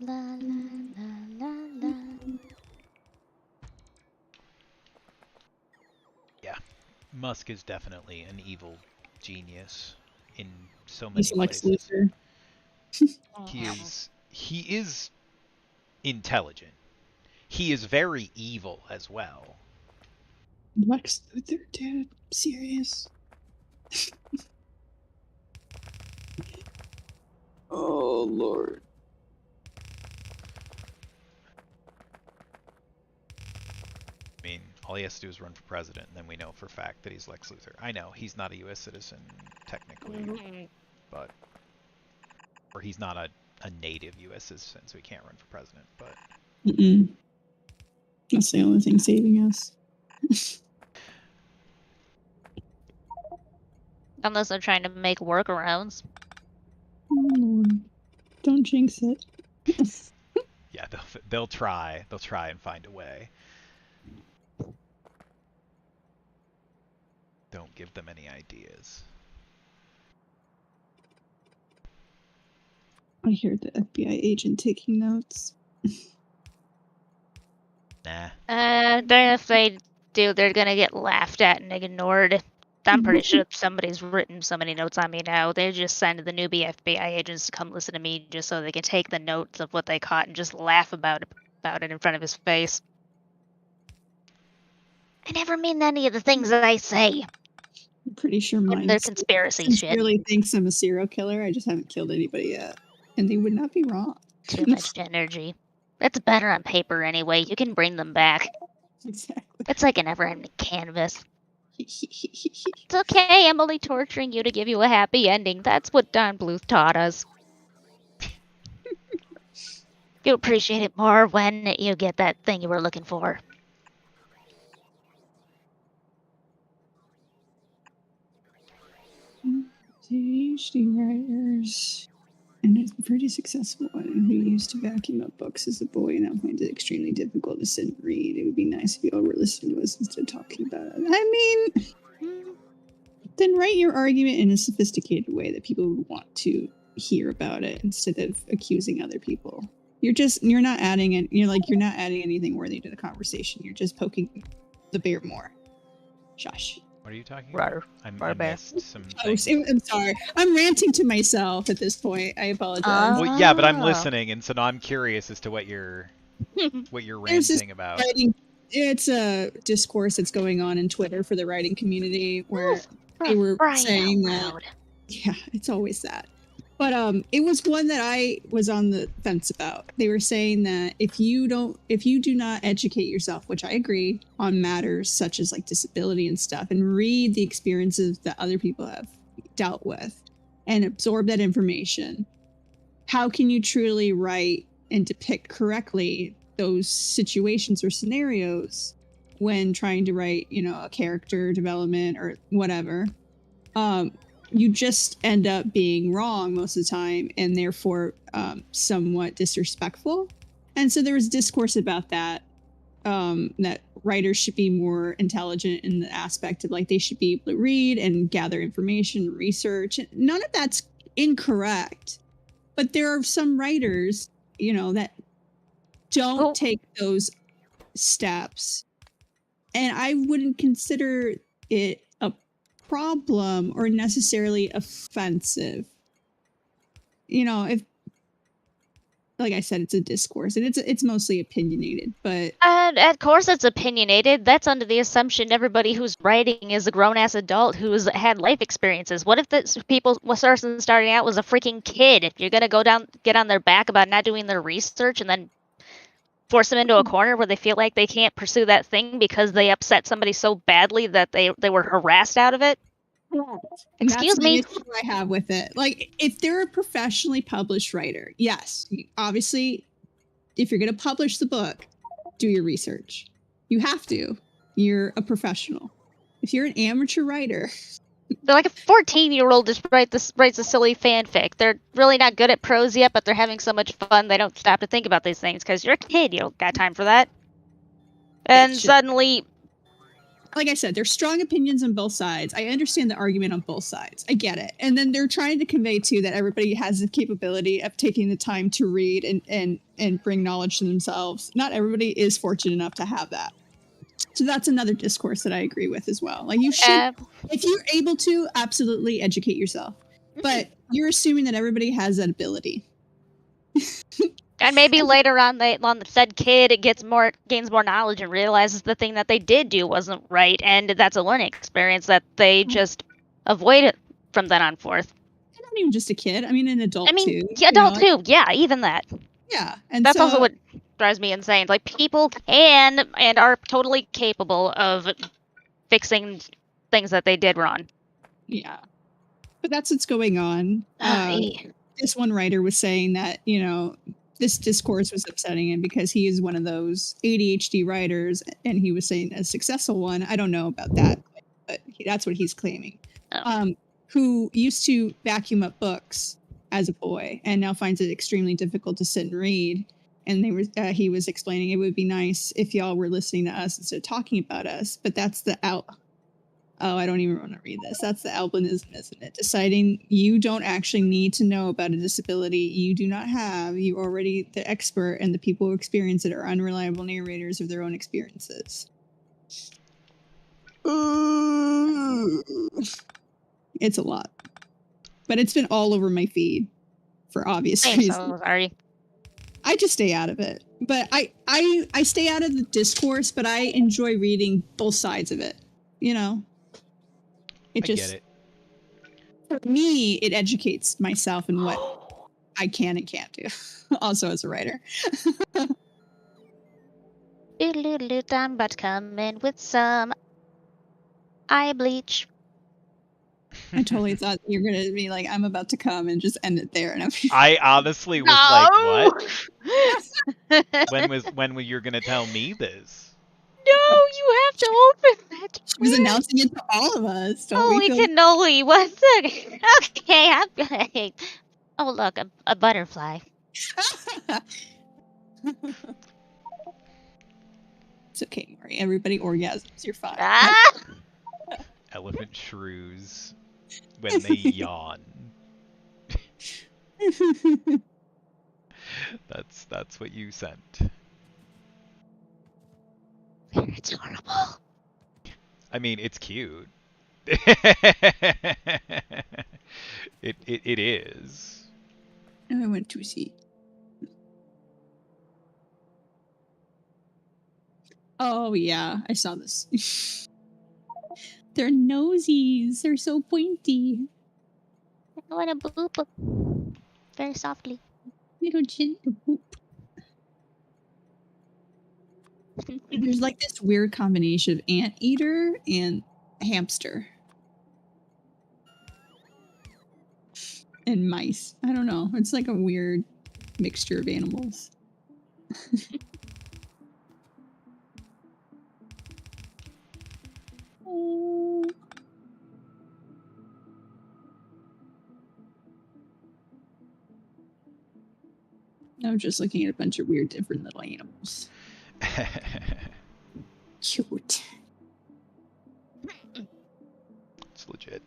La la la la la. Musk is definitely an evil genius in so many He's Lex places. Luthor. He is intelligent. He is very evil as well. Lex Luthor, dude. Serious. Oh, Lord. I mean, all he has to do is run for president, and then we know for a fact that he's Lex Luthor. I know he's not a U.S. citizen technically, but or he's not a native U.S. citizen, so he can't run for president. But That's the only thing saving us. Unless they're trying to make workarounds. Oh, Lord. Don't jinx it. yeah, they'll try. They'll try and find a way. Don't give them any ideas. I hear the FBI agent taking notes. Nah. Then if they do, they're gonna get laughed at and ignored. I'm pretty sure somebody's written so many notes on me now. They just send the newbie FBI agents to come listen to me just so they can take the notes of what they caught and just laugh about it in front of his face. I never mean any of the things that I say. I'm pretty sure mine They're conspiracy shit. sincerely thinks I'm a serial killer. I just haven't killed anybody yet. And they would not be wrong. Too much energy. That's better on paper anyway. You can bring them back. Exactly. It's like a never-ending canvas. It's okay, I'm only torturing you to give you a happy ending. That's what Don Bluth taught us. You'll appreciate it more when you get that thing you were looking for. PhD writers. And it's pretty successful one who used to vacuum up books as a boy and now finds it extremely difficult to sit and read. It would be nice if you all were listening to us instead of talking about it. I mean, then write your argument in a sophisticated way that people would want to hear about it instead of accusing other people. You're not adding it. You're not adding anything worthy to the conversation. You're just poking the bear more. Shush. What are you talking about? I missed some things. I'm sorry. I'm ranting to myself at this point. I apologize. Well, yeah, but I'm listening, and so now I'm curious as to what you're ranting about. It's a discourse that's going on in Twitter for the writing community where they were saying that. Yeah, it's always that. But it was one that I was on the fence about. They were saying that if you do not educate yourself, which I agree, on matters such as like disability and stuff, and read the experiences that other people have dealt with and absorb that information, how can you truly write and depict correctly those situations or scenarios when trying to write, a character development or whatever? You just end up being wrong most of the time and therefore somewhat disrespectful. And so there was discourse about that, that writers should be more intelligent in the aspect of like they should be able to read and gather information, research. None of that's incorrect. But there are some writers, that don't take those steps. And I wouldn't consider it a problem or necessarily offensive. If, like I said, it's a discourse and it's mostly opinionated, but of course it's opinionated. That's under the assumption everybody who's writing is a grown-ass adult who's had life experiences. What if the person starting out was a freaking kid? If you're gonna get on their back about not doing their research and then force them into a corner where they feel like they can't pursue that thing because they upset somebody so badly that they were harassed out of it? Excuse me. That's the issue I have with it. Like, if they're a professionally published writer, yes, obviously, if you're going to publish the book, do your research. You have to. You're a professional. If you're an amateur writer, they're like a 14-year-old just writes a silly fanfic. They're really not good at prose yet, but they're having so much fun they don't stop to think about these things because you're a kid. You don't got time for that. And suddenly, like I said, there's strong opinions on both sides. I understand the argument on both sides. I get it. And then they're trying to convey too that everybody has the capability of taking the time to read and bring knowledge to themselves. Not everybody is fortunate enough to have that. So that's another discourse that I agree with as well. Like you should, if you're able to, absolutely educate yourself. But you're assuming that everybody has that ability. And maybe later on, the said kid gains more knowledge and realizes the thing that they did do wasn't right, and that's a learning experience that they just avoid it from then on forth. Not even just a kid. I mean, an adult too. Yeah, adult too. Yeah, even that. Yeah, and that's so, also what drives me insane. Like people can and are totally capable of fixing things that they did wrong. Yeah, but that's what's going on. This one writer was saying that, you know, this discourse was upsetting him because he is one of those ADHD writers, and he was saying a successful one. I don't know about that, but that's what he's claiming. Who used to vacuum up books as a boy and now finds it extremely difficult to sit and read. And he was explaining it would be nice if y'all were listening to us instead of talking about us. But that's the I don't even want to read this. That's the albinism, isn't it? Deciding you don't actually need to know about a disability you do not have. You're already the expert, and the people who experience it are unreliable narrators of their own experiences. It's a lot. But it's been all over my feed for obvious reasons. So sorry. I just stay out of it. But I stay out of the discourse, but I enjoy reading both sides of it. You know? I get it. For me, it educates myself in what I can and can't do. Also as a writer. I'm about to come in with some eye bleach. I totally thought you were going to be like, I'm about to come and just end it there. And I honestly was like, what? When were you going to tell me this? No, you have to open that. She was announcing it to all of us. Holy cannoli, one second. Okay, I'm good. Oh, look, a butterfly. It's okay, Maury. Everybody orgasms. You're fine. Elephant shrews when they yawn. That's what you sent. It's horrible. I mean, it's cute. It is. I went to see. Oh yeah, I saw this. Their nosies, they're so pointy. I want to boop very softly. Little gentle boop. There's like this weird combination of anteater and hamster. And mice. I don't know. It's like a weird mixture of animals. Oh. I was just looking at a bunch of weird different little animals. Cute. It's legit.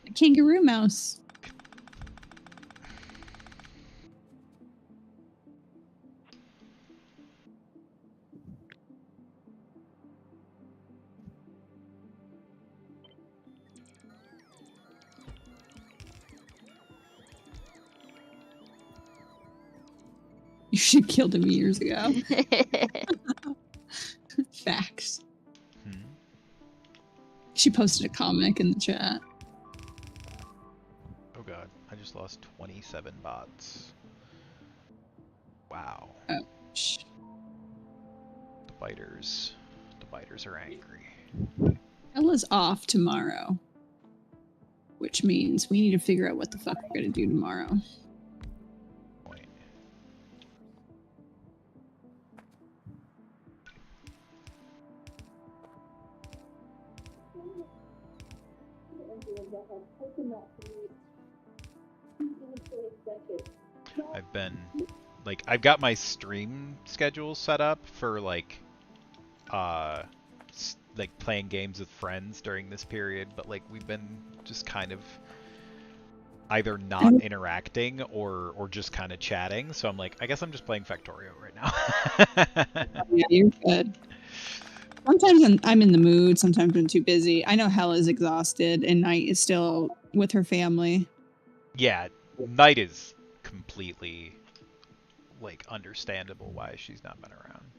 A kangaroo mouse. You should have killed him years ago. Facts. She posted a comic in the chat. Oh god, I just lost 27 bots. Wow. Oh, shh. The biters are angry. Ella's off tomorrow, which means we need to figure out what the fuck we're gonna do tomorrow. I've been, like, I've got my stream schedule set up for, like playing games with friends during this period, but, like, we've been just kind of either not interacting or just kind of chatting, so I'm like, I guess I'm just playing Factorio right now. Yeah, you're good. Sometimes I'm in the mood. Sometimes I'm too busy. I know Hella's exhausted, and Knight is still with her family. Yeah, Knight is completely like understandable why she's not been around.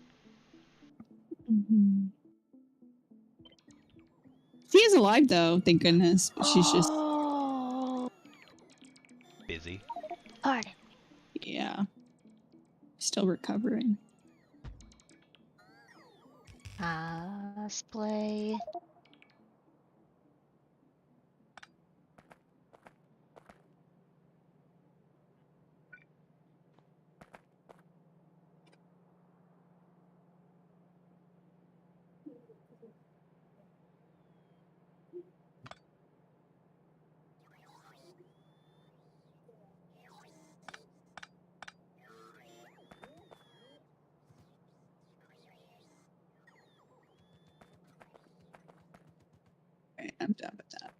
Mm-hmm. She is alive though, thank goodness. But she's just Busy. Pardon. yeah, still recovering. Cosplay. Right, I'm done with that.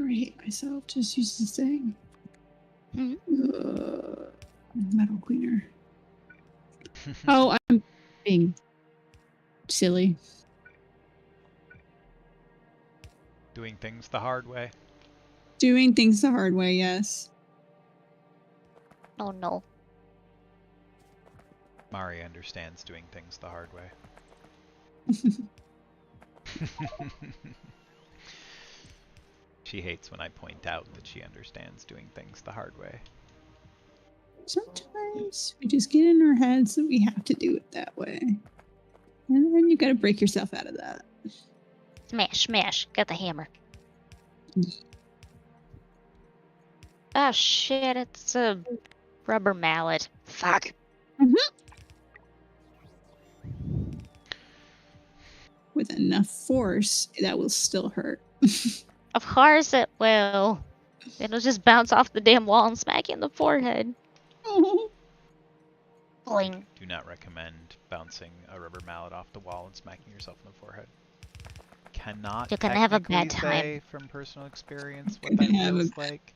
do I hate myself? Just use this thing. Mhm. Metal cleaner. Oh, I'm being silly. Doing things the hard way. Doing things the hard way, yes. Oh no. Mari understands doing things the hard way. She hates when I point out that she understands doing things the hard way. Sometimes we just get in our heads that we have to do it that way. And then you gotta break yourself out of that. Smash, smash. Got the hammer. Oh shit, it's a rubber mallet. Fuck. With enough force, that will still hurt. Of course it will. It'll just bounce off the damn wall and smack you in the forehead. Oh. Boing. Do not recommend bouncing a rubber mallet off the wall and smacking yourself in the forehead. Cannot You're gonna have a technically bad time. say from personal experience what that feels like.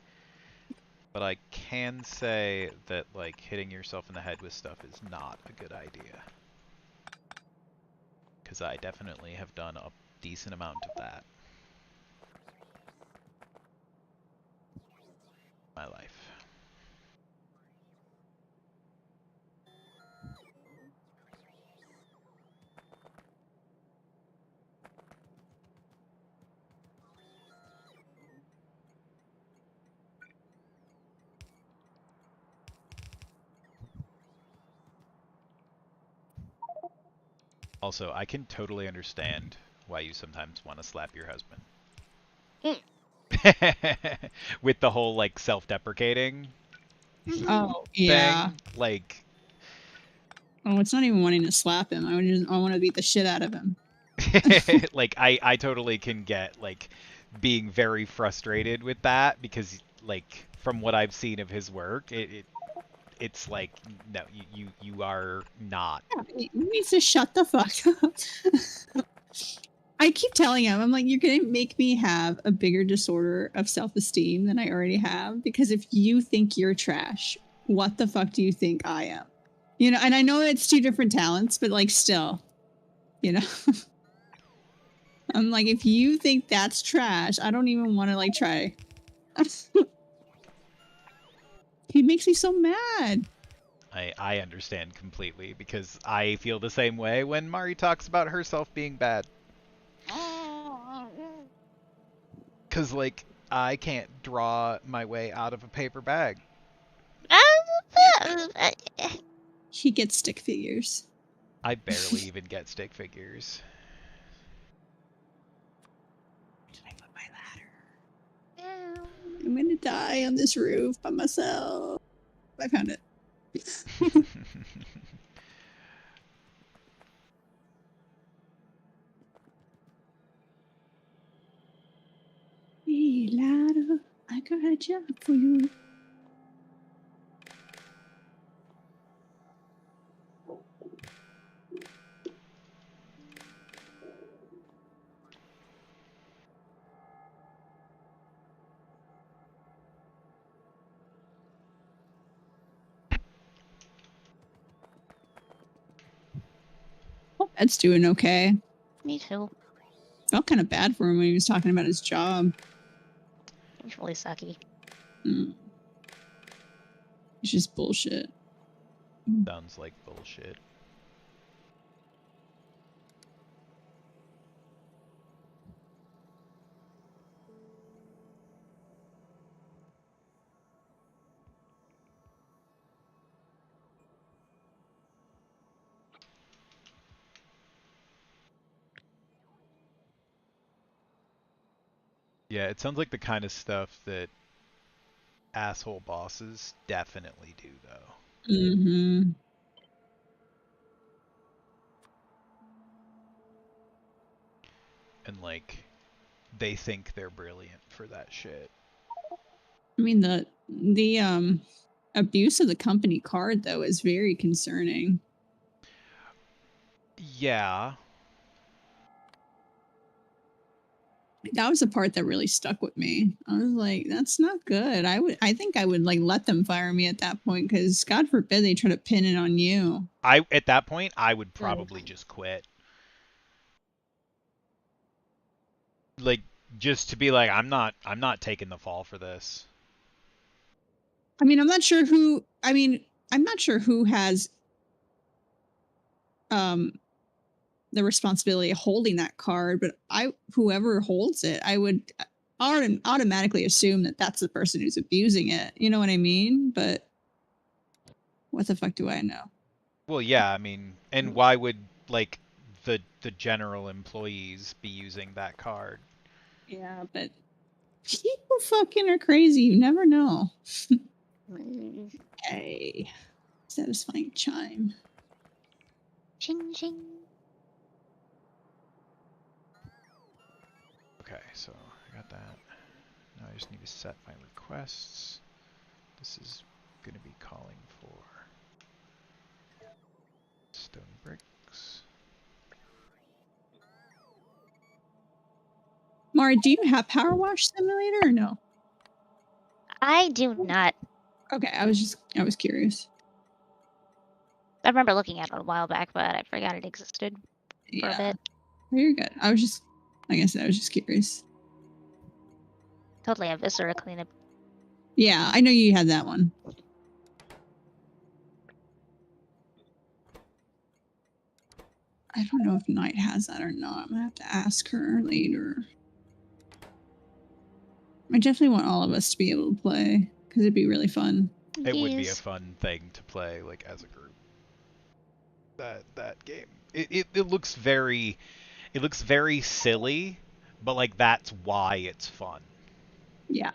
But I can say that like hitting yourself in the head with stuff is not a good idea. Because I definitely have done a decent amount of that. My life. Also, I can totally understand why you sometimes want to slap your husband. With the whole like self-deprecating Oh, yeah. thing, like Oh, it's not even wanting to slap him. I want to beat the shit out of him. like I totally can get like being very frustrated with that because like from what I've seen of his work, it's like no, you are not. He needs to shut the fuck up. I keep telling him, I'm like, you're gonna make me have a bigger disorder of self-esteem than I already have, because if you think you're trash, what the fuck do you think I am? You know, and I know it's two different talents, but like still, you know. I'm like, if you think that's trash, I don't even want to like try. He makes me so mad. I understand completely because I feel the same way when Mari talks about herself being bad. Cause like I can't draw my way out of a paper bag. He gets stick figures. I barely even get stick figures. Did I put my ladder? I'm gonna die on this roof by myself. I found it. Hey, ladder, I got a job for you. Hope Ed's doing okay. Me too. Felt kind of bad for him when he was talking about his job. It's really sucky. It's just bullshit. Sounds like bullshit. Yeah, it sounds like the kind of stuff that asshole bosses definitely do, though. Mm-hmm. And like, they think they're brilliant for that shit. I mean, the abuse of the company card though is very concerning. Yeah. That was the part that really stuck with me. I was like, that's not good. I think I would like let them fire me at that point because God forbid they try to pin it on you. At that point I would probably just quit. Like just to be like I'm not taking the fall for this. I mean, I'm not sure who. I mean, I'm not sure who has the responsibility of holding that card, but whoever holds it, I would automatically assume that that's the person who's abusing it. You know what I mean? But what the fuck do I know? Well, yeah, I mean, and why would like the general employees be using that card? Yeah, but people fucking are crazy. You never know. Okay. Satisfying chime. Ching ching. Okay, so I got that. Now I just need to set my requests. This is going to be calling for stone bricks. Mara, do you have Power Wash Simulator or no? I do not. Okay, I was curious. I remember looking at it a while back, but I forgot it existed for a bit. You're good. Like I said, I was just curious. Totally a Viscera cleanup. Yeah, I know you had that one. I don't know if Knight has that or not. I'm gonna have to ask her later. I definitely want all of us to be able to play because it'd be really fun. It would be a fun thing to play like as a group. That game. It looks very silly, but like that's why it's fun. Yeah.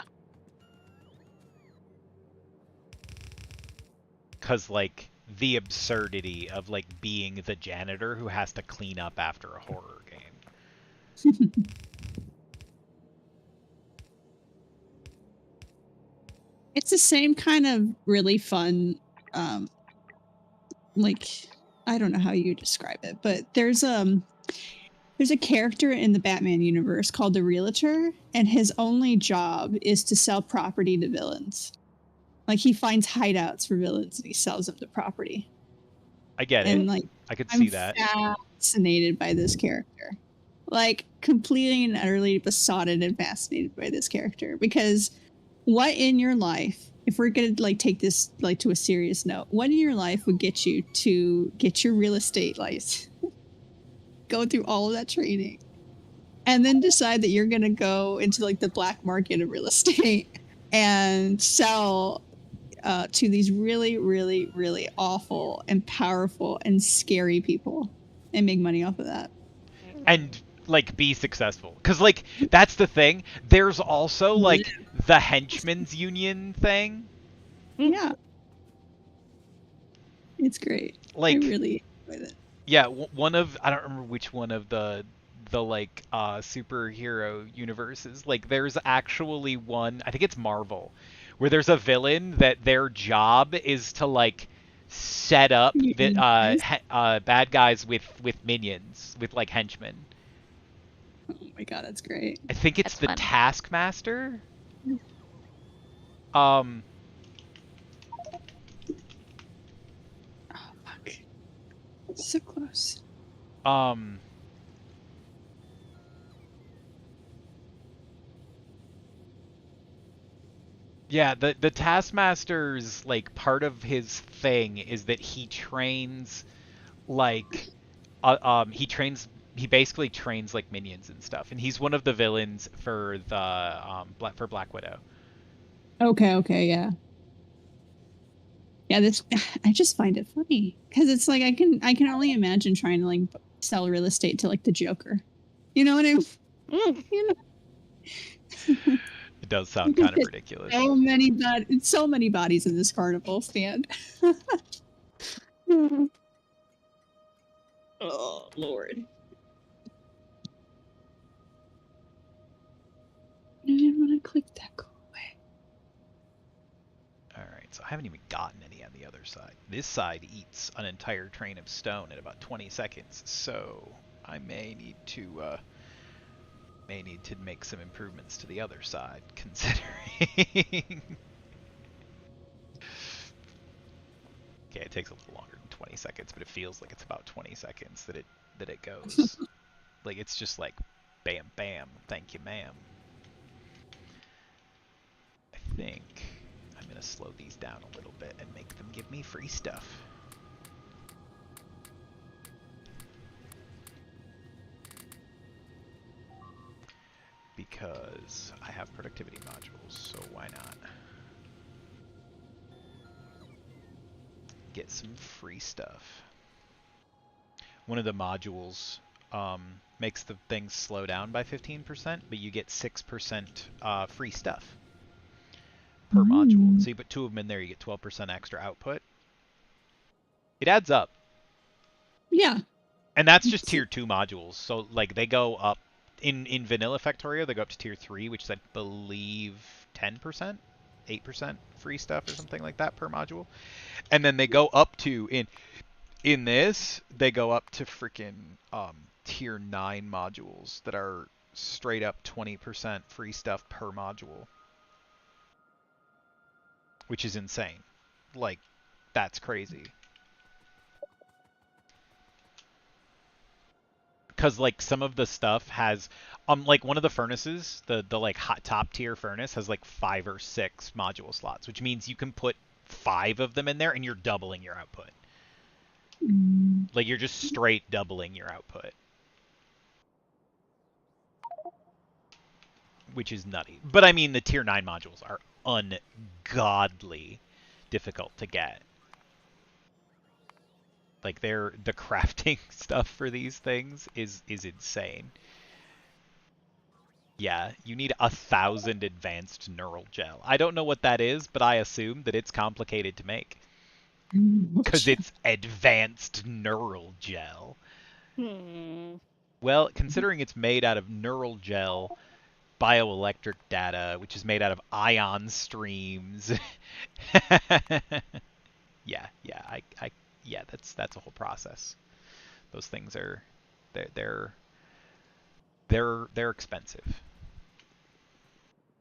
Cuz like the absurdity of like being the janitor who has to clean up after a horror game. It's the same kind of really fun like I don't know how you describe it, but there's a character in the Batman universe called the Realtor, and his only job is to sell property to villains. Like he finds hideouts for villains and he sells them the property. I get And it. like I could I'm see that. fascinated by this character. Like completely and utterly besotted and fascinated by this character because what in your life, if we're gonna like take this like to a serious note, what in your life would get you to get your real estate license, go through all of that training, and then decide that you're gonna go into like the black market of real estate and sell to these really, really, really awful and powerful and scary people and make money off of that. And like be successful, because like that's the thing. There's also like the henchman's union thing. Yeah, it's great. Like I really enjoyed it. yeah, one of I don't remember which one of the like superhero universes. Like there's actually one, I think it's Marvel, where there's a villain that their job is to like set up bad guys with minions, with like henchmen. Oh my god, that's great. I think it's the fun. Taskmaster. Oh fuck. So close. Yeah, the Taskmaster's like part of his thing is that he trains like he basically trains like minions and stuff, and he's one of the villains for the for Black Widow. Okay, yeah. Yeah, this I just find it funny because it's like I can only imagine trying to like sell real estate to like the Joker. You know what I mean? You know? It does sound kind of ridiculous. So many bodies in this carnival stand. Oh Lord. I didn't want to click that. Go away. Alright, so I haven't even gotten any on the other side. This side eats an entire train of stone in about 20 seconds, so I may need to may need to make some improvements to the other side, considering. Okay, it takes a little longer than 20 seconds, but it feels like it's about 20 seconds that it goes. Like, it's just like, bam, bam, thank you, ma'am. I think I'm going to slow these down a little bit and make them give me free stuff. Because I have productivity modules, so why not? Get some free stuff. One of the modules makes the things slow down by 15%, but you get 6% free stuff per module. So you put 2 of them in there, you get 12% extra output. It adds up. Yeah. And that's just tier 2 modules. So like they go up in vanilla Factorio, they go up to tier 3, which is I believe 10%, 8% free stuff or something like that per module. And then they go up to in this, they go up to freaking tier 9 modules that are straight up 20% free stuff per module. Which is insane. Like, that's crazy. Because, like, some of the stuff has, like, one of the furnaces, the like, hot top tier furnace has, like, 5 or 6 module slots, which means you can put 5 of them in there and you're doubling your output. Like, you're just straight doubling your output. Which is nutty. But, I mean, the tier 9 modules are ungodly difficult to get. Like, the crafting stuff for these things is insane. Yeah, you need 1,000 advanced neural gel. I don't know what that is, but I assume that it's complicated to make. Because it's advanced neural gel. Well, considering it's made out of neural gel, bioelectric data, which is made out of ion streams. yeah, that's a whole process. Those things are they're expensive.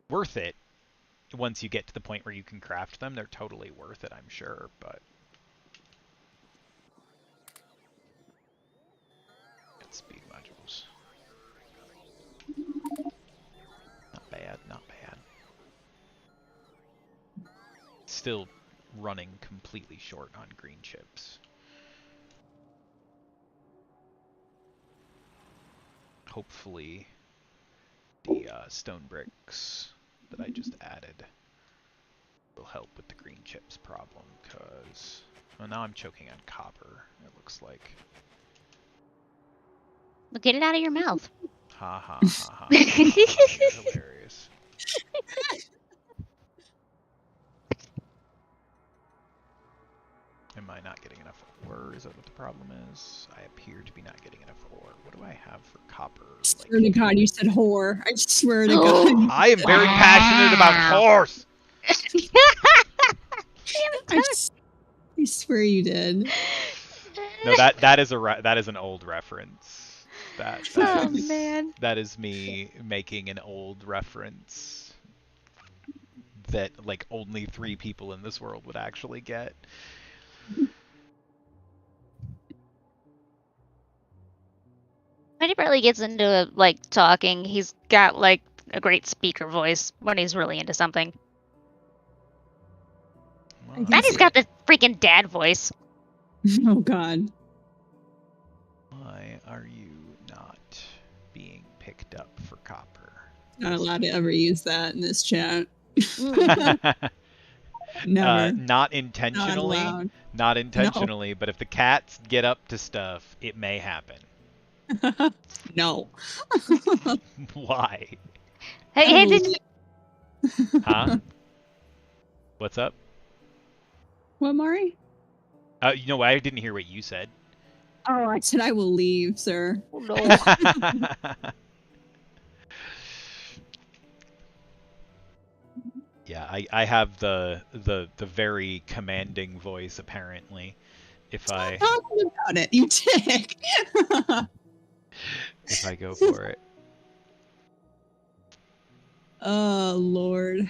Worth it once you get to the point where you can craft them. They're totally worth it, I'm sure, but speed modules. Not bad, not bad. Still running completely short on green chips. Hopefully the stone bricks that I just added will help with the green chips problem, because well, now I'm choking on copper, it looks like. Well, get it out of your mouth. Ha ha ha ha. ha. You're hilarious. Am I not getting enough ore? Is that what the problem is? I appear to be not getting enough ore. What do I have for copper? I swear to God, you said whore. I swear to Oh. God. I am very passionate about horse! I swear you did. No, that is an old reference. Oh man. That is me making an old reference that like only 3 people in this world would actually get. When he barely gets into like talking, he's got like a great speaker voice when he's really into something. I can And he's see got the freaking dad voice. Oh God. Why are you not being picked up for copper? Not allowed to ever use that in this chat. Never. Not intentionally. Not intentionally, no. But if the cats get up to stuff, it may happen. No. Why? Hey, did Huh? What's up? What, Mari? You know, I didn't hear what you said. Oh, I said I will leave, sir. Oh no. Yeah, I have the very commanding voice apparently. If I talking about it, you dick. if I go for it. Oh, Lord.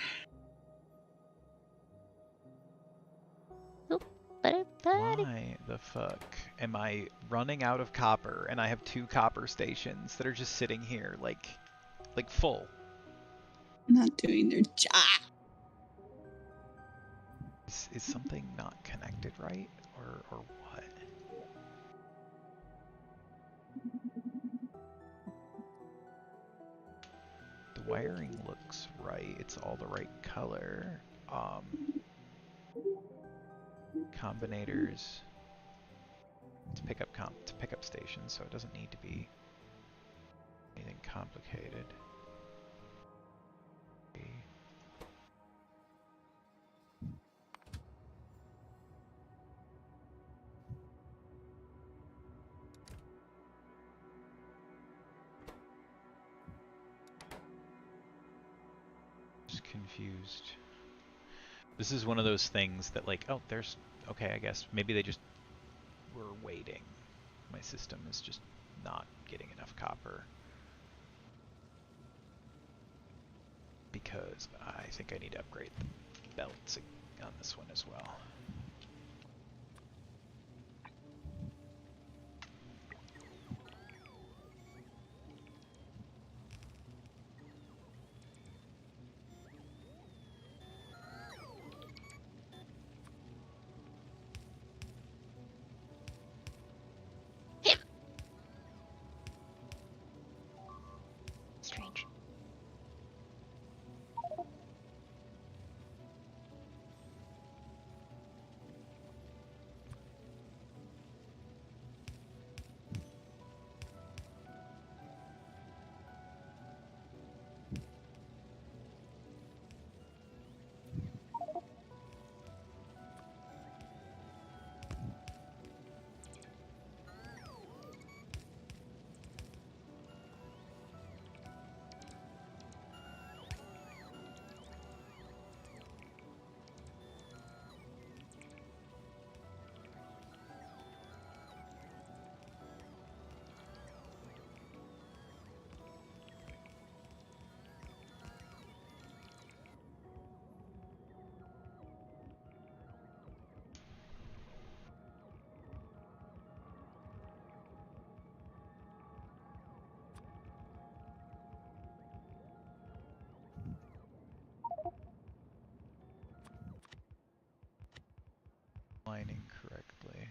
Why the fuck am I running out of copper and I have 2 copper stations that are just sitting here like full? Not doing their job. Is something not connected right or what? The wiring looks right. It's all the right color. Combinators to pick up stations, so it doesn't need to be anything complicated. Just confused. This is one of those things that like, oh, there's, okay, I guess maybe they just were waiting. My system is just not getting enough copper. Because I think I need to upgrade the belts on this one as well. Strange. Lining correctly.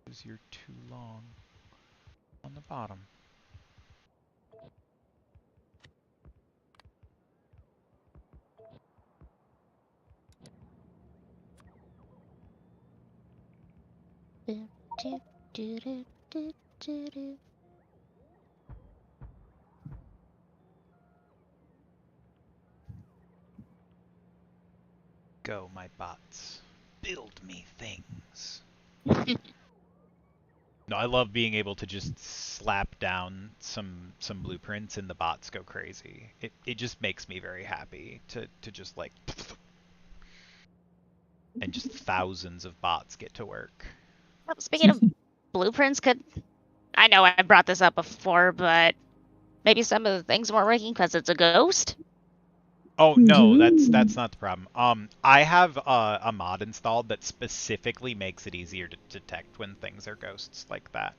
Because you're too long on the bottom. Go, my bots. Build me things. No, I love being able to just slap down some blueprints and the bots go crazy. It just makes me very happy to just like and just thousands of bots get to work. Speaking of blueprints, I know I brought this up before, but maybe some of the things weren't working because it's a ghost? Oh no, that's not the problem. I have a mod installed that specifically makes it easier to detect when things are ghosts like that.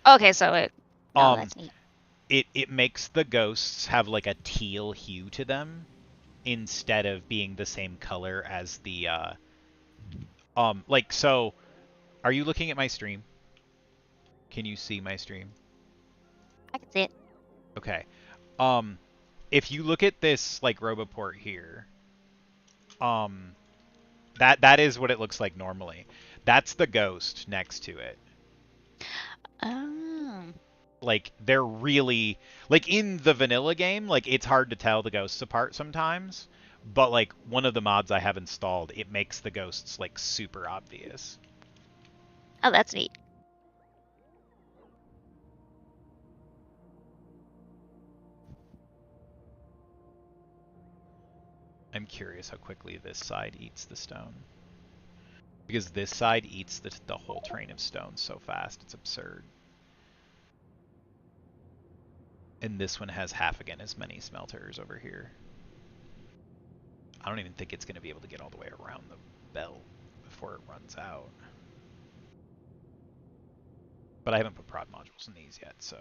Okay, so that's neat. It makes the ghosts have like a teal hue to them instead of being the same color as the like, so are you looking at my stream? Can you see my stream? I can see it. Okay. If you look at this like Roboport here, that is what it looks like normally. That's the ghost next to it. Oh. Like they're really like in the vanilla game, like it's hard to tell the ghosts apart sometimes, but like one of the mods I have installed, it makes the ghosts like super obvious. Oh, that's neat. I'm curious how quickly this side eats the stone. Because this side eats the whole train of stone so fast, it's absurd. And this one has half again as many smelters over here. I don't even think it's going to be able to get all the way around the belt before it runs out. But I haven't put prod modules in these yet, so...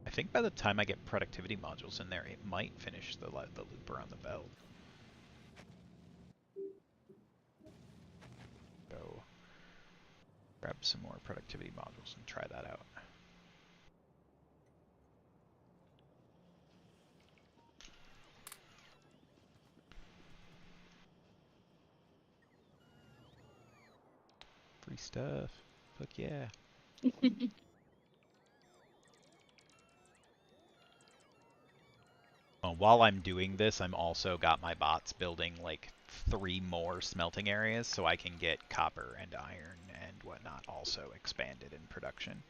I think by the time I get productivity modules in there, it might finish the loop around the belt. Go grab some more productivity modules and try that out. Free stuff. Fuck yeah. While I'm doing this, I'm also got my bots building like 3 more smelting areas so I can get copper and iron and whatnot also expanded in production.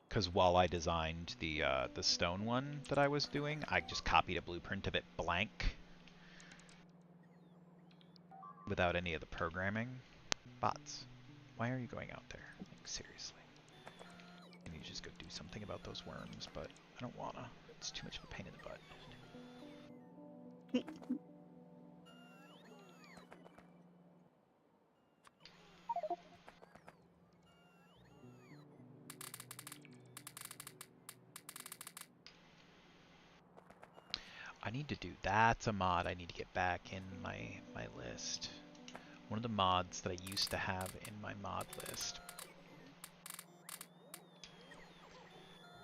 Because while I designed the stone one that I was doing, I just copied a blueprint of it blank without any of the programming. Bots, why are you going out there? Like, seriously. I need to just go do something about those worms, but I don't wanna. It's too much of a pain in the butt. I need to do that's a mod I need to get back in my list. One of the mods that I used to have in my mod list.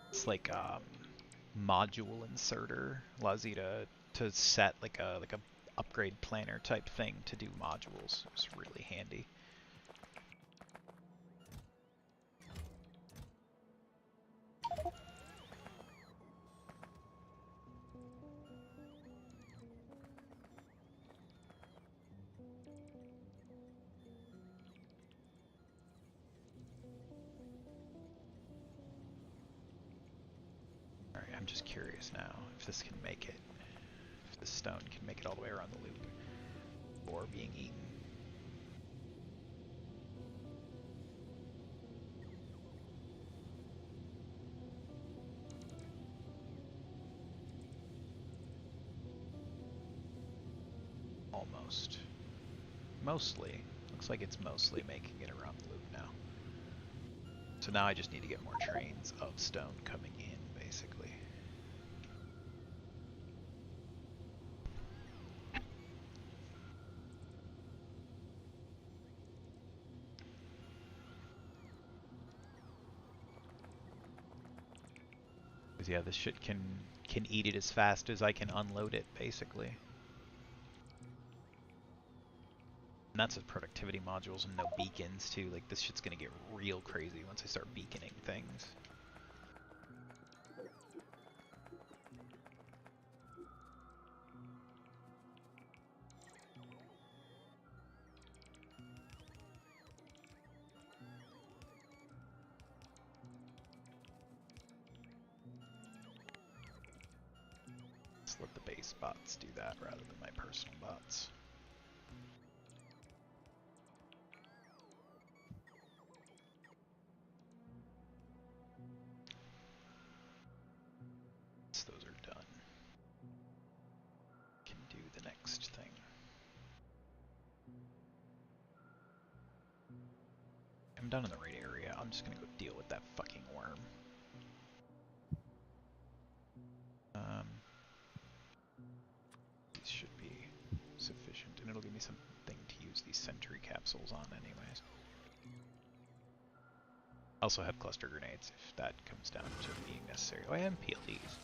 It's like module inserter. Allows you to set like a upgrade planner type thing to do modules. It's really handy. Alright, I'm just curious now if this can make it. If the stone can make it all the way around the loop. Or being eaten. Almost. Mostly. Looks like it's mostly making it around the loop now. So now I just need to get more trains of stone coming in, basically. Because yeah, this shit can eat it as fast as I can unload it, basically. And that's with productivity modules and no beacons too. Like this shit's gonna get real crazy once I start beaconing things. Let's let the base bots do that rather than my personal bots. Once those are done, can do the next thing. I'm done in the right area. I'm just gonna go deal with that fucking worm. These should be sufficient, and it'll give me something to use these sentry capsules on anyways. Also have cluster grenades if that comes down to being necessary. Oh, I am PLDs.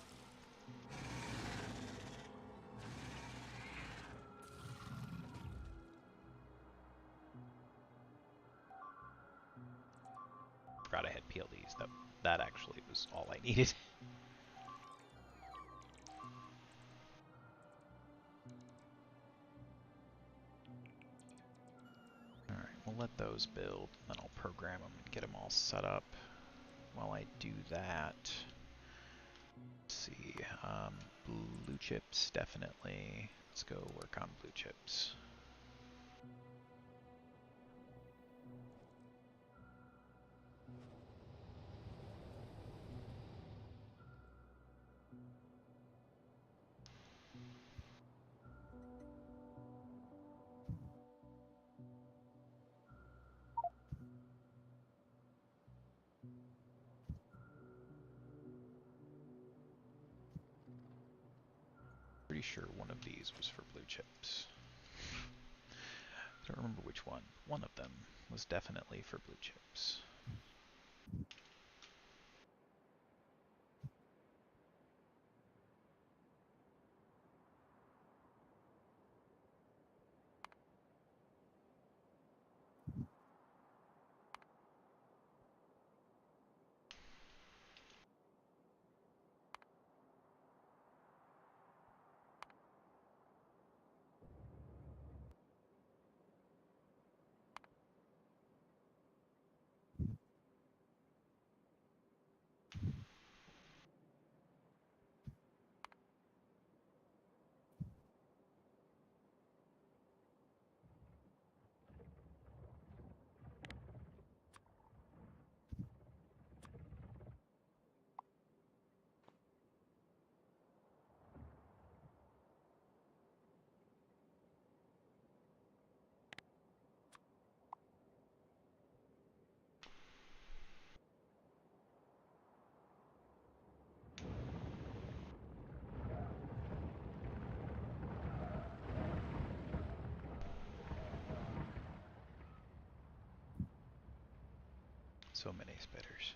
Forgot I had PLDs. That actually was all I needed. Alright, we'll let those build, then I'll program them and get them all set up. While I do that, let's see, blue chips, definitely. Let's go work on blue chips. Pretty sure one of these was for blue chips. I don't remember which one. One of them was definitely for blue chips. So many spitters.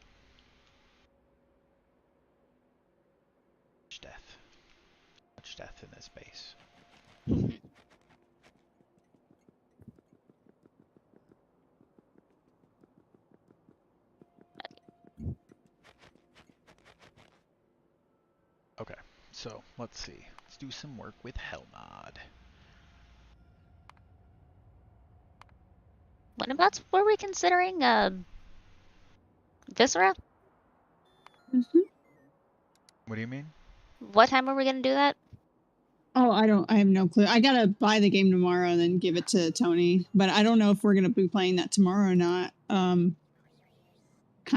Much death. Much death in this base. Okay, so let's see. Let's do some work with Hellmod. What about were we considering Viscera? Mm-hmm. What do you mean? What time were we gonna do that? Oh, I have no clue. I gotta buy the game tomorrow and then give it to Tony. But I don't know if we're gonna be playing that tomorrow or not. Kind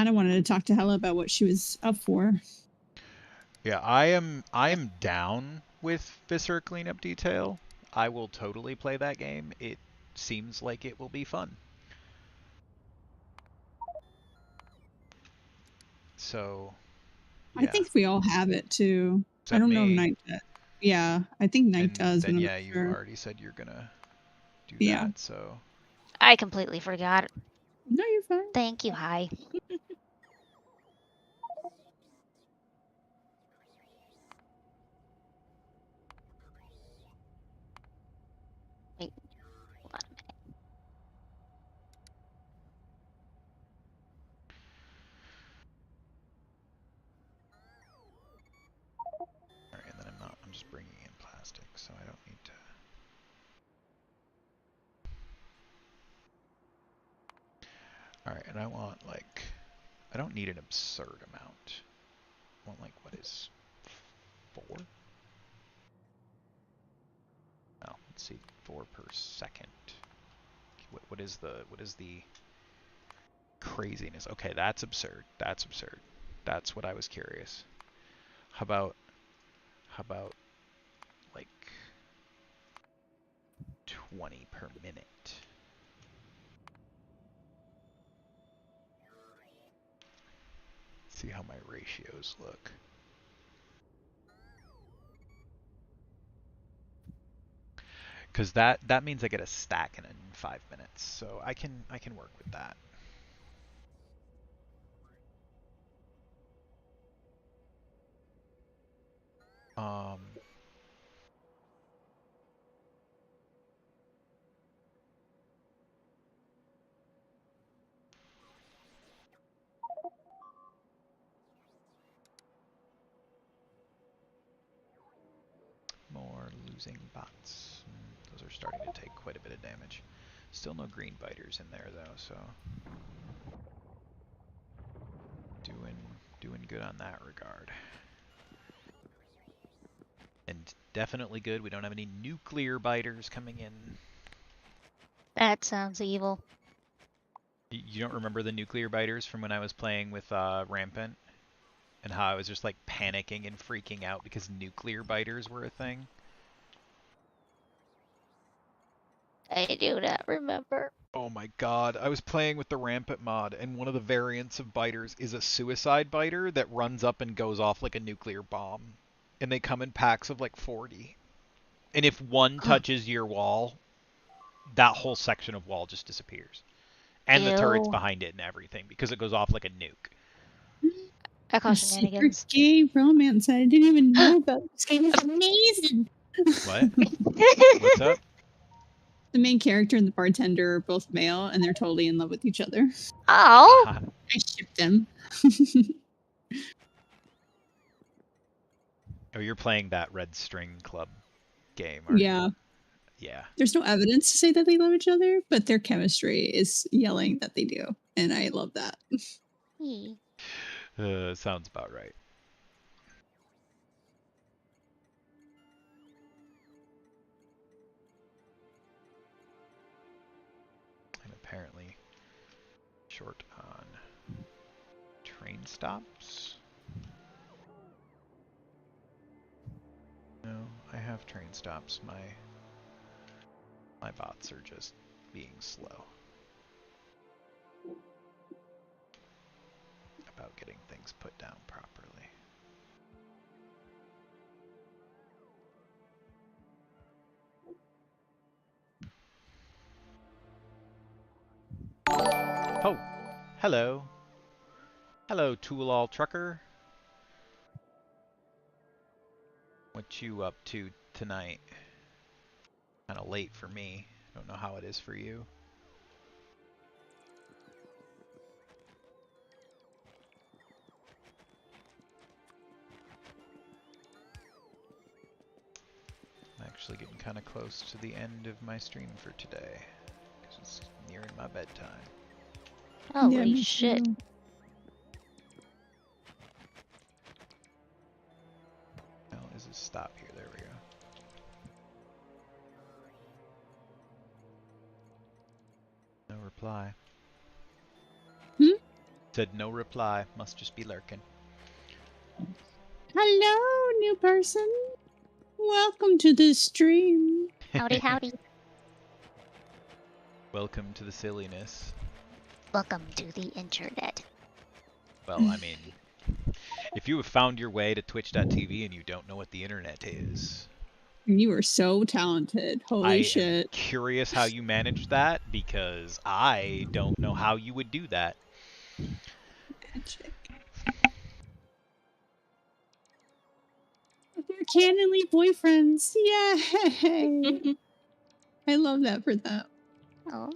of wanted to talk to Hella about what she was up for. Yeah, I am down with Viscera Cleanup Detail. I will totally play that game. It seems like it will be fun. So, I yeah. think we all have it too. I Except don't know if me. Knight does. Yeah, I think Knight And does, but then I'm yeah, not you sure. already said you're gonna do Yeah. that, so I completely forgot. No, you're fine. Thank you, hi. Wait, hold on a minute. alright, and then I'm just bringing in plastic, so I don't need to. Alright, and I want like, I don't need an absurd amount. I want like, what is 4? Oh, let's see, 4 per second. What is the craziness? Okay, that's absurd. That's absurd. That's what I was curious. How about like 20 per minute? See how my ratios look. Because that means I get a stack in 5 minutes, so I can work with that. Um, more losing bots. Those are starting to take quite a bit of damage. Still no green biters in there though, so doing good on that regard. And definitely good. We don't have any nuclear biters coming in. That sounds evil. You don't remember the nuclear biters from when I was playing with Rampant? And how I was just like panicking and freaking out because nuclear biters were a thing? I do not remember. Oh my god, I was playing with the Rampant mod, and one of the variants of biters is a suicide biter that runs up and goes off like a nuclear bomb. And they come in packs of like 40. And if one touches your wall, that whole section of wall just disappears. And the turrets Ew. behind it and everything, because it goes off like a nuke. I call A secret shenanigans. gay romance I didn't even know about. This game is amazing. What? What's up? The main character and the bartender are both male, and they're totally in love with each other. Oh! Uh-huh. I ship them. Oh, you're playing that Red String Club game, aren't Yeah. you? Yeah. There's no evidence to say that they love each other, but their chemistry is yelling that they do, and I love that. Sounds about right. I'm apparently short on train stops. No, I have train stops. My bots are just being slow about getting things put down properly. Oh, hello. Hello, Tool-All Trucker. What you up to tonight? Kinda late for me. Don't know how it is for you. I'm actually getting kinda close to the end of my stream for today, because it's nearing my bedtime. Holy shit. Too. Oh, is it stop here? There we go. No reply. Said no reply. Must just be lurking. Hello, new person. Welcome to the stream. Howdy, howdy. Welcome to the silliness. Welcome to the internet. Well, I mean, if you have found your way to twitch.tv and you don't know what the internet is, You are so talented. Holy I shit. am curious how you managed that, because I don't know how you would do that. Magic. They're canonly boyfriends. Yay! I love that for them. Oh.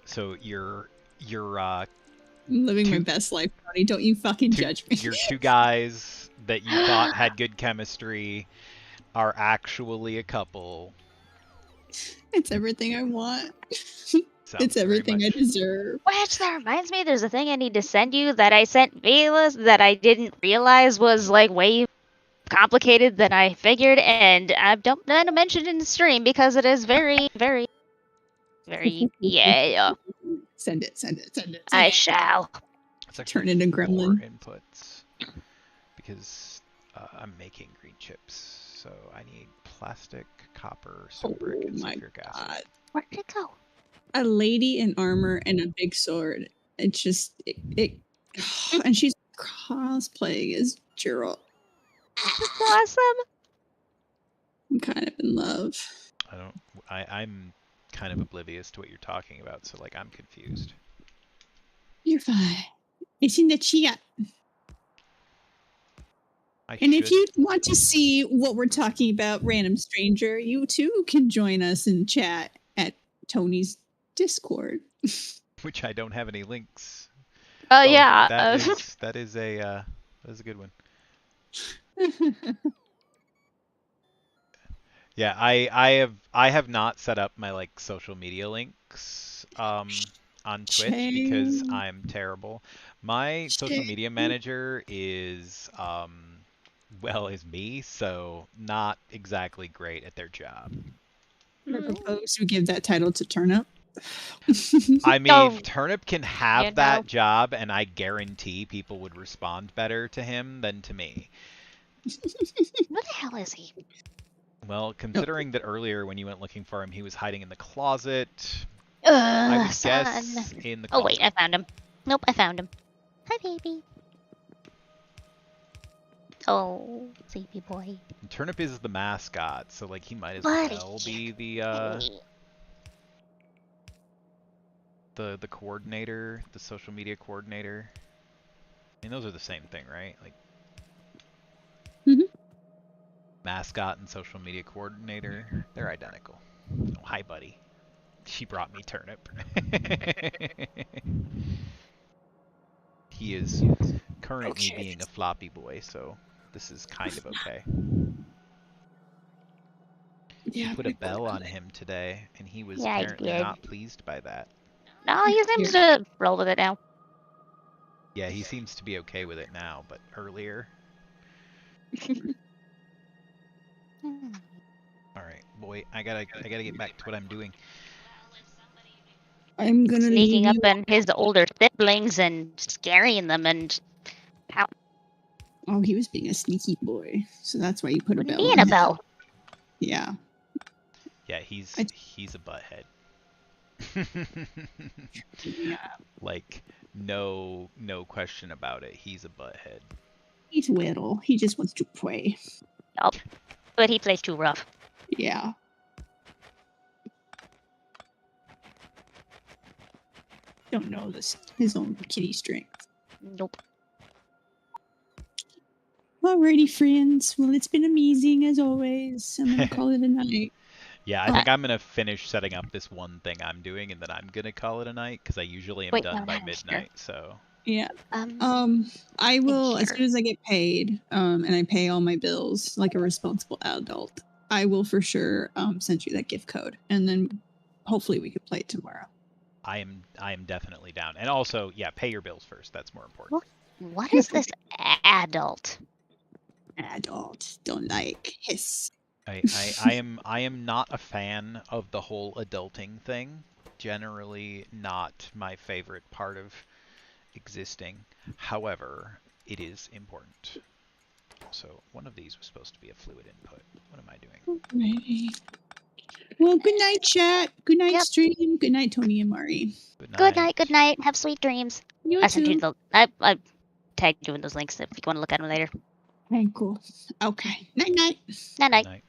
So you're I'm living my Two- best life, Tony. Don't you fucking judge me. your two guys that you thought had good chemistry are actually a couple. It's everything I want. Sounds It's very everything I much- deserve. Which, that reminds me, there's a thing I need to send you that I sent Velas that I didn't realize was, like, way complicated than I figured, and I don't want to mention it in the stream because it is very, very, very, yeah. Send it, send it, send it. I shall. It's actually Turn it into 4 gremlin. inputs, because I'm making green chips. So I need plastic, copper, stone brick, Oh and my sulfuric acid. god. Where'd it go? A lady in armor and a big sword. It's just it and she's cosplaying as Geralt. That's awesome. I'm kind of in love. I'm kind of oblivious to what you're talking about, so like I'm confused. You're fine. It's in the chat. I And should, if you want to see what we're talking about, random stranger, you too can join us in chat at Tony's Discord. which I don't have any links. Oh, Oh, yeah. that is a good one. Yeah, I have not set up my like social media links on Twitch because Shame. I'm terrible. My social media manager is is me, so not exactly great at their job. I propose we give that title to Turnip. I mean, No. Turnip can have You that know. job, and I guarantee people would respond better to him than to me. Where the hell is he? Well, considering that earlier when you went looking for him, he was hiding in the closet, I Ugh, would son. guess in the Oh, closet. wait, I found him. Nope, I found him. Hi, baby. Oh, sleepy boy. And Turnip is the mascot, so like he might as What? well be the coordinator, the social media coordinator. I mean, those are the same thing, right? Like Mhm. mascot and social media coordinator, they're identical. Oh, hi, buddy. She brought me Turnip. He is currently Okay. being a floppy boy, so this is kind of okay. You Yeah, put a bell on him today, and he was Yeah, I apparently did. not pleased by that. No, he seems to roll with it now. Yeah, he seems to be okay with it now, but earlier... Alright, boy, I gotta get back to what I'm doing. I'm gonna Sneaking leave up you. on his older siblings and scaring them and Oh, he was being a sneaky boy, so that's why you put a putting bell me on in a him. bell. Yeah. Yeah, I- he's a butthead. Yeah. Like, no question about it. He's a butthead. He's little. He just wants to play. Oh, but he plays too rough. Yeah. Don't know this his own kitty strength. Nope. Alrighty, friends. Well, it's been amazing as always. I'm gonna call it a night. Yeah, I think I'm gonna finish setting up this one thing I'm doing, and then I'm gonna call it a night, because I usually am Wait, done no, by no, sure. midnight, so... Yeah. Um, I will as here. soon as I get paid, and I pay all my bills like a responsible adult. I will for sure send you that gift code, and then hopefully we could play it tomorrow. I am definitely down. And also, yeah, pay your bills first. That's more important. What is this adult? Adult don't like hiss. I am not a fan of the whole adulting thing. Generally not my favorite part of existing. However, it is important. Also, one of these was supposed to be a fluid input. What am I doing? Alrighty. Well, good night, chat. Good night, Yep. stream. Good night, Tony and Mari. Good Good night. night, good night. Have sweet dreams. You I sent you too. the I tagged you in those links if you want to look at them later. Okay, cool. Okay. Night, night. Night Good night. night.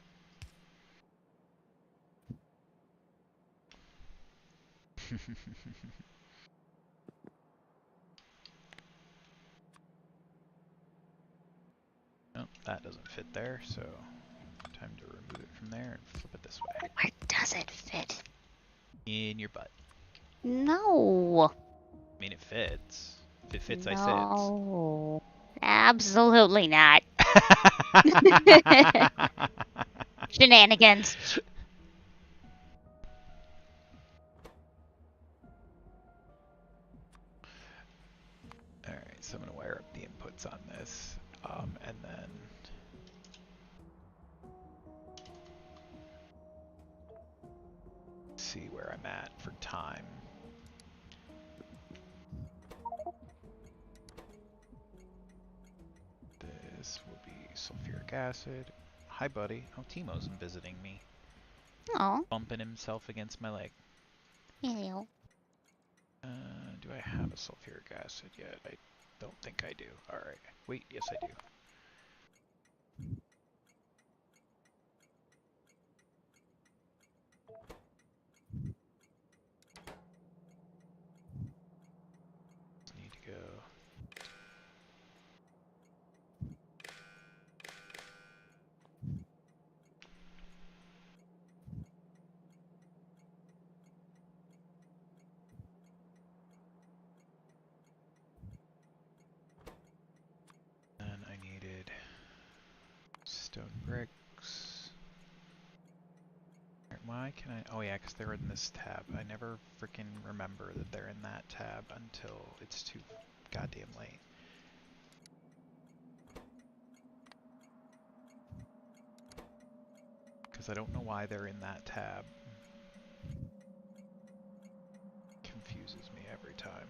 Nope, that doesn't fit there, so time to remove it from there and flip it this way. Where does it fit? In your butt. No. I mean, it fits. If it fits, No. Absolutely not. I sits. Shenanigans. Alright, so I'm going to wire up the inputs on this, and then... see where I'm at for time. This will be sulfuric acid. Hi, buddy. Oh, Timo's visiting me. Oh. Bumping himself against my leg. Ew. Do I have a sulfuric acid yet? I don't think I do. Alright. Wait, yes I do. Need to go. And I needed stone bricks. Why can I? Oh yeah, because they're in this tab. I never freaking remember that they're in that tab until it's too goddamn late. Because I don't know why they're in that tab. Confuses me every time.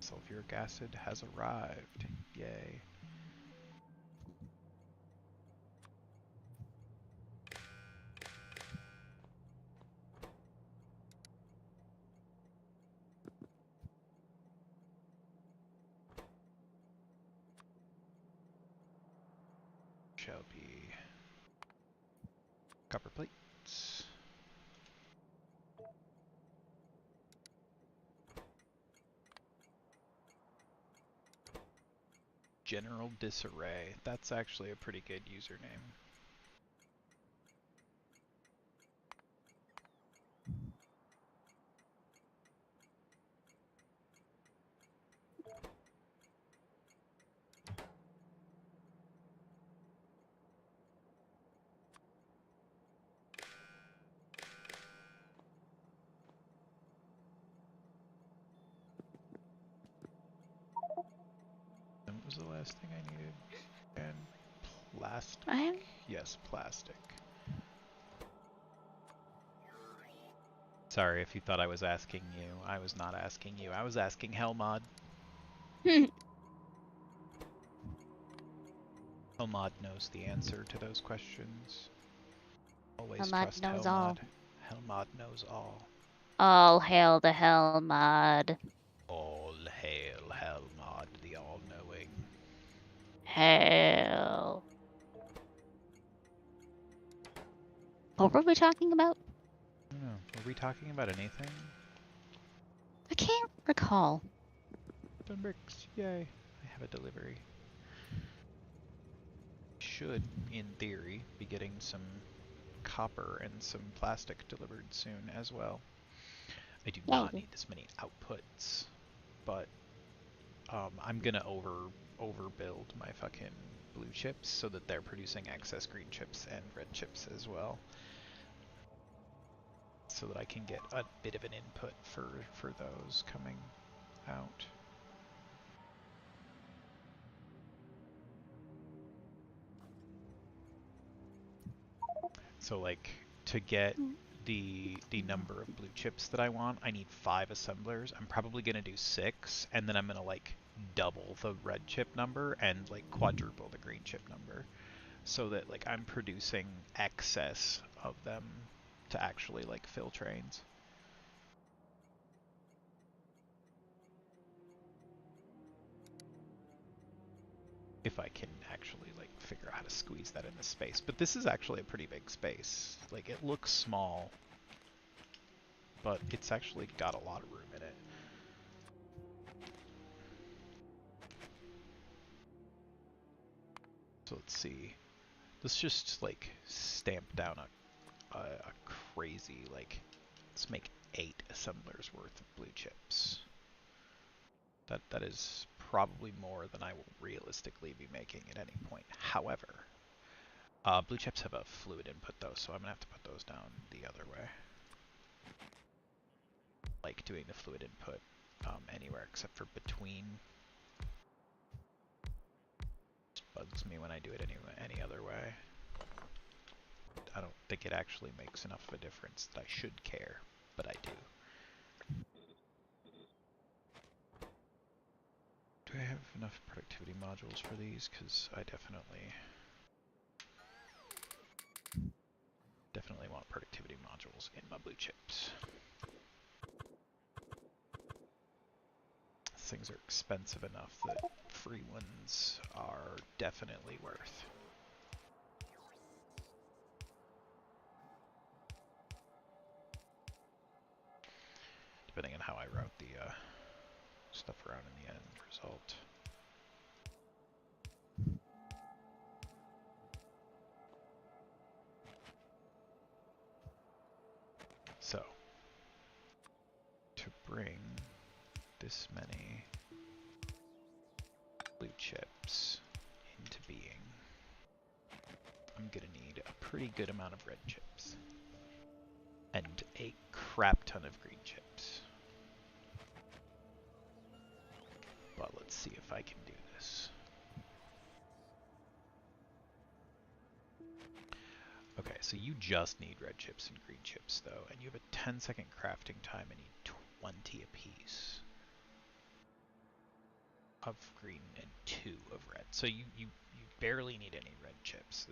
Sulfuric acid has arrived. Yay. shall be copper plates. General Disarray. That's actually a pretty good username. And what was the last thing I needed? And plastic? Yes, plastic. Sorry if you thought I was asking you. I was not asking you. I was asking Helmod. Helmod knows the answer to those questions. Always Helmod trust knows Helmod. all. Helmod knows all. All hail the Helmod. All hail Helmod, the all-knowing. Hail. What were we talking about? I don't know. Were we talking about anything? I can't recall. Done bricks. Yay. I have a delivery. Should, in theory, be getting some copper and some plastic delivered soon as well. I do not need this many outputs, but I'm gonna overbuild my fucking blue chips so that they're producing excess green chips and red chips as well, so that I can get a bit of an input for those coming out. So like to get the number of blue chips that I want, I need 5 assemblers. I'm probably gonna do 6, and then I'm gonna like double the red chip number and like quadruple the green chip number, so that like I'm producing excess of them to actually like fill trains. If I can actually like figure out how to squeeze that into space. But this is actually a pretty big space. Like it looks small, but it's actually got a lot of room in it. So let's see. Let's just like stamp down a crazy, like, let's make 8 assemblers worth of blue chips. That is probably more than I will realistically be making at any point. However, blue chips have a fluid input though, so I'm gonna have to put those down the other way. Like doing the fluid input anywhere except for between. It bugs me when I do it any other way. I don't think it actually makes enough of a difference that I should care, but I do. Do I have enough productivity modules for these? Because I definitely want productivity modules in my blue chips. Things are expensive enough that free ones are definitely worth. Depending on how I route the stuff around in the end result. So, to bring this many blue chips into being, I'm gonna need a pretty good amount of red chips and a crap ton of green chips. But let's see if I can do this. Okay, so you just need red chips and green chips though, and you have a 10-second crafting time and need 20 apiece of green and 2 of red. So you barely need any red chips.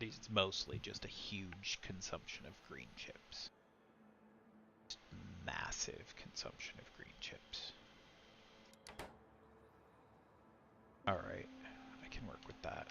It's mostly just a huge consumption of green chips. Just massive consumption of green chips. Alright, I can work with that.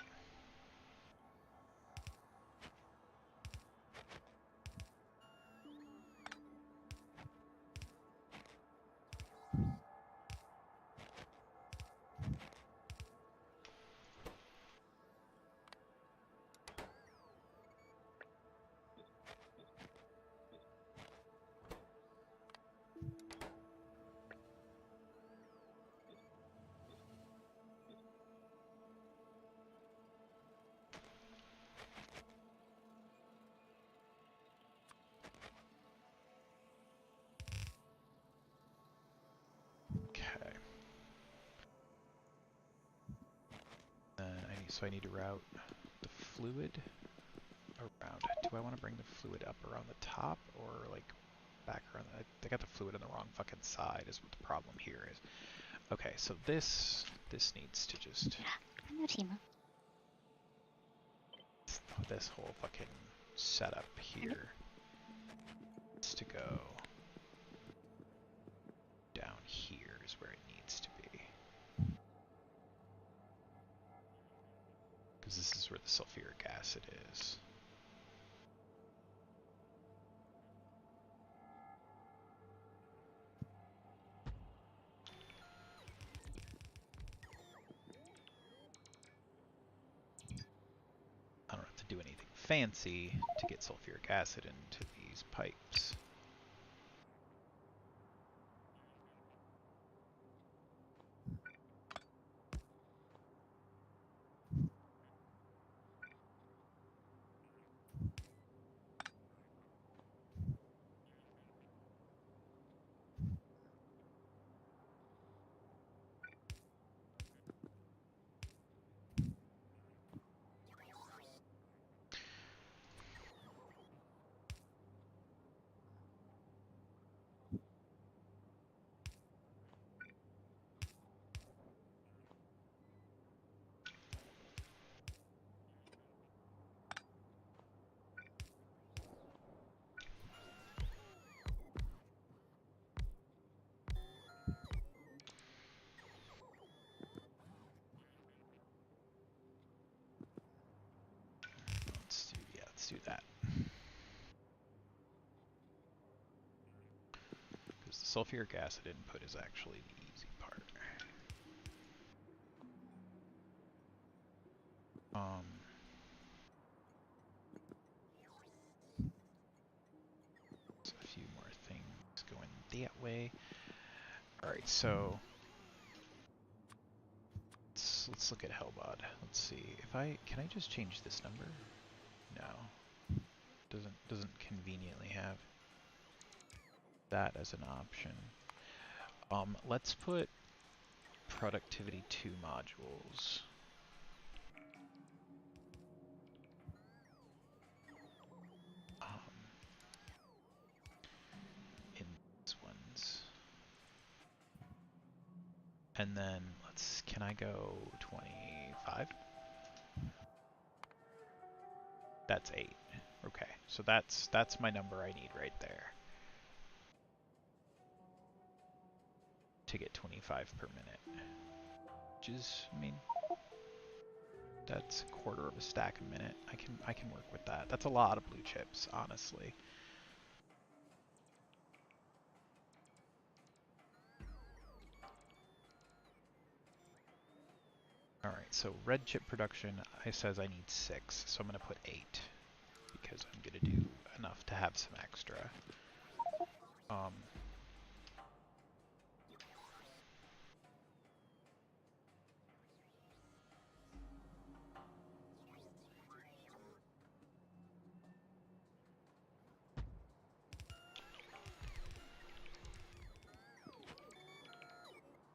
so I need to route the fluid around. Do I want to bring the fluid up around the top or like back around? I got the fluid on the wrong fucking side is what the problem here is. Okay, so this needs to just this whole fucking setup here needs to go down here is where it needs to be. Because this is where the sulfuric acid is. I don't have to do anything fancy to get sulfuric acid into these pipes. Let's do that. Because the sulfuric acid input is actually the easy part. So a few more things going that way. Alright, so let's look at Hellbod. Let's see. Can I just change this number? No. Doesn't conveniently have that as an option. Let's put productivity 2 modules. In these ones. And then can I go 25? That's 8. Okay, so that's my number I need right there to get 25 per minute. Which is, I mean, that's a quarter of a stack a minute. I can work with that. That's a lot of blue chips, honestly. Alright, so red chip production, it says I need 6, so I'm going to put 8, because I'm going to do enough to have some extra.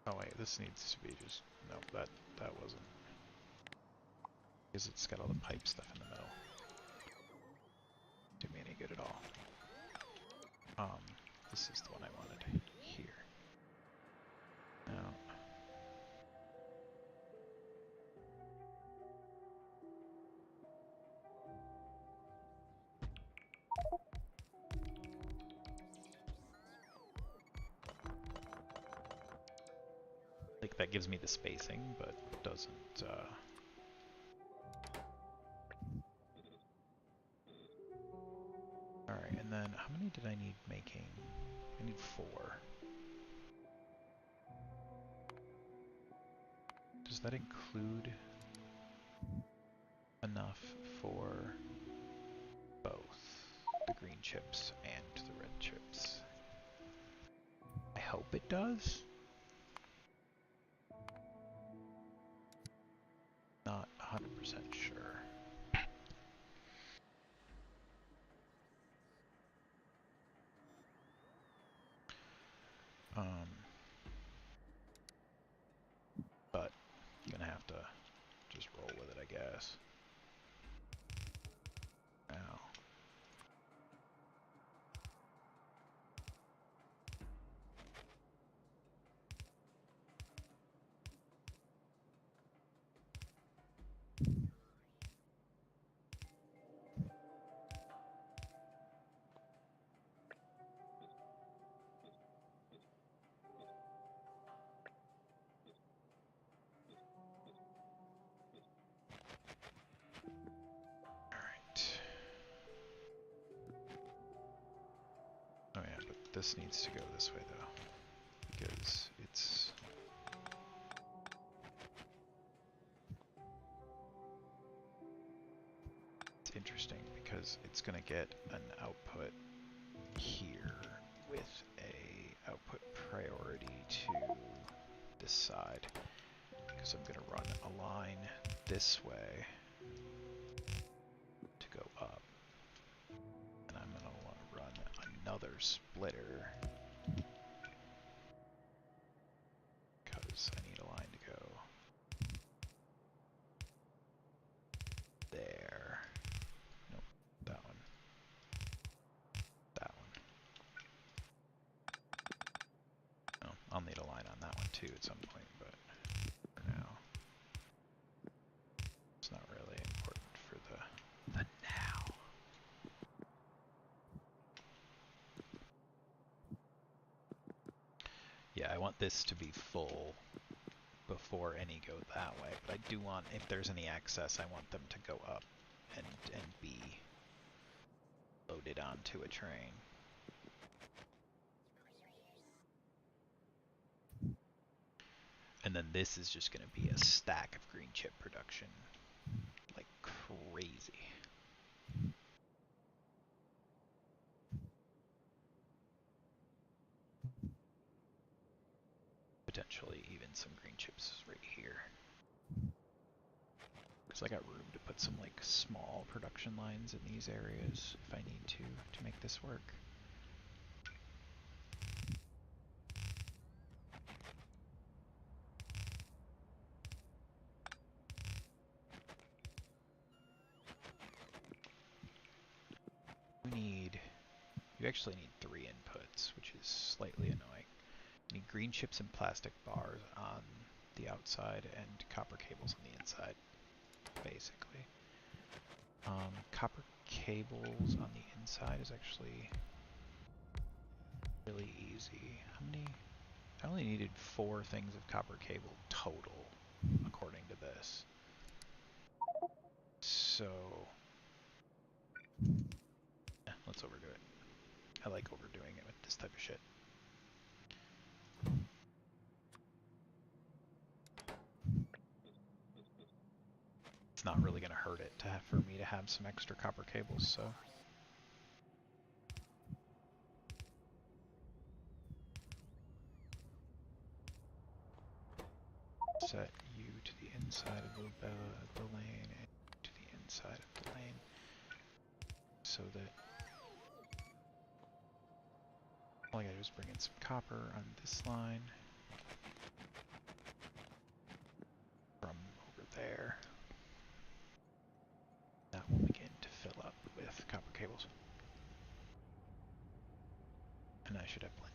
Oh wait, this needs to be just, no, that wasn't. Because it's got all the pipe stuff in the middle. Do me any good at all. This is the one I wanted here. Now, like that gives me the spacing, but doesn't, Alright, and then how many did I need making? I need 4. Does that include enough for both the green chips and the red chips? I hope it does. Not 100% sure. But I'm gonna have to just roll with it, I guess. Now. Oh yeah, but this needs to go this way though, because it's interesting because it's gonna get an output here with a output priority to this side, because I'm gonna run a line this way to go up, and I'm gonna want to run another splitter because I need a line to go there. Nope, that one. That one. Oh, I'll need a line on that one too at some point, but for now, it's not really important for the now. Yeah, I want this to be full before any go that way, but I do want, if there's any excess, I want them to go up and be loaded onto a train. And then this is just going to be a stack of green chip production, like crazy. Potentially even some green chips right here. Because I got room to put some like small production lines in these areas if I need to make this work. You actually need 3 inputs, which is slightly annoying. You need green chips and plastic bars on the outside and copper cables on the inside, basically. Copper cables on the inside is actually really easy. How many? I only needed 4 things of copper cable total, according to this. So, yeah, let's overdo it. I like overdoing it with this type of shit. It's not really going to hurt it to have, for me to have some extra copper cables, so. Set you to the inside of the lane and to the inside of the lane so that all I gotta do is bring in some copper on this line from over there. That will begin to fill up with copper cables. And I should have plenty.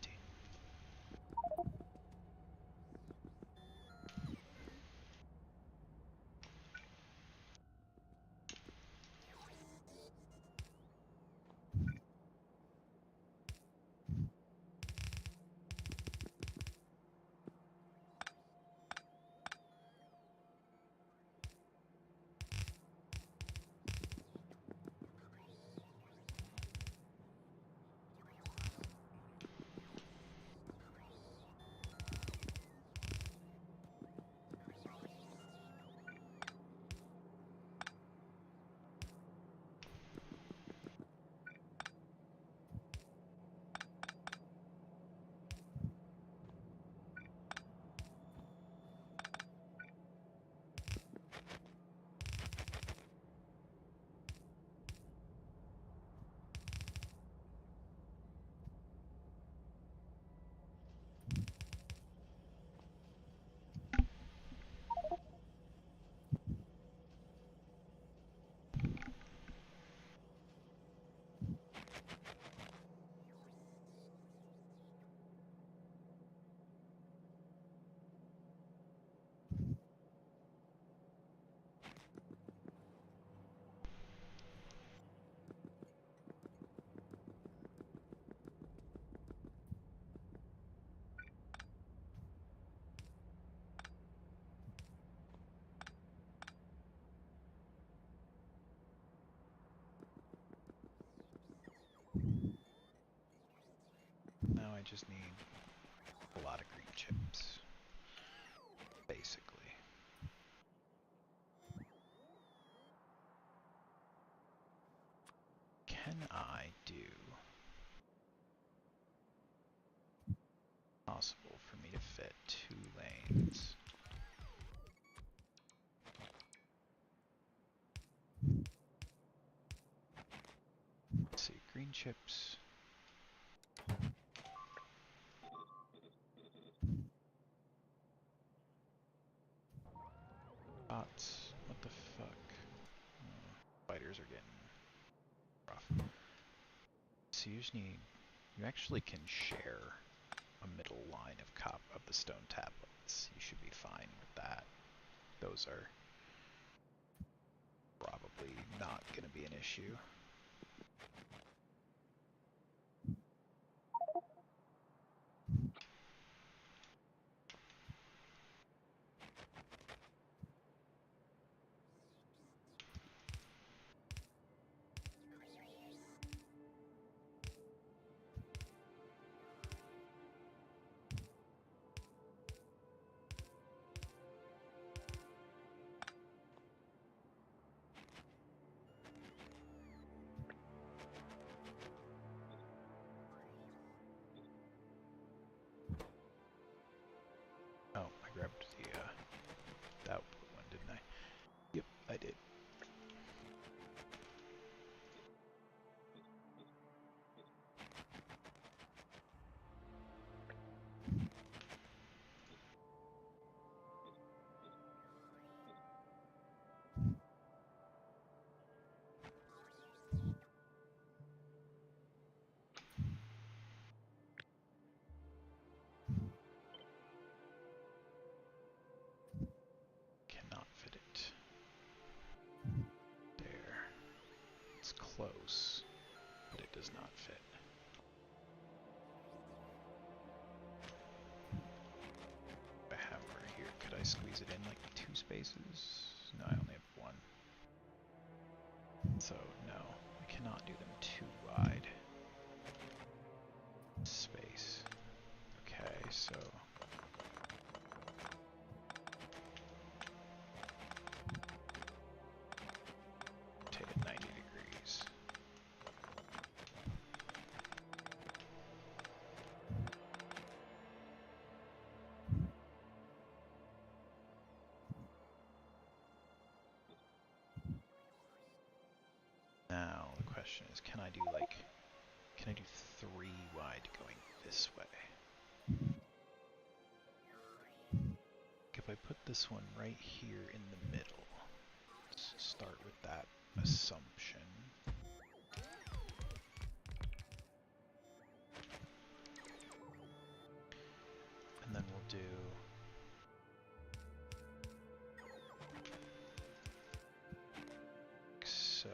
I just need a lot of green chips, basically. Can I do possible for me to fit 2 lanes? Let's see, green chips. Bots, what the fuck? Spiders are getting rough. So you just need, you actually can share a middle line of the stone tablets. You should be fine with that. Those are probably not going to be an issue. Oh, I grabbed the output one, didn't I? Yep, I did. Cannot fit it. There. It's close, but it does not fit. I have right here. Could I squeeze it in like 2 spaces? No, I only have 1. So, no, I cannot do them too wide. Space. Okay, so rotate it 90 degrees. Now the question is, can I do 3 wide going this way? If I put this one right here in the middle, let's start with that assumption. And then we'll do so.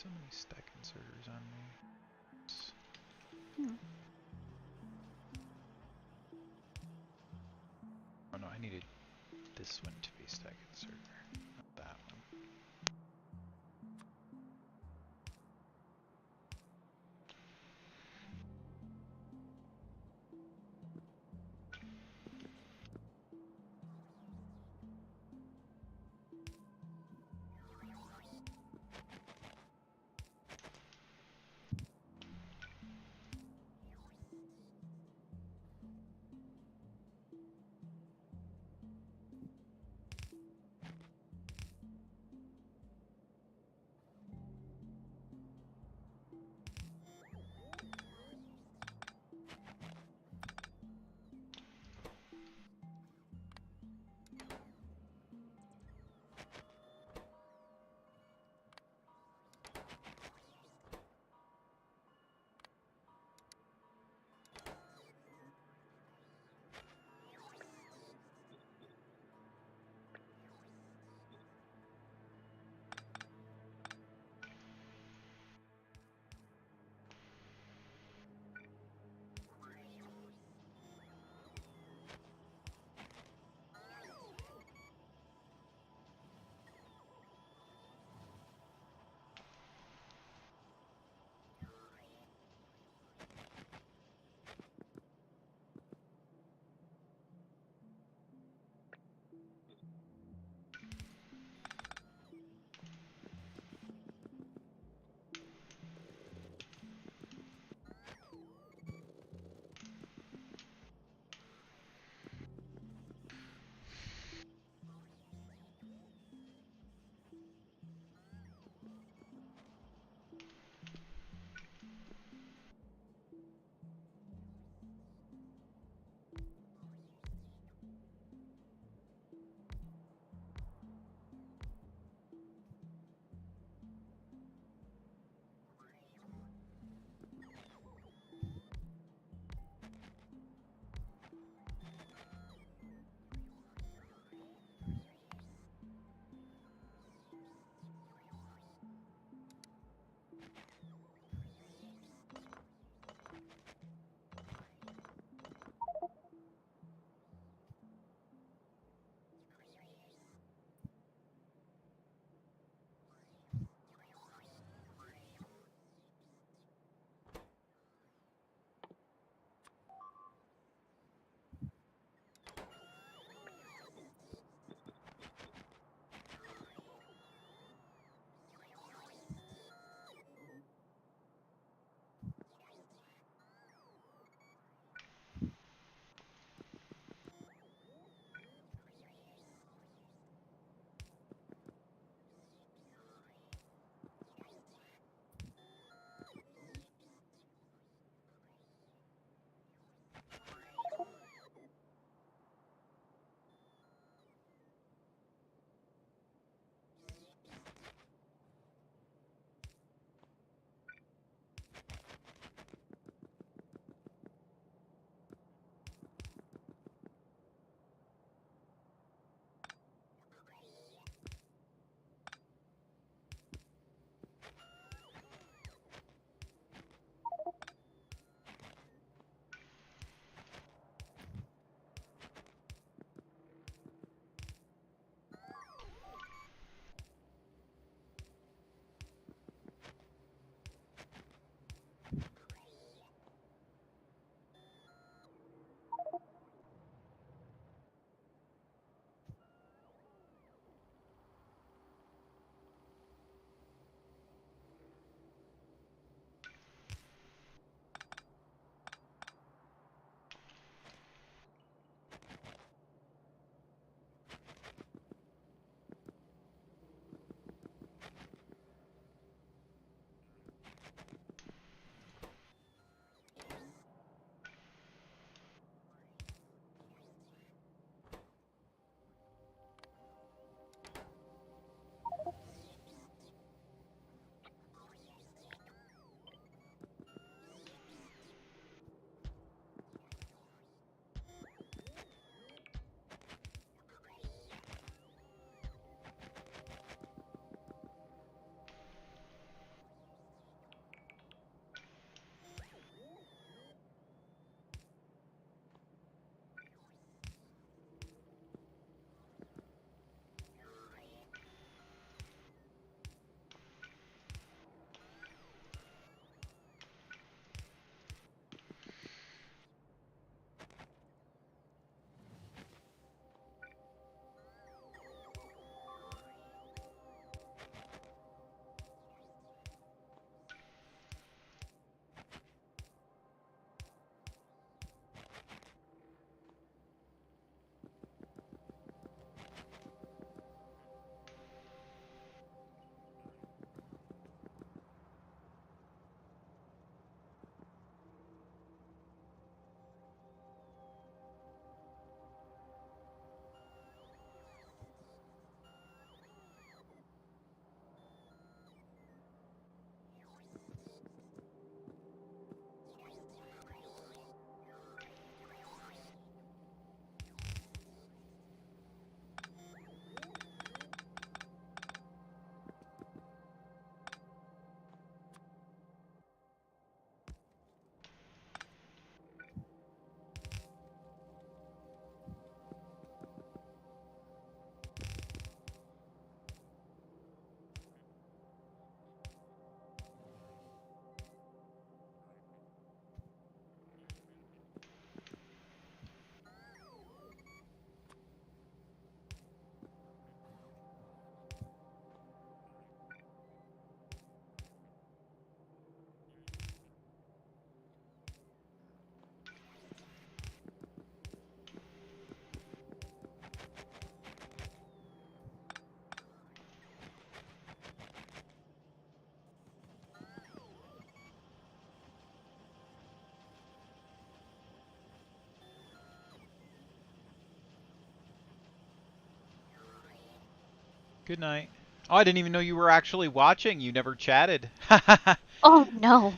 So many stack inserters on me. Oh no, I needed this one to be stack inserter, not that one. Good night. Oh, I didn't even know you were actually watching. You never chatted. Oh no.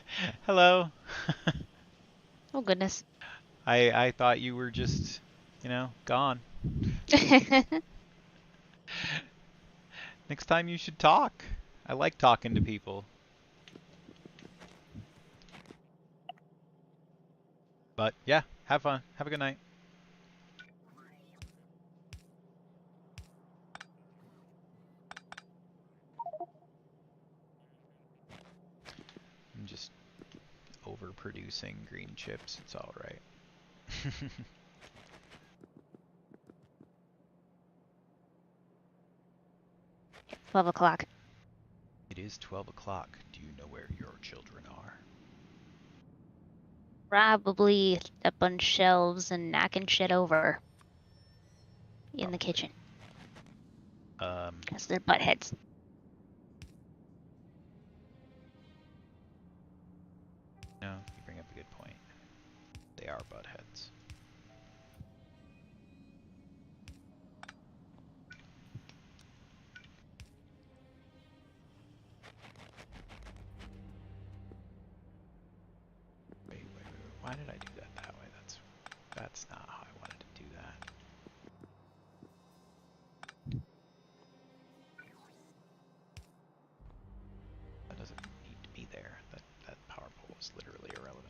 Hello. Oh goodness. I thought you were just, gone. Next time you should talk. I like talking to people. But yeah, have fun. Have a good night. I'm just overproducing green chips. It's all right. 12 o'clock. It is 12 o'clock. Do you know where your children are? Probably up on shelves and knocking shit over in the Probably. kitchen. Um, Because they're buttheads. no, you bring up a good point. They are buttheads. Wait. Why did I do that that way? That's not how I wanted to do that. That doesn't need to be there. That power pole is literally irrelevant.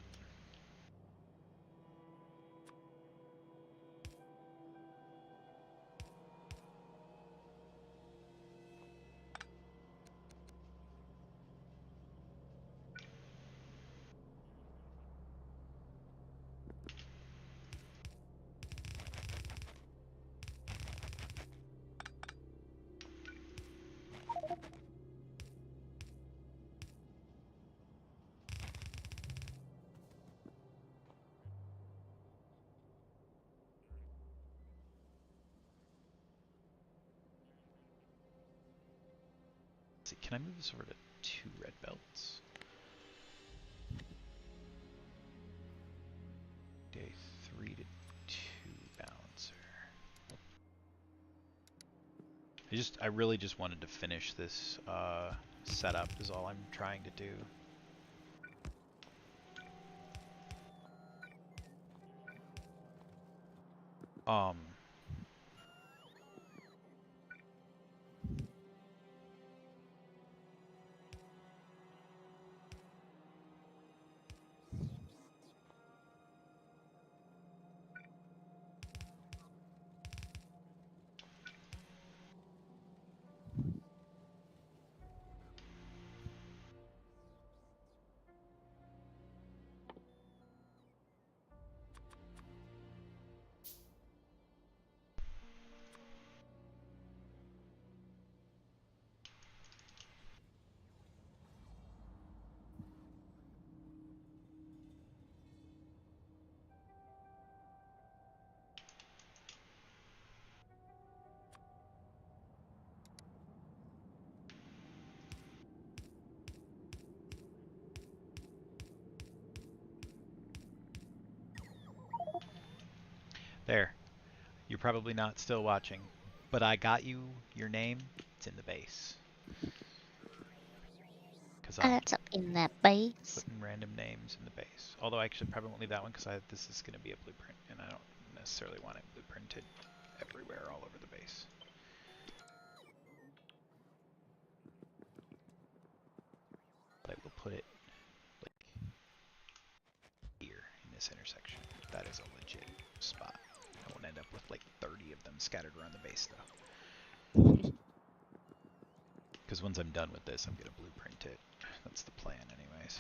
Let's see, can I move this over to 2 red belts? Day 3 to 2 balancer. I really just wanted to finish this setup is all I'm trying to do. Um, there. You're probably not still watching, but I got you your name. It's in the base. Because I'm That's up in that base. putting random names in the base. Although I actually probably won't leave that one because this is going to be a blueprint, and I don't necessarily want it blueprinted everywhere all over the base. But I will put it like here in this intersection. That is a legit spot. I won't end up with like 30 of them scattered around the base though. Because once I'm done with this, I'm going to blueprint it. That's the plan anyways.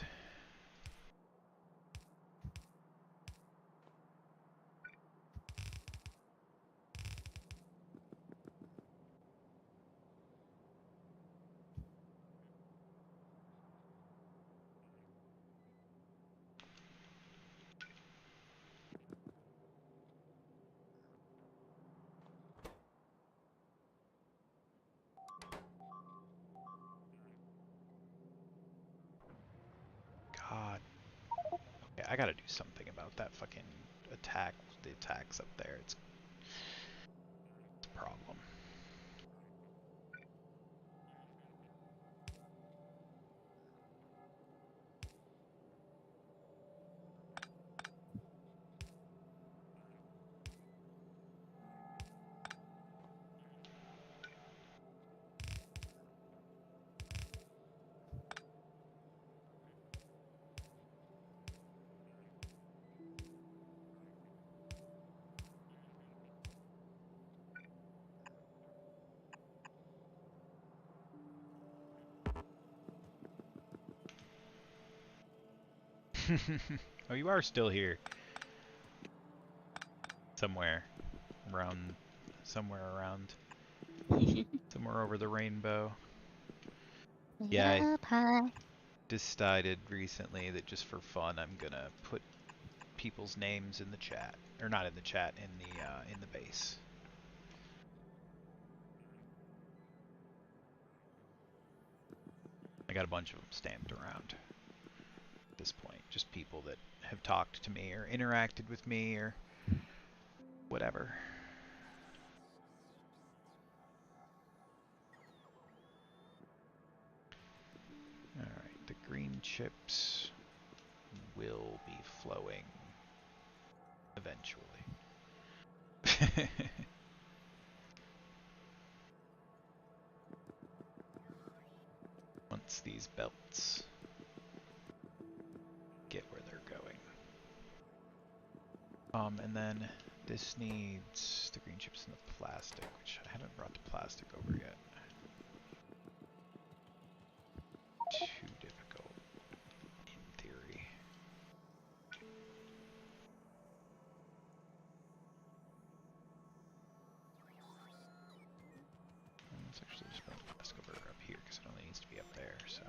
God. Okay, I gotta do something about that fucking attack. The attacks up there. It's a problem. Oh, you are still here. Somewhere. Around. Somewhere around. Somewhere over the rainbow. Yeah, I Up high. decided recently that just for fun I'm gonna put people's names in the chat. Or not in the chat, in the base. I got a bunch of them stamped around at this point. Just people that have talked to me or interacted with me or whatever. Alright, the green chips will be flowing eventually. Once these belts get where they're going. And then this needs the green chips and the plastic, which I haven't brought the plastic over yet. Too difficult, in theory. Let's actually just bring the plastic over up here, because it only needs to be up there, so...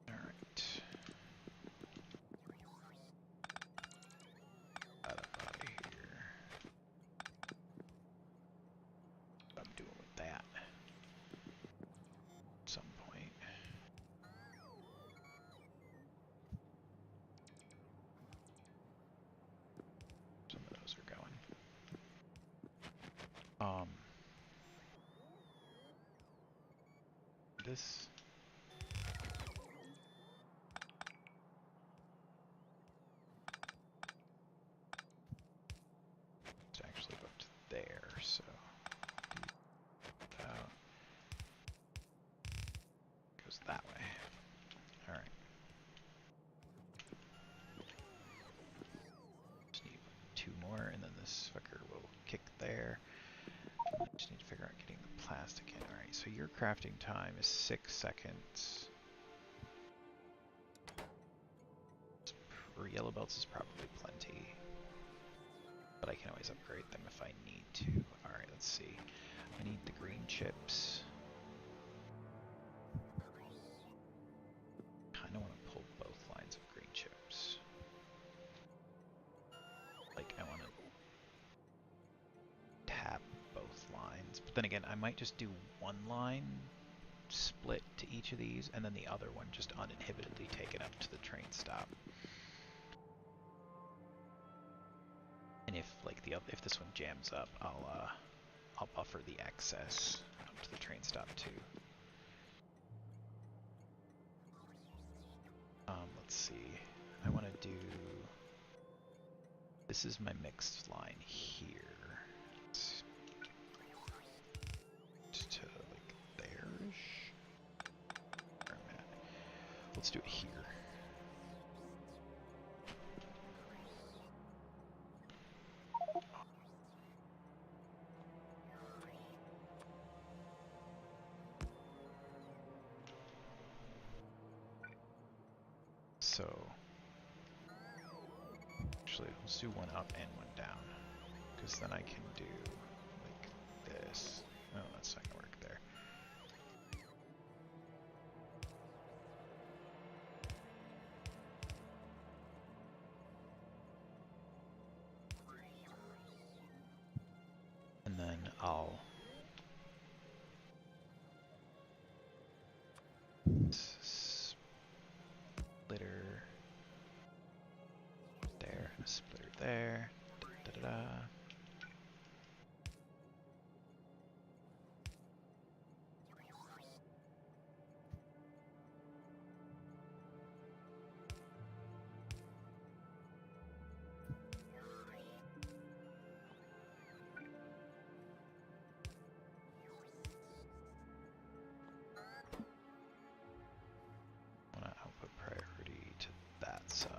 Alright. Out of here. What I'm doing with that. At some point. Some of those are going. This... It's actually up to there, so... Out. Goes that way. Alright. Just need 2 more, and then this fucker will kick there. Just need to figure out getting the plastic in. Alright, so your crafting time is 6 seconds. For yellow belts is probably plenty. But I can always upgrade them if I need to. Alright, let's see. I need the green chips. Kinda wanna pull both lines of green chips. Like, I wanna tap both lines. But then again, I might just do one line split to each of these, and then the other one just uninhibitedly take it up to the train stop. And if like if this one jams up, I'll buffer the excess up to the train stop too. Let's see. I want to do. This is my mixed line here. To like there-ish. Where I'm at. Let's do it here. So, actually, let's do one up and one down, because then I can do like this. Oh, that's not gonna work there. And then I'll Splitter there. Da-da-da. I want to output priority to that side.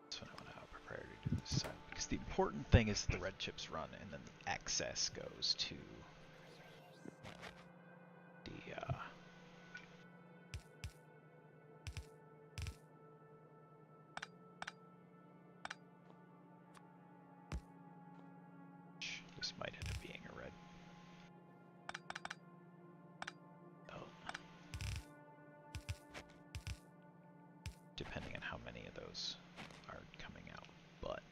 That's what I want to output priority to this side. Because the important thing is the red chips run, and then the excess goes to the this might end up being a red. Oh. Depending on how many of those are coming out, but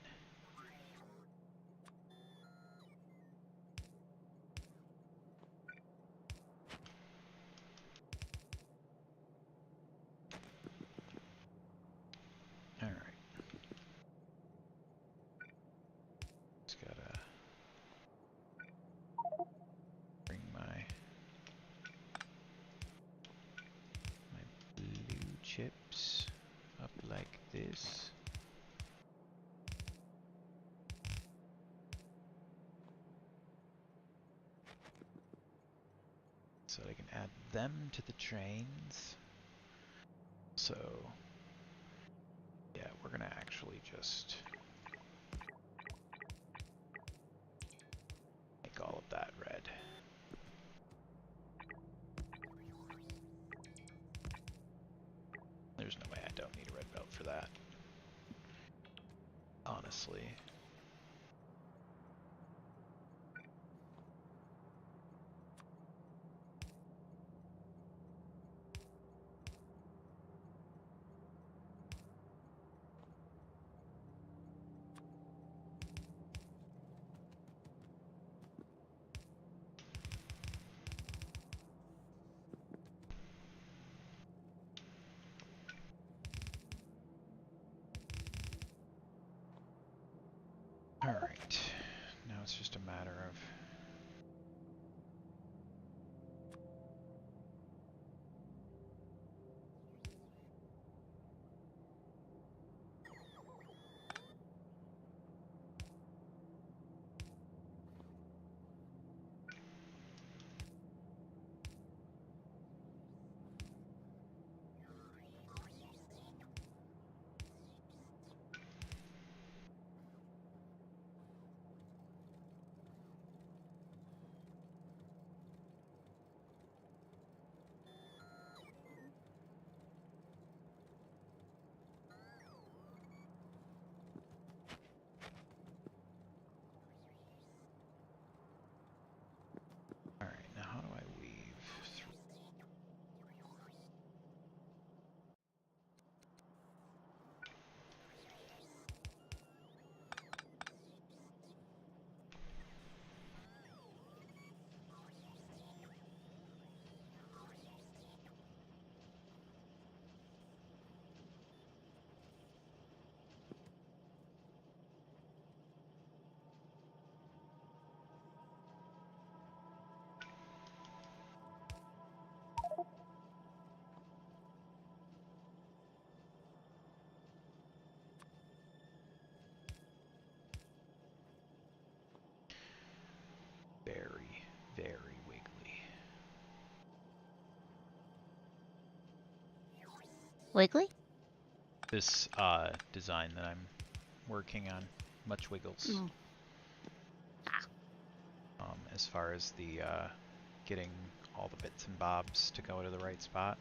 all right. Just gotta bring my blue chips up like this. So I can add them to the trains. So yeah, we're gonna actually just make all of that red. There's no way I don't need a red belt for that. Honestly. Alright, now it's just a matter of alright, now how do I weave through? Very, very wiggly. Wiggly? This design that I'm working on, much wiggles. Mm. As far as the getting all the bits and bobs to go to the right spot,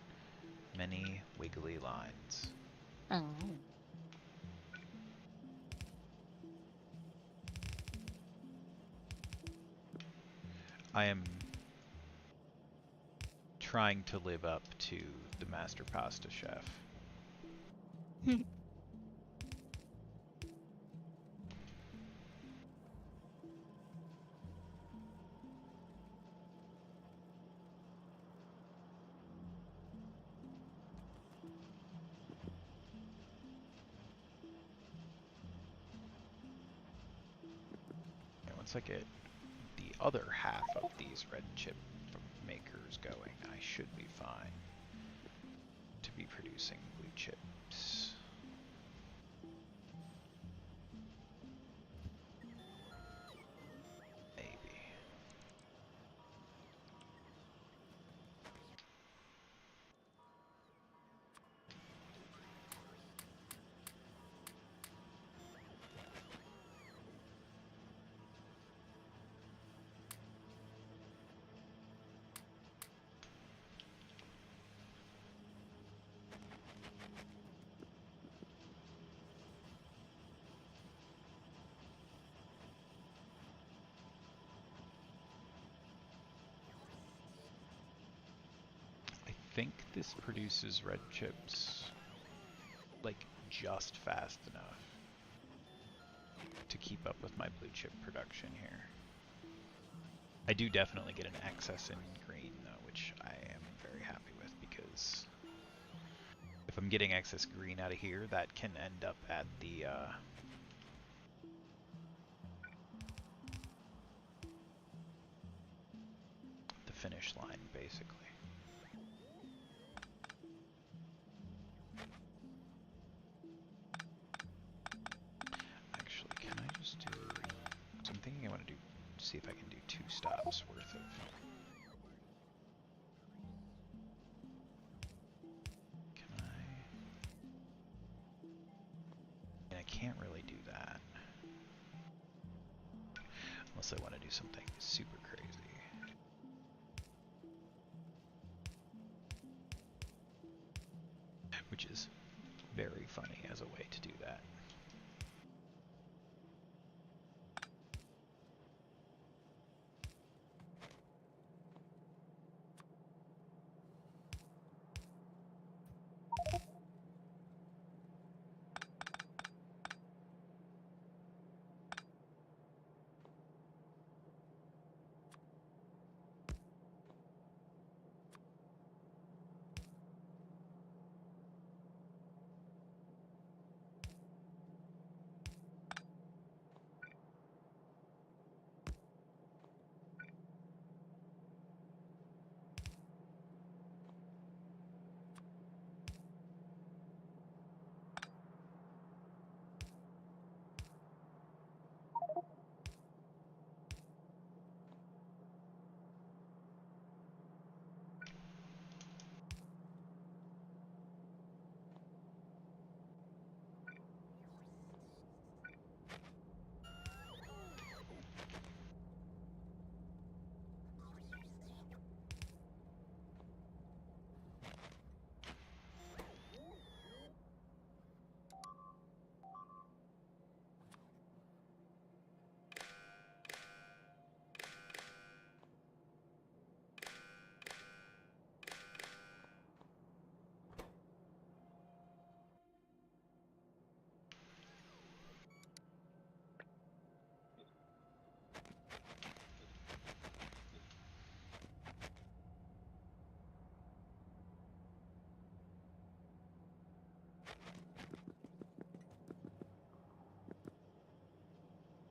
many wiggly lines. Oh. I am trying to live up to the Master Pasta Chef. once I get the other half of these red chip makers going, I should be fine to be producing blue chips. Maybe. I think this produces red chips like just fast enough to keep up with my blue chip production here. I do definitely get an excess in green though, which I am very happy with, because if I'm getting excess green out of here, that can end up at the finish line, basically. Actually, can I just do... So I'm thinking I want to see if I can do 2 stops worth of... Can I... And I can't really do that. Unless I want to do something super crazy. Which is very funny as a way to do that.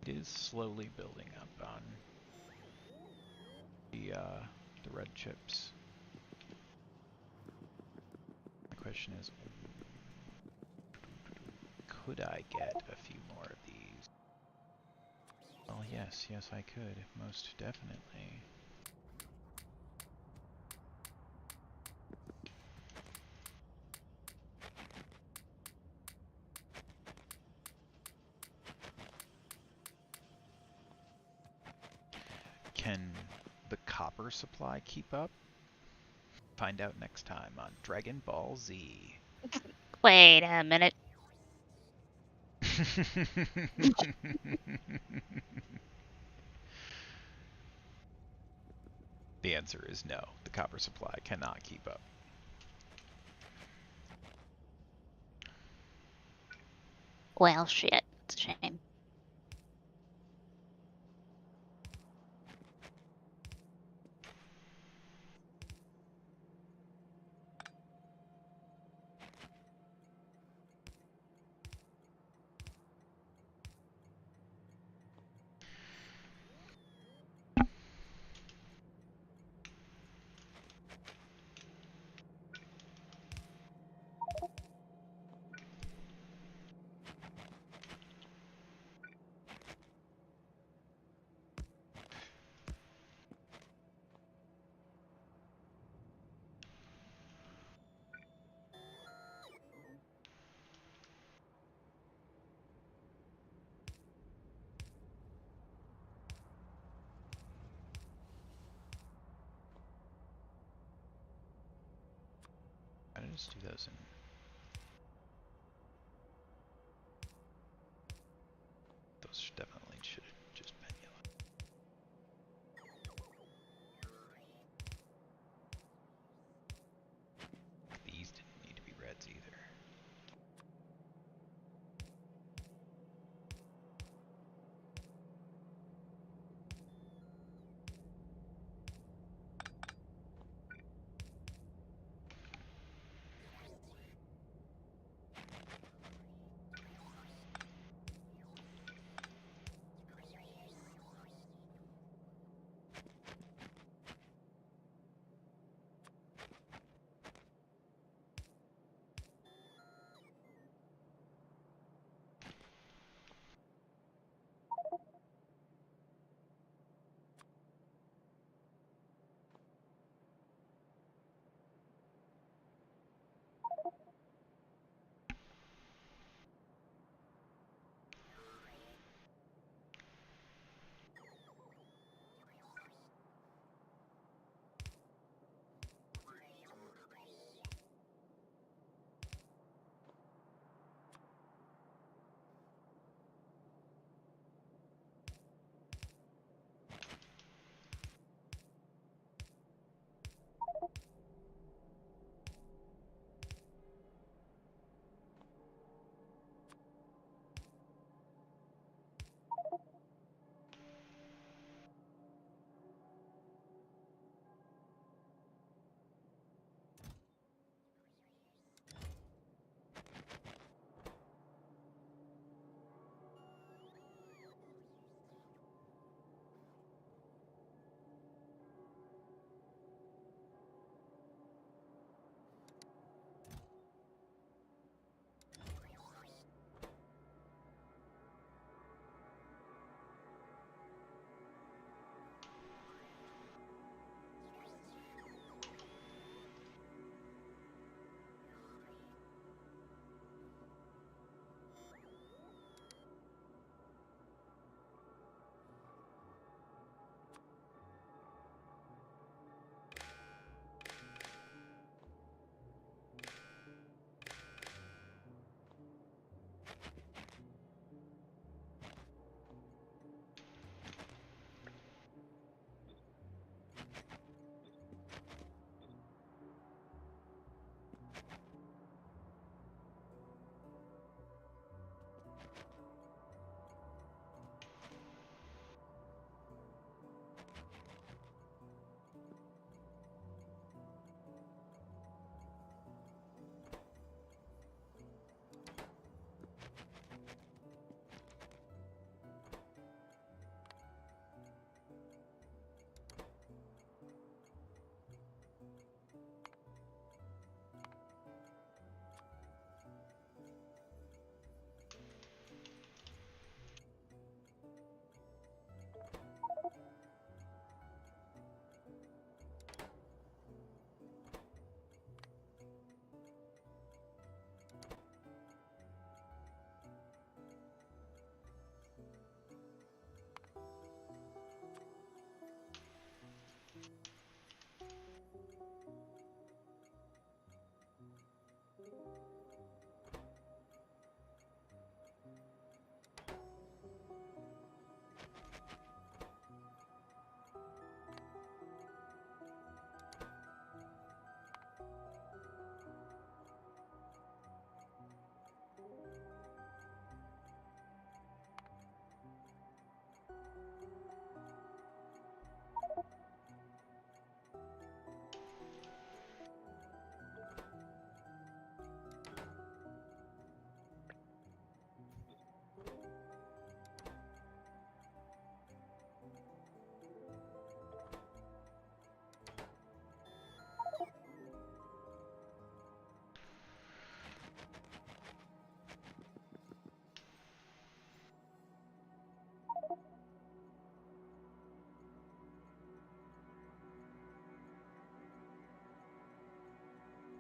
It is slowly building up on the red chips. The question is, could I get a few more of these? Well, yes, I could, most definitely. Can the copper supply keep up? Find out next time on Dragon Ball Z. Wait a minute. The answer is no. The copper supply cannot keep up. Well, shit. It's a shame. Why did I just do those in? Those definitely should have just been yellow. These didn't need to be reds either.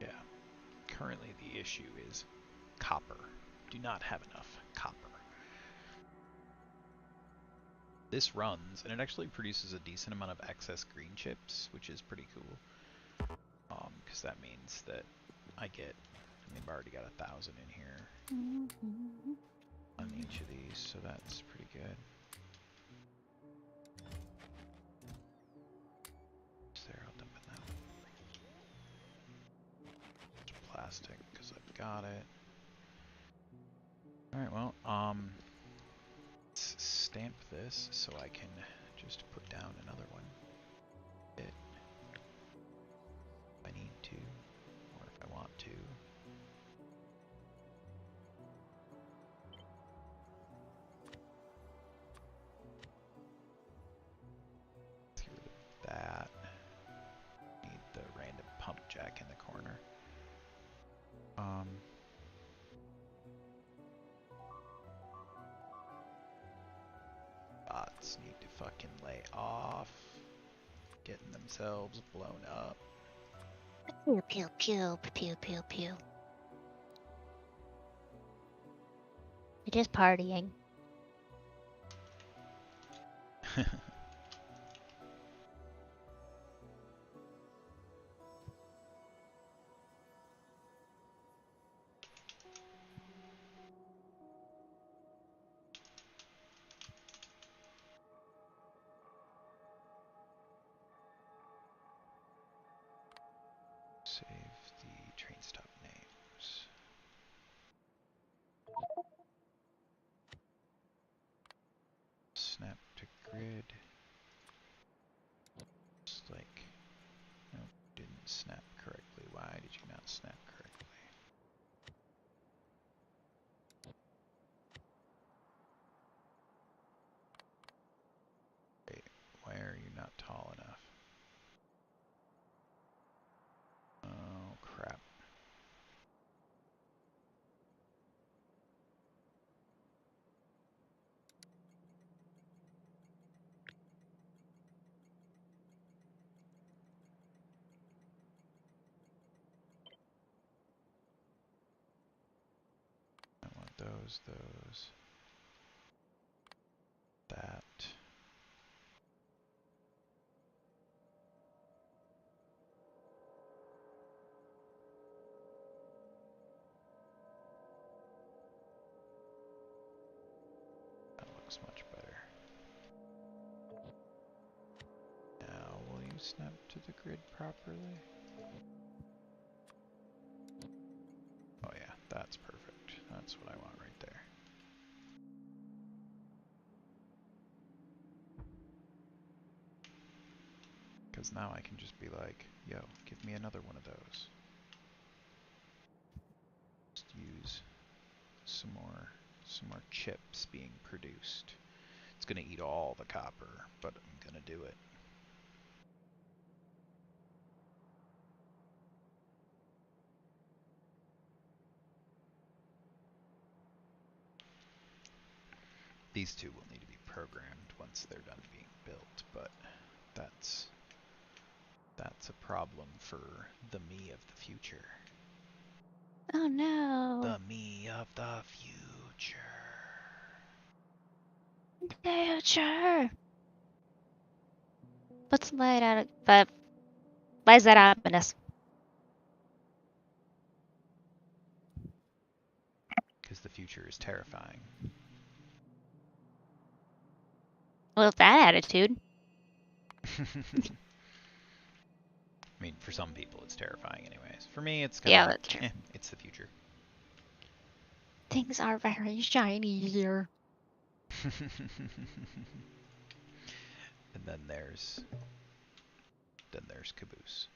Yeah. Currently the issue is copper. Do not have enough copper. This runs, and it actually produces a decent amount of excess green chips, which is pretty cool. Because that means that I get. I mean, I've already got 1,000 in here on each of these, so that's pretty good. Is there? I'll dump it now. Just plastic, because I've got it. Alright, well, let's stamp this so I can just put down another one. If I need to, or if I want to. Let's get rid of that. Need the random pump jack in the corner. Bots need to fucking lay off. Getting themselves blown up. Pew pew pew pew pew pew. We're just partying. Save the train stop names. Snap to grid. Just like, nope, didn't snap correctly. Why did you not snap correctly? Wait, why are you not tall enough? Oh, crap. I want those, that. That looks much better. Now, will you snap to the grid properly? Oh yeah, that's perfect. That's what I want right there. Because now I can just be like, yo, give me another one of those. Just use some more chips being produced. It's gonna eat all the copper, but I'm gonna do it. These two will need to be programmed once they're done being built, but that's a problem for the me of the future. Oh no. The me of the future. Future. What's light out of, but why is that ominous? Because the future is terrifying. Well, that attitude. I mean, for some people it's terrifying anyways. For me, it's kind Yeah, of that's true. like, it's the future. Things are very shiny here. And then there's Caboose.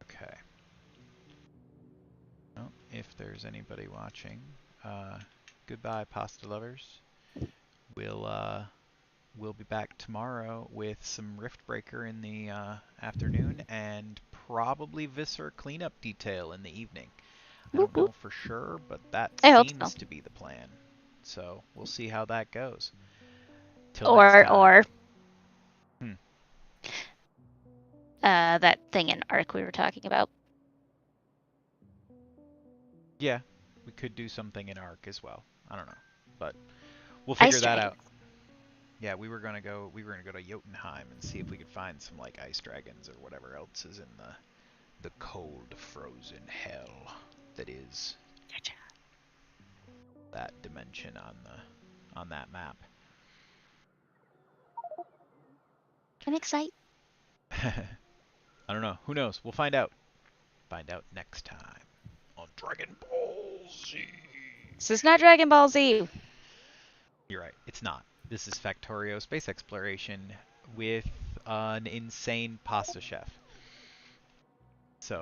Okay. Well, if there's anybody watching, goodbye, pasta lovers. We'll be back tomorrow with some Riftbreaker in the afternoon and probably Viscera cleanup detail in the evening. I don't know for sure, but that I hope seems so. to be the plan. So we'll see how that goes. Till next time. That thing in Arc we were talking about. Yeah, we could do something in Arc as well. I don't know, but We'll Ice figure that dragon. out. Yeah, we were gonna go to Jotunheim and see if we could find some like ice dragons or whatever else is in the cold frozen hell that is that dimension on that map. I'm excited. I don't know. Who knows? We'll find out. Find out next time on Dragon Ball Z. This is not Dragon Ball Z. You're right. It's not. This is Factorio Space Exploration with an insane pasta chef.